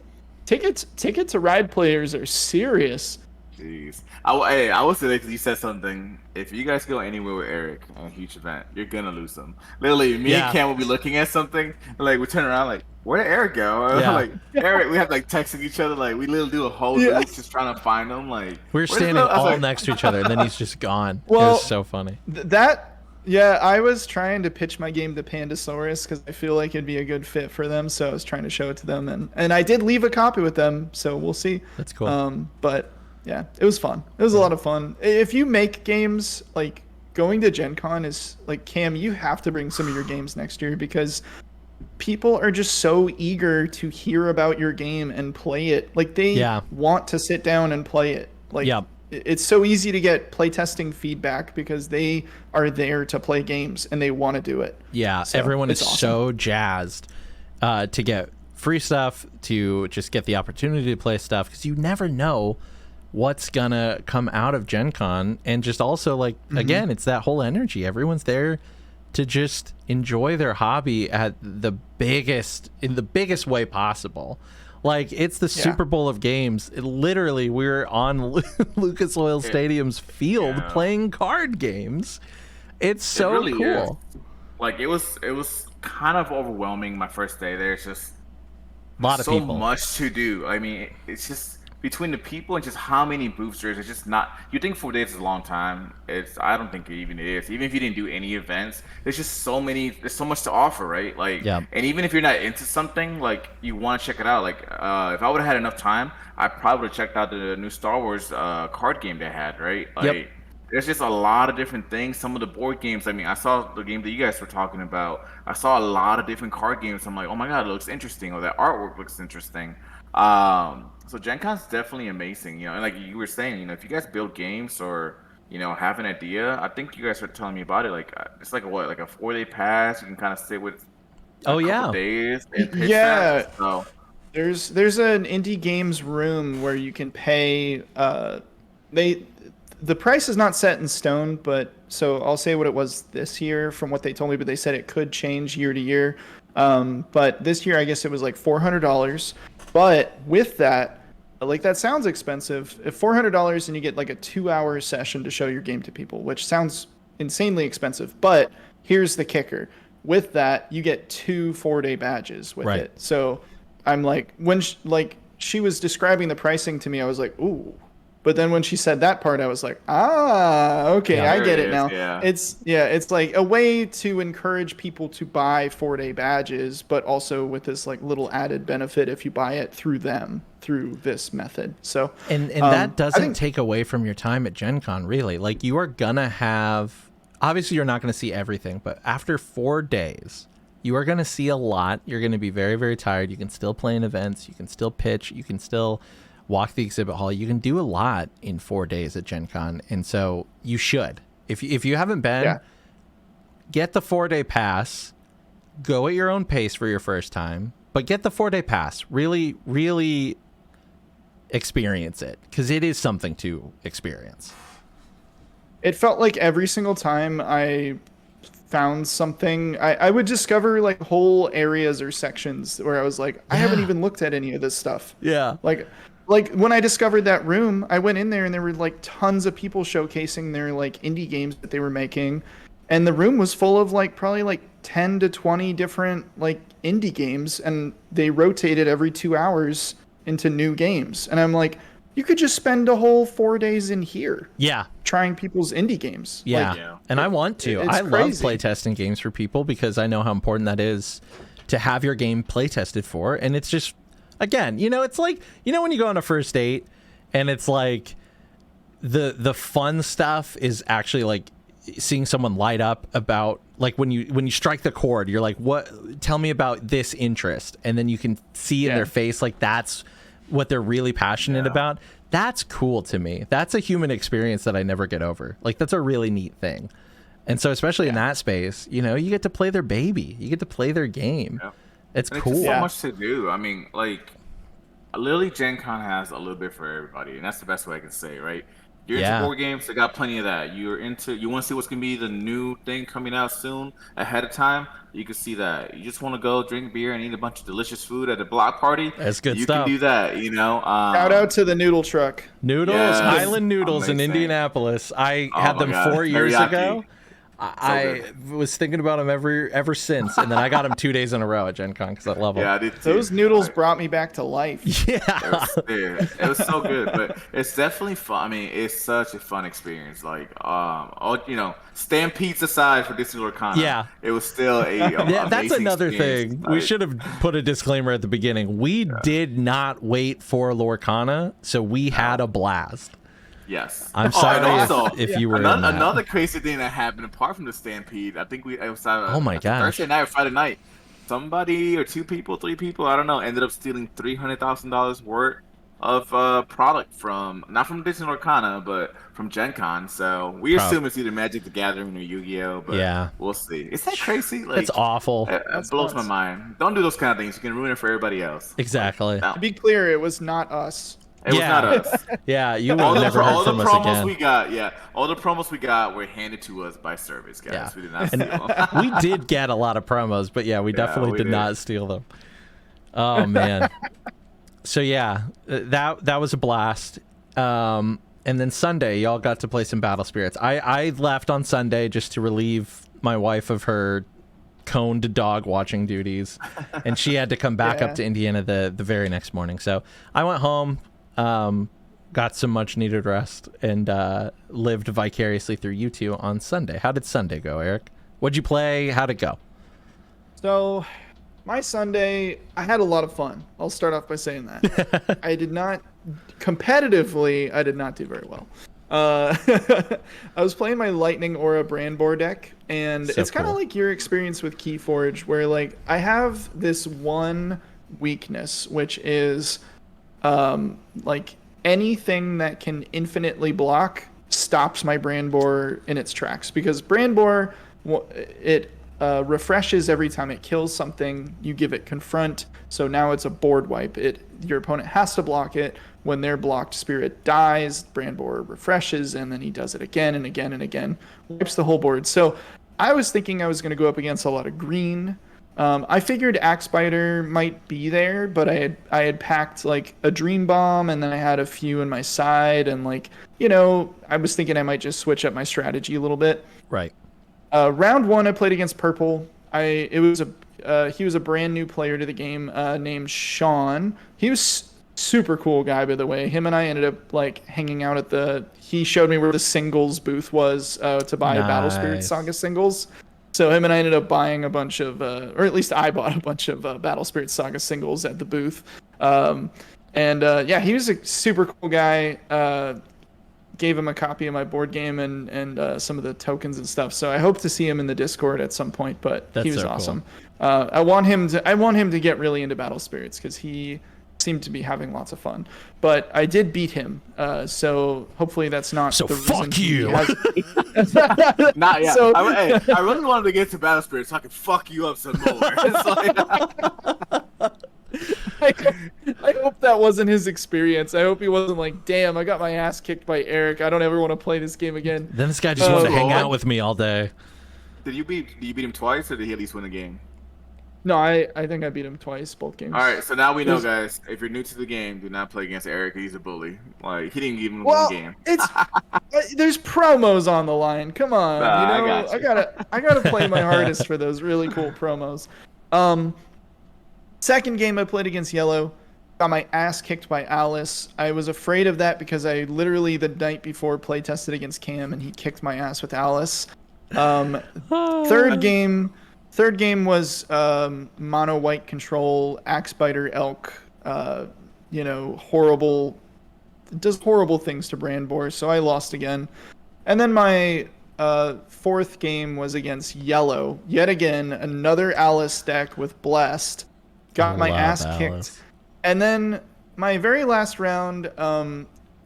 ticket to ride players are serious. Jeez. I will say that because you said something. If you guys go anywhere with Eric on a huge event, you're gonna lose him. Literally, me and Cam will be looking at something, and, like we turn around, like, where did Eric go? Yeah. Like Eric, we have like texting each other, like we literally do a whole loop just trying to find him. Like we're standing all next to each other, and then he's just gone. Well, it was so funny. I was trying to pitch my game to Pandasaurus because I feel like it'd be a good fit for them. So I was trying to show it to them, and I did leave a copy with them. So we'll see. That's cool. But yeah, it was fun. It was a lot of fun. If you make games, like going to Gen Con is like, Cam, you have to bring some of your games next year because people are just so eager to hear about your game and play it. Like they want to sit down and play it. Like it's so easy to get playtesting feedback because they are there to play games and they want to do it. Yeah, so everyone is awesome. So jazzed to get free stuff, to just get the opportunity to play stuff, because you never know what's gonna come out of Gen Con. And just also like again, it's that whole energy. Everyone's there to just enjoy their hobby in the biggest way possible. Like it's the Super Bowl of games. Literally, we're on Lucas Oil Stadium's field playing card games. It's so really cool. Like it was kind of overwhelming my first day there. It's just A lot of so people. much to do. I mean, it's just between the people and just how many booths there is. It's just not. You think 4 days is a long time? I don't think it even is. Even if you didn't do any events, there's just so many. There's so much to offer, right? Like, Yeah. and even if you're not into something, like you want to check it out. Like, if I would have had enough time, I probably would have checked out the new Star Wars card game they had, right? Like, there's just a lot of different things. Some of the board games. I mean, I saw the game that you guys were talking about. I saw a lot of different card games. I'm like, oh my god, it looks interesting, or that artwork looks interesting. So Gen Con's definitely amazing, you know. And like you were saying, you know, if you guys build games or have an idea, I think you guys were telling me about it. Like it's like like a 4-day pass. You can kind of sit with. Oh couple days and pitch Yeah. that. So There's an indie games room where you can pay. The price is not set in stone, but so I'll say what it was this year from what they told me. But they said it could change year to year. But this year, I guess it was like $400. But with that, like that sounds expensive. If $400 and you get like a 2-hour session to show your game to people, which sounds insanely expensive. But here's the kicker: with that, you get 2 4-day badges with it. So I'm like, when she was describing the pricing to me, I was like, ooh. But then when she said that part, I was like, okay, I get it now. Yeah. It's like a way to encourage people to buy 4-day badges, but also with this like little added benefit if you buy it through them, through this method. So And that doesn't take away from your time at Gen Con, really. Like, you are gonna have, obviously you're not gonna see everything, but after 4 days, you are gonna see a lot. You're gonna be very, very tired. You can still play in events, you can still pitch, you can still walk the exhibit hall. You can do a lot in 4 days at Gen Con. And so you should. If you haven't been, get the 4-day pass, go at your own pace for your first time, but get the 4-day pass. Really, really experience it, because it is something to experience. it felt like every single time I found something, I would discover like whole areas or sections where I was like, I haven't even looked at any of this stuff. Yeah. Like when I discovered that room, I went in there and there were like tons of people showcasing their like indie games that they were making. And the room was full of like probably like 10 to 20 different like indie games, and they rotated every 2 hours into new games. And I'm like, you could just spend a whole 4 days in here. Yeah. Trying people's indie games. Yeah. Like, And I want to. it's I love crazy. playtesting games for people because I know how important that is to have your game playtested for. And it's just, again, it's like, when you go on a first date and it's like the fun stuff is actually like seeing someone light up about, like, when you strike the chord, you're like, what, tell me about this interest. And then you can see in their face, like, that's what they're really passionate about. That's cool to me. That's a human experience that I never get over. Like, that's a really neat thing. And so, especially in that space, you get to play their baby. You get to play their game. Yeah. It's and cool. It's just so much to do. I mean, like, literally Gen Con has a little bit for everybody, and that's the best way I can say, right? You're into board games, they got plenty of that. You want to see what's going to be the new thing coming out soon ahead of time, you can see that. You just want to go drink beer and eat a bunch of delicious food at a block party, that's good you stuff. can do that, Shout out to the noodle truck. Noodles, Island Noodles in Indianapolis. I had them 4 years ago. I was thinking about them ever since, and then I got them 2 days in a row at Gen Con because I love them. Yeah, I did too. Those noodles brought me back to life. Yeah. It was so good, but it's definitely fun. I mean, it's such a fun experience. Like, stampedes aside for Disney Lorcana, it was still that's another thing. Like, we should have put a disclaimer at the beginning. We did not wait for Lorcana, so we had a blast. Yes. I'm sorry also, if you were another crazy thing that happened apart from the stampede. I think it was oh my gosh, Thursday night or Friday night. Somebody or 2 people, 3 people, I don't know, ended up stealing $300,000 worth of product not from Disney Lorcana, but from Gen Con. So we assume it's either Magic the Gathering or Yu-Gi-Oh, but we'll see. Is that crazy? Like, it's awful. It blows my mind. Don't do those kind of things. You can ruin it for everybody else. Exactly. To be clear, it was not us. It was not us. Yeah, you will never heard from us again. All the promos we got were handed to us by service guys. Yeah. We did not steal them. We did get a lot of promos, but we definitely did not steal them. Oh man. So that was a blast. And then Sunday, y'all got to play some Battle Spirits. I left on Sunday just to relieve my wife of her coned dog watching duties, and she had to come back Yeah. up to Indiana the very next morning. So I went home, got some much needed rest, and lived vicariously through you two on Sunday. How did Sunday go, Eric? What'd you play? How'd it go? So, my Sunday, I had a lot of fun. I'll start off by saying that. I did not do very well. I was playing my Lightning Aura Brandboar deck, and So it's kind of cool. like your experience with Keyforge, where like I have this one weakness, which is like anything that can infinitely block stops my Brandboar in its tracks, because Brandboar, it refreshes every time it kills something. You give it confront, so now it's a board wipe. Your opponent has to block it. When their blocked spirit dies, Brandboar refreshes, and then he does it again and again and again, wipes the whole board. So I was thinking I was going to go up against a lot of green. I figured Axe Biter might be there, but I had packed like a Dream Bomb, and then I had a few in my side, and like, you know, I was thinking I might just switch up my strategy a little bit. Right. Round one, I played against Purple. He was a brand new player to the game, named Sean. He was super cool guy, by the way. Him and I ended up like hanging out he showed me where the singles booth was to buy Battle Spirit Nice. Saga singles. So him and I ended up buying a bunch of, or at least I bought a bunch of Battle Spirit Saga singles at the booth. Yeah, he was a super cool guy. Gave him a copy of my board game and some of the tokens and stuff. So I hope to see him in the Discord at some point. But That's he was so cool. awesome. I want him to get really into Battle Spirits, because he seemed to be having lots of fun. But I did beat him. So hopefully that's not So the reason fuck he you. has- Not yet. So- I really wanted to get to Battle Spirit so I could fuck you up some more. It's like, I hope that wasn't his experience. I hope he wasn't like, damn, I got my ass kicked by Eric. I don't ever want to play this game again. Then this guy just wanted to hang Lord. out with me all day. did you beat him twice, or did he at least win a game? No, I think I beat him twice, both games. All right, so now we know, Yes. guys. If you're new to the game, do not play against Eric. He's a bully. Like, he didn't even Well, one game. it's there's promos on the line. Come on, Nah, you I know, got you. I gotta play my hardest for those really cool promos. Second game I played against Yellow, got my ass kicked by Alice. I was afraid of that because I literally the night before play tested against Cam, and he kicked my ass with Alice. Third game was mono white control, Axe Biter Elk. You know, does horrible things to Brandboar, so I lost again. And then my fourth game was against Yellow. Yet again, another Alice deck with Blessed. Got my Love ass Alice. kicked. And then my very last round,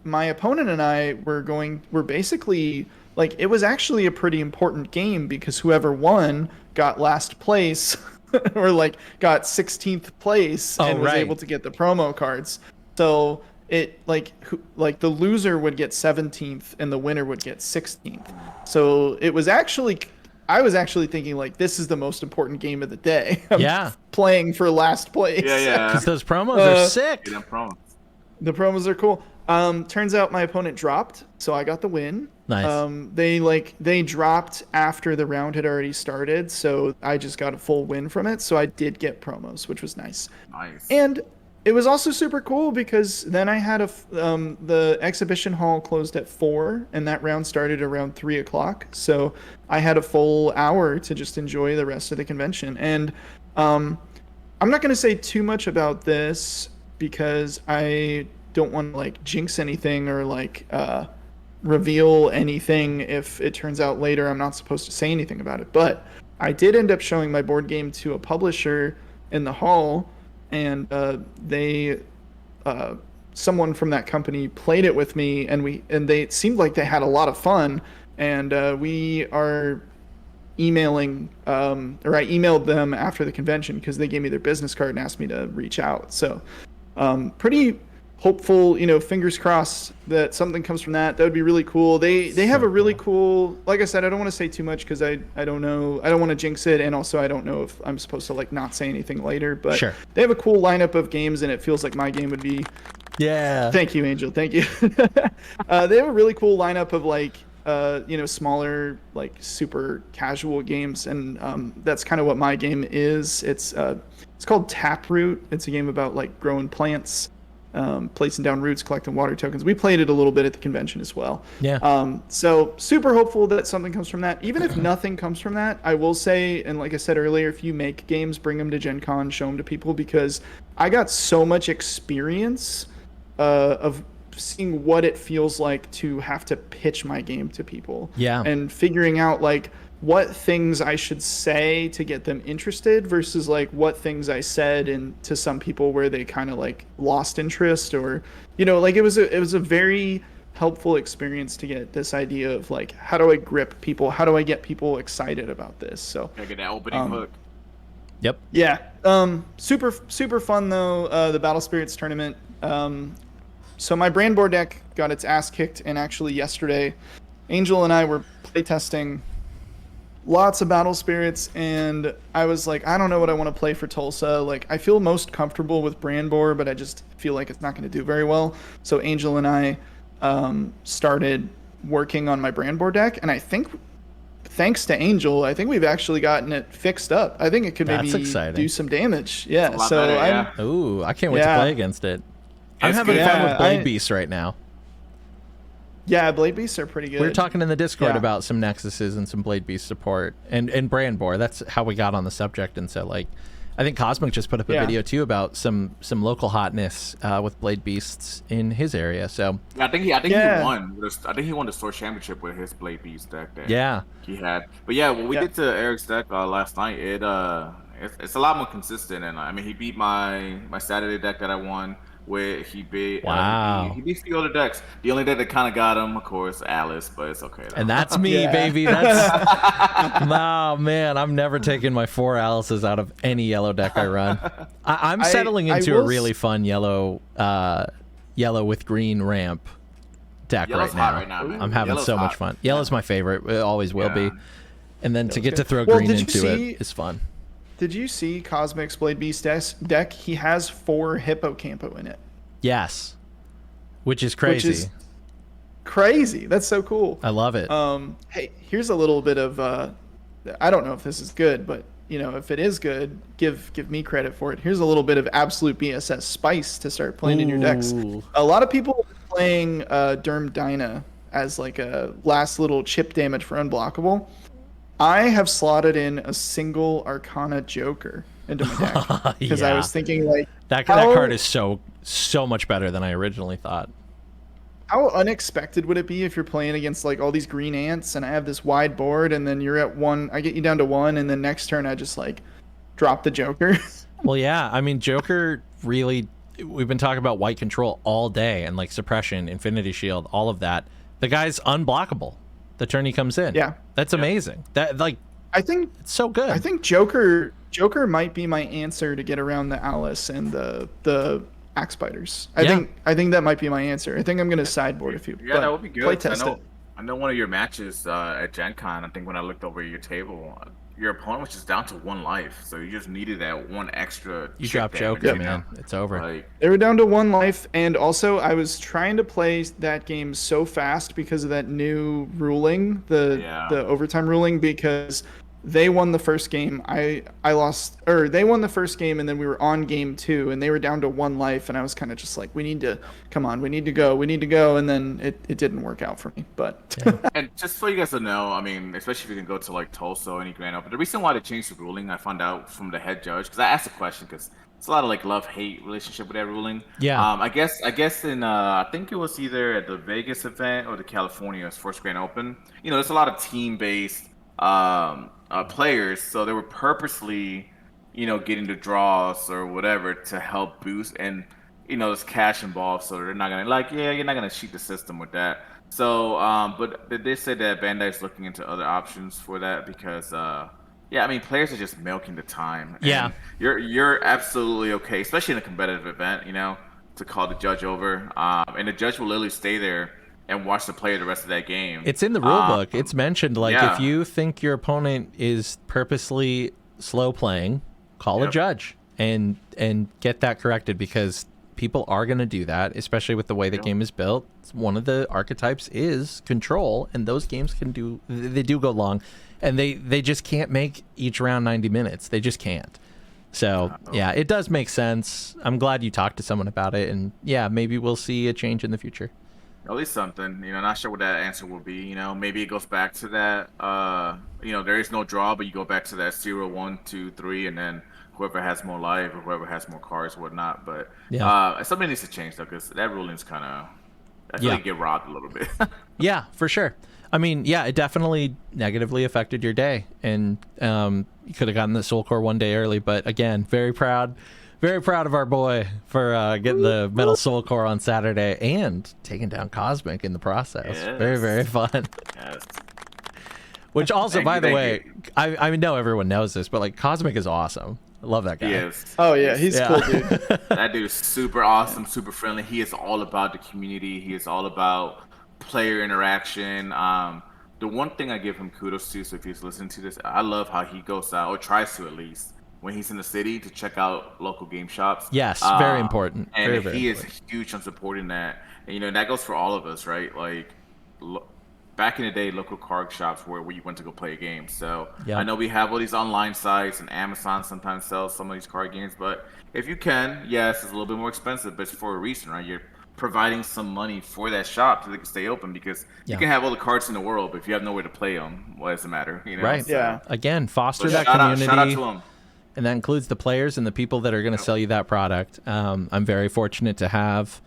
my opponent and I were basically like, it was actually a pretty important game, because whoever won got last place or like got 16th place and was right. able to get the promo cards. So it like the loser would get 17th and the winner would get 16th. So it was actually, I was actually thinking like, this is the most important game of the day. I'm Yeah. playing for last place. Yeah. Because those promos are sick. Get him promo. The promos are cool. Turns out my opponent dropped, so I got the win. Nice. They dropped after the round had already started, so I just got a full win from it. So I did get promos, which was nice. Nice. And it was also super cool because then I had the exhibition hall closed at 4, and that round started around 3 o'clock. So I had a full hour to just enjoy the rest of the convention. And I'm not going to say too much about this because I don't want to like jinx anything or like reveal anything if it turns out later I'm not supposed to say anything about it. But I did end up showing my board game to a publisher in the hall, and someone from that company played it with me, and they it seemed like they had a lot of fun, and we are emailing or I emailed them after the convention because they gave me their business card and asked me to reach out. So pretty hopeful, you know, fingers crossed that something comes from that. That would be really cool. They have a really cool, like I said, I don't want to say too much because I don't know, I don't want to jinx it, and also I don't know if I'm supposed to like not say anything later, but Sure. They have a cool lineup of games, and it feels like my game would be. Yeah. Thank you, Angel. Thank you. They have a really cool lineup of like smaller, like super casual games, and that's kind of what my game is. It's called Taproot. It's a game about like growing plants, placing down roots, collecting water tokens. We played it a little bit at the convention as well. Yeah. So super hopeful that something comes from that. Even if nothing comes from that, I will say, and like I said earlier, if you make games, bring them to Gen Con, show them to people, because I got so much experience of seeing what it feels like to have to pitch my game to people. Yeah. And figuring out like what things I should say to get them interested versus like what things I said and to some people where they kind of like lost interest, or like it was a very helpful experience to get this idea of like, how do I grip people? How do I get people excited about this? So Gotta get that opening hook. Yep. yeah. Super fun though. The Battle Spirits tournament. So my brand board deck got its ass kicked, and actually yesterday, Angel and I were playtesting lots of Battle Spirits, and I was like, I don't know what I want to play for Tulsa. Like, I feel most comfortable with brand board, but I just feel like it's not going to do very well. So Angel and I started working on my brand board deck, and I think thanks to Angel, I think we've actually gotten it fixed up. I think it could maybe do some damage. Yeah. So better, yeah. Ooh, I can't wait to play against it. I'm having fun with Blade Beasts right now. Yeah, Blade Beasts are pretty good. We were talking in the Discord about some Nexuses and some Blade Beast support and brand board. That's how we got on the subject. And so, like, I think Cosmic just put up a video too about some local hotness with Blade Beasts in his area. So I think he won. I think he won the Store Championship with his Blade Beast deck. That he had. But yeah, what we did to Eric's deck last night, it's a lot more consistent. And I mean, he beat my Saturday deck that I won. Where he beat he beat a few other decks. The only deck that kind of got him, of course, Alice, but it's okay. Though. And that's me, baby. That's no man. I'm never taking my 4 Alices out of any yellow deck I run. I'm settling into a really fun yellow with green ramp deck right now. I'm having so much fun. Yellow's my favorite. It always will be. And then to get to throw green into it is fun. Did you see Cosmic's Blade Beast deck? He has 4 Hippocampo in it. Yes. Which is crazy. Crazy. That's so cool. I love it. Hey, here's a little bit of I don't know if this is good, but if it is good, give me credit for it. Here's a little bit of absolute BSS spice to start playing in your decks. A lot of people are playing Derm Dyna as like a last little chip damage for unblockable. I have slotted in a single Arcana Joker into my deck because I was thinking like that card is so much better than I originally thought. How unexpected would it be if you're playing against like all these green ants and I have this wide board and then you're at 1, I get you down to 1, and then next turn I just like drop the Joker. Well, yeah, I mean Joker really. We've been talking about white control all day and like suppression, Infinity Shield, all of that. The guy's unblockable the turn he comes in. Yeah, that's amazing. That I think it's so good. I think Joker might be my answer to get around the Alice and the Axe Spiders. I think that might be my answer. I think I'm gonna sideboard a few. Yeah, that would be good. Play test it. I know one of your matches at Gen Con, I think when I looked over your table, your opponent was just down to 1 life, so you just needed that 1 extra. You drop Joker, man. It's over. They were down to 1 life, and also I was trying to play that game so fast because of that new ruling, the overtime ruling, because they won the first game. I lost, or they won the first game, and then we were on game 2, and they were down to 1 life, and I was kind of just like, we need to go, and then it didn't work out for me. But and just for you guys to know, I mean, especially if you can go to like Tulsa or any Grand Open, the reason why they changed the ruling, I found out from the head judge, because I asked a question, because it's a lot of like love-hate relationship with that ruling. Yeah. I guess in I think it was either at the Vegas event or the California's first Grand Open. There's a lot of team-based players, so they were purposely, getting the draws or whatever to help boost, and there's cash involved, so they're not gonna you're not gonna cheat the system with that. So, but they did say that Bandai is looking into other options for that because, I mean, players are just milking the time. And you're absolutely okay, especially in a competitive event, to call the judge over, and the judge will literally stay there and watch the player the rest of that game. It's in the rule book. It's mentioned, if you think your opponent is purposely slow playing, call a judge and get that corrected, because people are going to do that, especially with the way the game is built. One of the archetypes is control, and those games they do go long, and they just can't make each round 90 minutes. They just can't. So yeah, it does make sense. I'm glad you talked to someone about it, and yeah, maybe we'll see a change in the future. At least something, not sure what that answer will be. Maybe it goes back to that, there is no draw, but you go back to that 0, 1, 2, 3, and then whoever has more life or whoever has more cards, whatnot. But something needs to change, though, because that ruling's kind of, I feel like you get robbed a little bit. Yeah, for sure. I mean, yeah, it definitely negatively affected your day, and you could have gotten the Soul Core one day early. But again, very proud of our boy for getting the Metal Soul Core on Saturday and taking down Cosmic in the process. Yes. Very, very fun. Yes. Which also, by the way, I know everyone knows this, but like Cosmic is awesome. I love that guy. He is. Oh yeah, he's cool, dude. That dude is super awesome, super friendly. He is all about the community. He is all about player interaction. The one thing I give him kudos to, so if he's listening to this, I love how he goes out, or tries to at least, when he's in the city, to check out local game shops. Yes, very important. And very, very he important. is huge on supporting that. And that goes for all of us, right? Like, back in the day, local card shops were where you went to go play a game. So I know we have all these online sites, and Amazon sometimes sells some of these card games. But if you can, yes, it's a little bit more expensive, but it's for a reason, right? You're providing some money for that shop so they can stay open, because you can have all the cards in the world, but if you have nowhere to play them, what does it matter? Right. So, yeah. Again, foster so that shout community. Out to them. And that includes the players and the people that are going to sell you that product. I'm very fortunate to have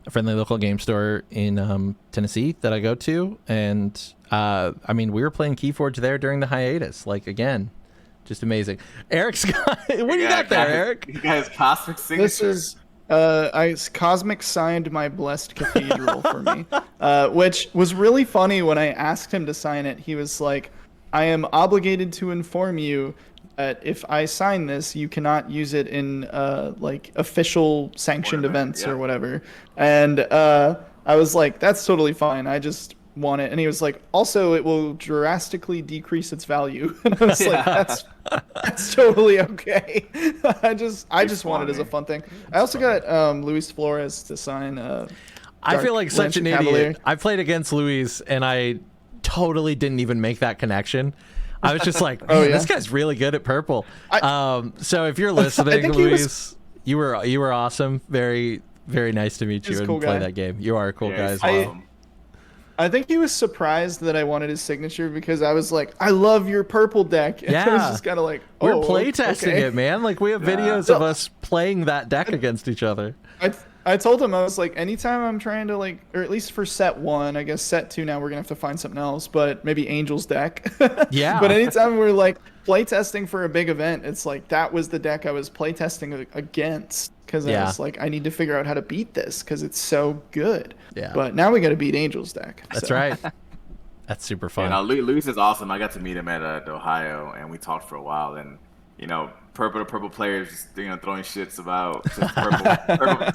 a friendly local game store in Tennessee that I go to. And I mean, we were playing Keyforge there during the hiatus. Like, again, just amazing. Eric's got, what do you got there, Eric? You guys, Cosmic signature. This is Cosmic signed my blessed cathedral for me, which was really funny. When I asked him to sign it, he was like, I am obligated to inform you that if I sign this, you cannot use it in like official sanctioned events or whatever. And I was like, that's totally fine. I just want it. And he was like, also, it will drastically decrease its value. And I was like, that's totally okay. I just want it as a fun thing. I also got Luis Flores to sign. I feel like such an idiot. I played against Luis, and I totally didn't even make that connection. I was just like, man, this guy's really good at purple. So if you're listening, Luis, you were awesome. Very, very nice to meet you and cool play guy. that game. You are a cool guy as well. I think he was surprised that I wanted his signature, because I was like, I love your purple deck. And I was just kind of like, we're playtesting it, man. Like, we have videos of us playing that deck against each other. I told him, I was like, anytime I'm trying to, like, or at least for set 1, I guess set 2 now we're going to have to find something else, but maybe Angel's deck. Yeah. But anytime we're, like, playtesting for a big event, it's like, that was the deck I was playtesting against, because I was like, I need to figure out how to beat this, because it's so good. Yeah. But now we got to beat Angel's deck. That's right. That's super fun. Luis is awesome. I got to meet him at Ohio, and we talked for a while, and, purple players, throwing shits about just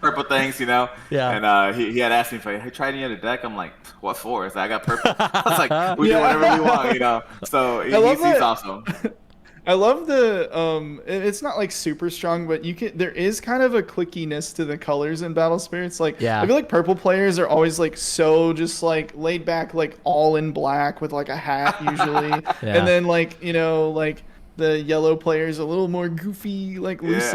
purple things, Yeah. And he had asked me if I tried any other deck. I'm like, what for? I got purple. I was like, we do whatever we want, So he's awesome. I love the it's not like super strong, but there is kind of a clickiness to the colors in Battle Spirits. Like, I feel like purple players are always like so just like laid back, like all in black with like a hat usually, and then like like the yellow players a little more goofy, like loosey,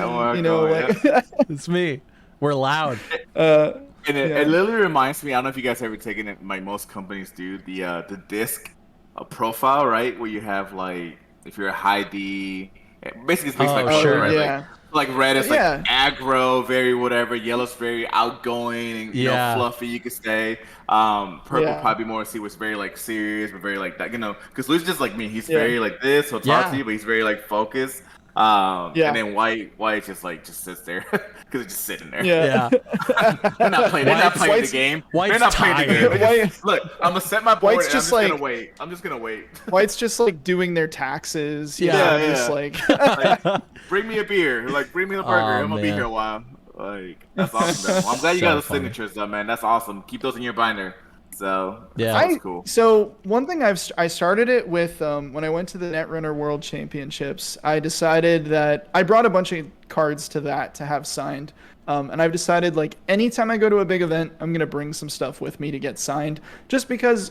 It's me. We're loud. And it literally reminds me, I don't know if you guys ever taken it, like most companies do, the disc profile, right? Where you have like, if you're a high D, basically it's based like color, right? Like red is like aggro, very whatever. Yellow's very outgoing and fluffy, you could say. Purple probably more see what's very like serious, but very like that, because Lou's just like me. He's very like this, he'll talk to you, but he's very like focused. And then white just sits there because it's just sitting there. They're not playing the game. White's They're not playing the game. Look, I'm gonna set my board. White's just like, I'm just gonna wait. White's just like doing their taxes. Just like, bring me a beer. Like, bring me a burger. I'm gonna be here a while. Like, that's awesome. Though. I'm glad you got the signatures, though, man. That's awesome. Keep those in your binder. So Yeah. that was cool. So one thing I started it with when I went to the Netrunner World Championships. I decided that I brought a bunch of cards to that to have signed, and I've decided like anytime I go to a big event, I'm gonna bring some stuff with me to get signed, just because.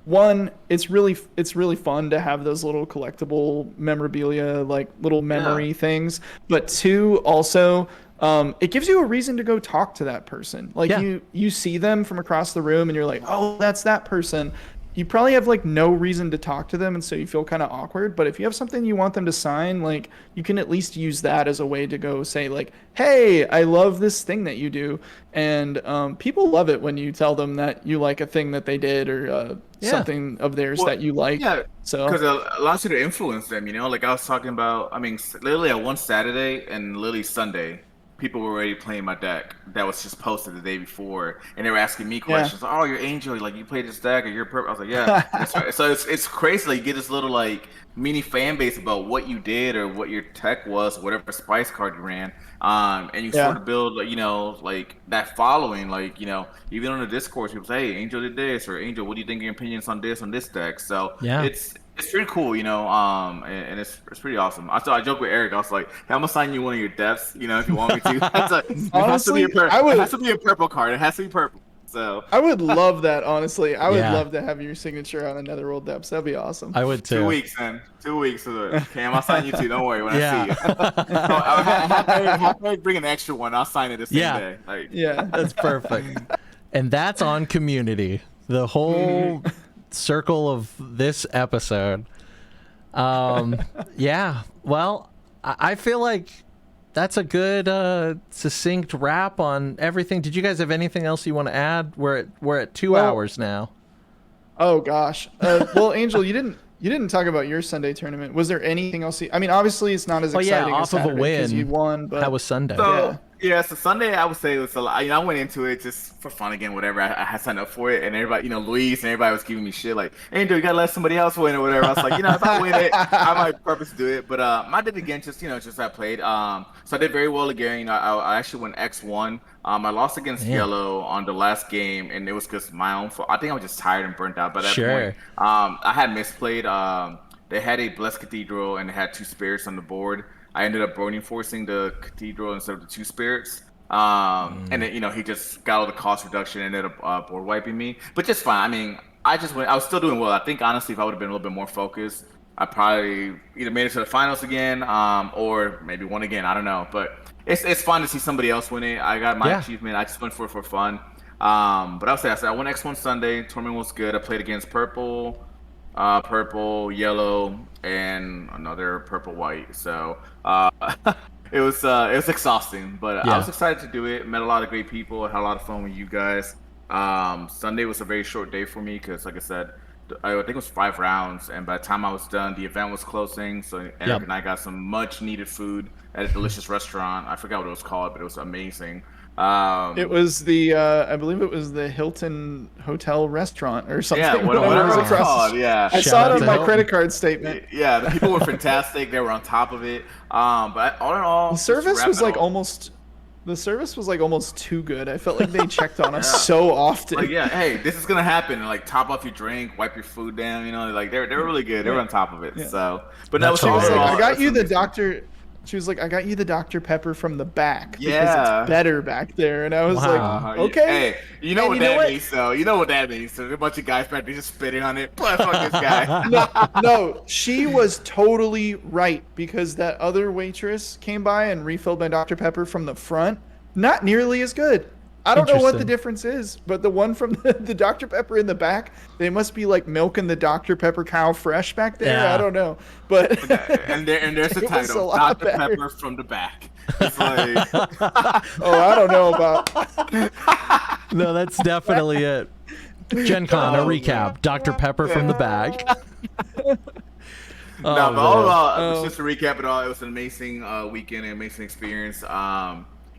One, it's really fun to have those little collectible memorabilia, like little memory things. But two, also, it gives you a reason to go talk to that person. Like you see them from across the room, and you're like, oh, that's that person. You probably have like no reason to talk to them, and so you feel kind of awkward. But if you have something you want them to sign, like you can at least use that as a way to go say like, hey, I love this thing that you do. And people love it when you tell them that you like a thing that they did or something of theirs that you like. Yeah, so because it allows you to influence them. You know, like I was talking about. I mean, literally at one Saturday and literally Sunday, people were already playing my deck that was just posted the day before, and they were asking me questions. Oh, you're Angel, like you played this deck, or you're purple. I was like, yeah. So it's crazy. Like, you get this little like mini fan base about what you did or what your tech was, whatever spice card you ran, and you sort of build, you know, like that following. Like, you know, even on the Discord, people say, hey, Angel did this, or Angel, what do you think your opinions on this deck? So it's pretty cool, you know, and it's pretty awesome. I joke with Eric. I was like, hey, I'm gonna sign you one of your depths, you know, if you want me to. Honestly, it has to be a purple card. It has to be purple. So I would love that. Honestly, I would love to have your signature on another Netherworld Depths. That'd be awesome. I would too. 2 weeks, man. 2 weeks. Cam, I'll sign you too. Don't worry when I see you. I'll bring an extra one. I'll sign it the same day. Like, that's perfect. And that's on community. The whole circle of this episode. Well, I feel like that's a good succinct wrap on everything. Did you guys have anything else you want to add? We're at 2 hours now. Oh gosh. Well, Angel, you didn't talk about your Sunday tournament. Was there anything else? I mean, obviously it's not as exciting as Saturday because you won, but that was Sunday. So, so Sunday I would say it was a lot. You know, I went into it just for fun again, whatever. I had signed up for it, and everybody, you know, Luis and everybody was giving me shit like, Angel, you gotta let somebody else win or whatever. I was like, you know, if I win it, I might purpose do it. But I did again, just I played. So I did very well again. You know, I actually went X1. I lost against Yellow on the last game, and it was just my own fault. I think I was just tired and burnt out by that point. I had misplayed. They had a Blessed Cathedral, and they had 2 spirits on the board. I ended up burning forcing the Cathedral instead of the 2 spirits. And then, you know, he just got all the cost reduction and ended up board wiping me. But just fine. I mean, I was still doing well. I think, honestly, if I would have been a little bit more focused, I probably either made it to the finals again, or maybe won again. I don't know. But it's fun to see somebody else win it. I got my achievement. I just went for fun. But I'll say, I won X1 Sunday. Tournament was good. I played against purple, yellow, and another purple white. So it was exhausting, but I was excited to do it. Met a lot of great people. Had a lot of fun with you guys. Sunday was a very short day for me because, like I said, I think it was 5 rounds, and by the time I was done, the event was closing. So Eric and I got some much needed food at a delicious restaurant. I forgot what it was called, but it was amazing. It was the I believe it was the Hilton Hotel restaurant or something. Yeah, whatever it was called. Yeah, I saw it on my credit card statement. Yeah, the people were fantastic. They were on top of it. But all in all, the service was like almost. The service was like almost too good. I felt like they checked on us so often. Like, hey, this is gonna happen. And, like, top off your drink, wipe your food down. You know, like they were really good. They were on top of it. So, but that was she was like, all. I got you the Dr. She was like, I got you the Dr. Pepper from the back because it's better back there. And I was like, okay. Hey, you know what that means, though. You know what that means. So a bunch of guys back there just spitting on it. Fuck this guy. No, she was totally right because that other waitress came by and refilled my Dr. Pepper from the front. Not nearly as good. I don't know what the difference is, but the one from the Dr. Pepper in the back, they must be like milking the Dr. Pepper cow fresh back there. Yeah. I don't know, but and there's a title, Dr. Pepper from the back. It's like, I don't know about. No, that's definitely it. GenCon, a recap: Dr. Pepper from the back. But all in all, just to recap it all, it was an amazing weekend, an amazing experience.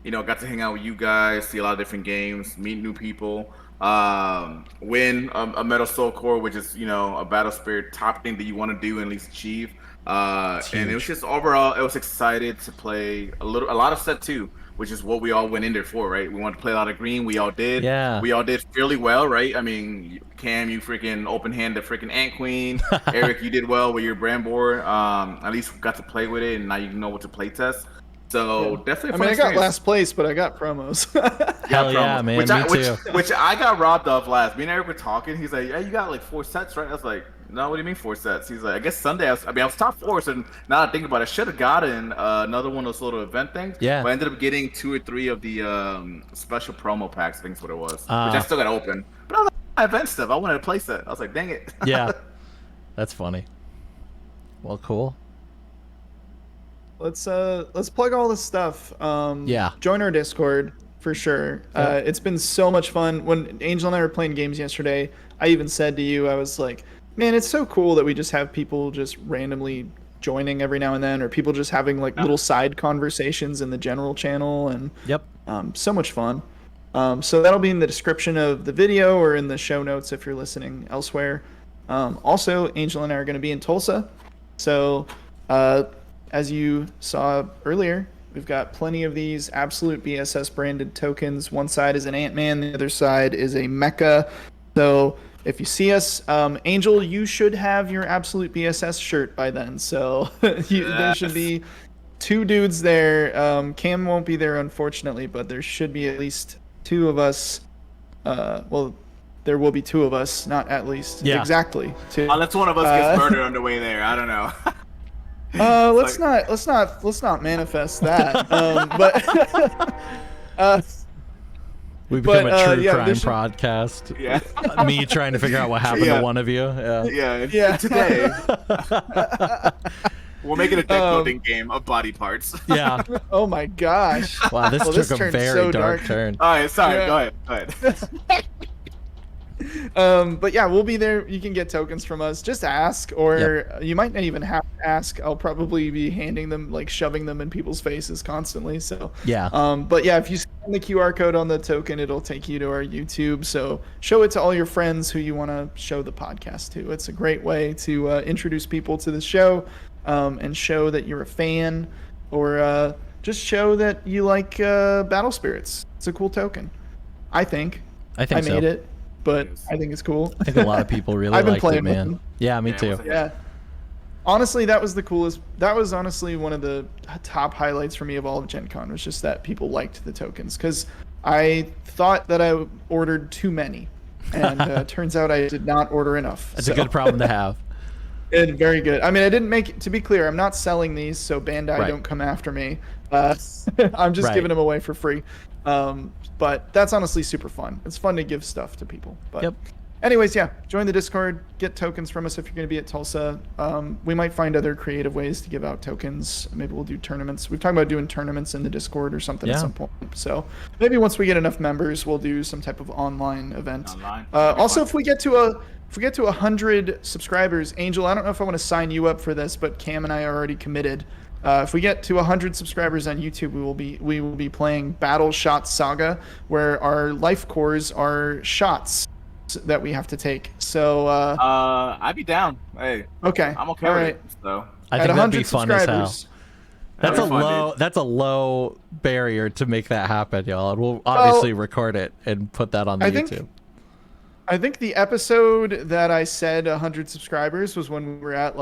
You know, got to hang out with you guys, see a lot of different games, meet new people, win a Metal Soul Core, which is, you know, a Battle Spirit top thing that you want to do and at least achieve. And it was just overall, I was excited to play a lot of set 2, which is what we all went in there for, right? We wanted to play a lot of green. We all did. Yeah. We all did fairly well, right? I mean, Cam, you freaking open-handed freaking Ant Queen. Eric, you did well with your brand board. At least got to play with it, and now you know what to play test. So definitely a fun I got experience. last place, but I got promos. Hell yeah, man. Me too. Which I got robbed of last. Me and Eric were talking. He's like, "Yeah, you got like 4 sets, right?" I was like, "No, what do you mean 4 sets?" He's like, "I guess Sunday." I was top 4, so now that I think about it, I should have gotten another one of those little event things. Yeah. But I ended up getting 2 or 3 of the special promo packs. I think is what it was. Which I still got to open. But I was like, event stuff. I wanted to play set. I was like, dang it. Yeah, that's funny. Well, cool. Let's plug all this stuff. Yeah. Join our Discord for sure. Yeah. It's been so much fun. When Angel and I were playing games yesterday, I even said to you, I was like, man, it's so cool that we just have people just randomly joining every now and then, or people just having like little side conversations in the general channel, and so much fun. So that'll be in the description of the video or in the show notes if you're listening elsewhere. Also, Angel and I are going to be in Tulsa. So, as you saw earlier, we've got plenty of these Absolute BSS branded tokens. One side is an Ant-Man, the other side is a Mecha. So if you see us, Angel, you should have your Absolute BSS shirt by then. So there should be 2 dudes there. Cam won't be there, unfortunately, but there should be at least 2 of us. Well, there will be 2 of us, not at least. Yeah. Exactly. 2. Unless one of us gets murdered on the way there. I don't know. Let's not manifest that. We become a true yeah, crime podcast. Yeah. Me trying to figure out what happened to one of you. Yeah. Yeah. Today. We'll make it a deck building game of body parts. Yeah. Oh my gosh. Wow, this took a turned very so dark turn. All right, sorry. Yeah. Go ahead. But yeah, we'll be there. You can get tokens from us. Just ask, or you might not even have to ask. I'll probably be handing them, like shoving them in people's faces constantly. So Yeah. But yeah, if you scan the QR code on the token, it'll take you to our YouTube. So show it to all your friends who you want to show the podcast to. It's a great way to introduce people to the show, and show that you're a fan, or just show that you like Battle Spirits. It's a cool token. I think I I made it, but I think it's cool. I think a lot of people really I've been liked it, playing with man. them. Yeah, me too. Yeah. Honestly, that was the coolest. That was honestly one of the top highlights for me of all of Gen Con, was just that people liked the tokens. Because I thought that I ordered too many. And turns out I did not order enough. That's a good problem to have. Very good. I mean, I didn't make, to be clear, I'm not selling these, so Bandai Right. don't come after me. I'm just giving them away for free. But that's honestly super fun. It's fun to give stuff to people. But anyways, yeah, join the Discord, get tokens from us if you're going to be at Tulsa. We might find other creative ways to give out tokens. Maybe we'll do tournaments. We've talked about doing tournaments in the Discord or something at some point. So maybe once we get enough members, we'll do some type of online event. Also, if we get to 100 subscribers, Angel, I don't know if I want to sign you up for this, but Cam and I are already committed. If we get to 100 subscribers on YouTube, we will be playing Battle Shot Saga, where our life cores are shots that we have to take. So I'd be down. Hey, okay, I'm okay all with right. it. So I think that'd be fun as hell. That'd be fun, dude. That's a low barrier to make that happen, y'all. And we'll obviously record it and put that on the YouTube. I think the episode that I said 100 subscribers was when we were at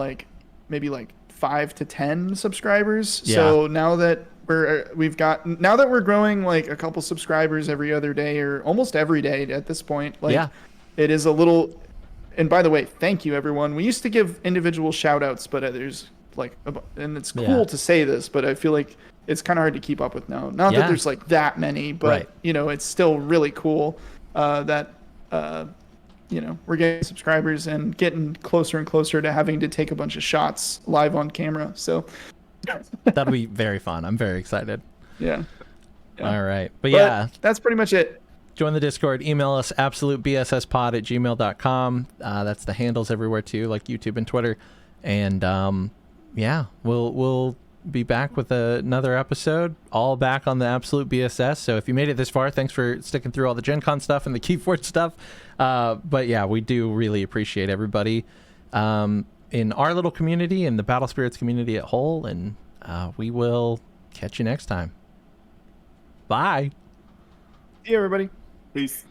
maybe 5 to 10 subscribers. Yeah. So now that we're growing like a couple subscribers every other day, or almost every day at this point, it is a little. And by the way, thank you everyone. We used to give individual shout outs, but there's and it's cool to say this, but I feel like it's kind of hard to keep up with now. Not that there's that many, but it's still really cool that we're getting subscribers and getting closer and closer to having to take a bunch of shots live on camera. So that'll be very fun. I'm very excited. Yeah. All right. But yeah, that's pretty much it. Join the Discord. Email us absolutebsspod@gmail.com. That's the handles everywhere too, like YouTube and Twitter. And we'll be back with another episode, all back on the Absolute BSS. So if you made it this far, thanks for sticking through all the Gen Con stuff and the Keyforge stuff. But yeah, we do really appreciate everybody in our little community and the Battle Spirits community at whole. And we will catch you next time. Bye. See you, everybody. Peace.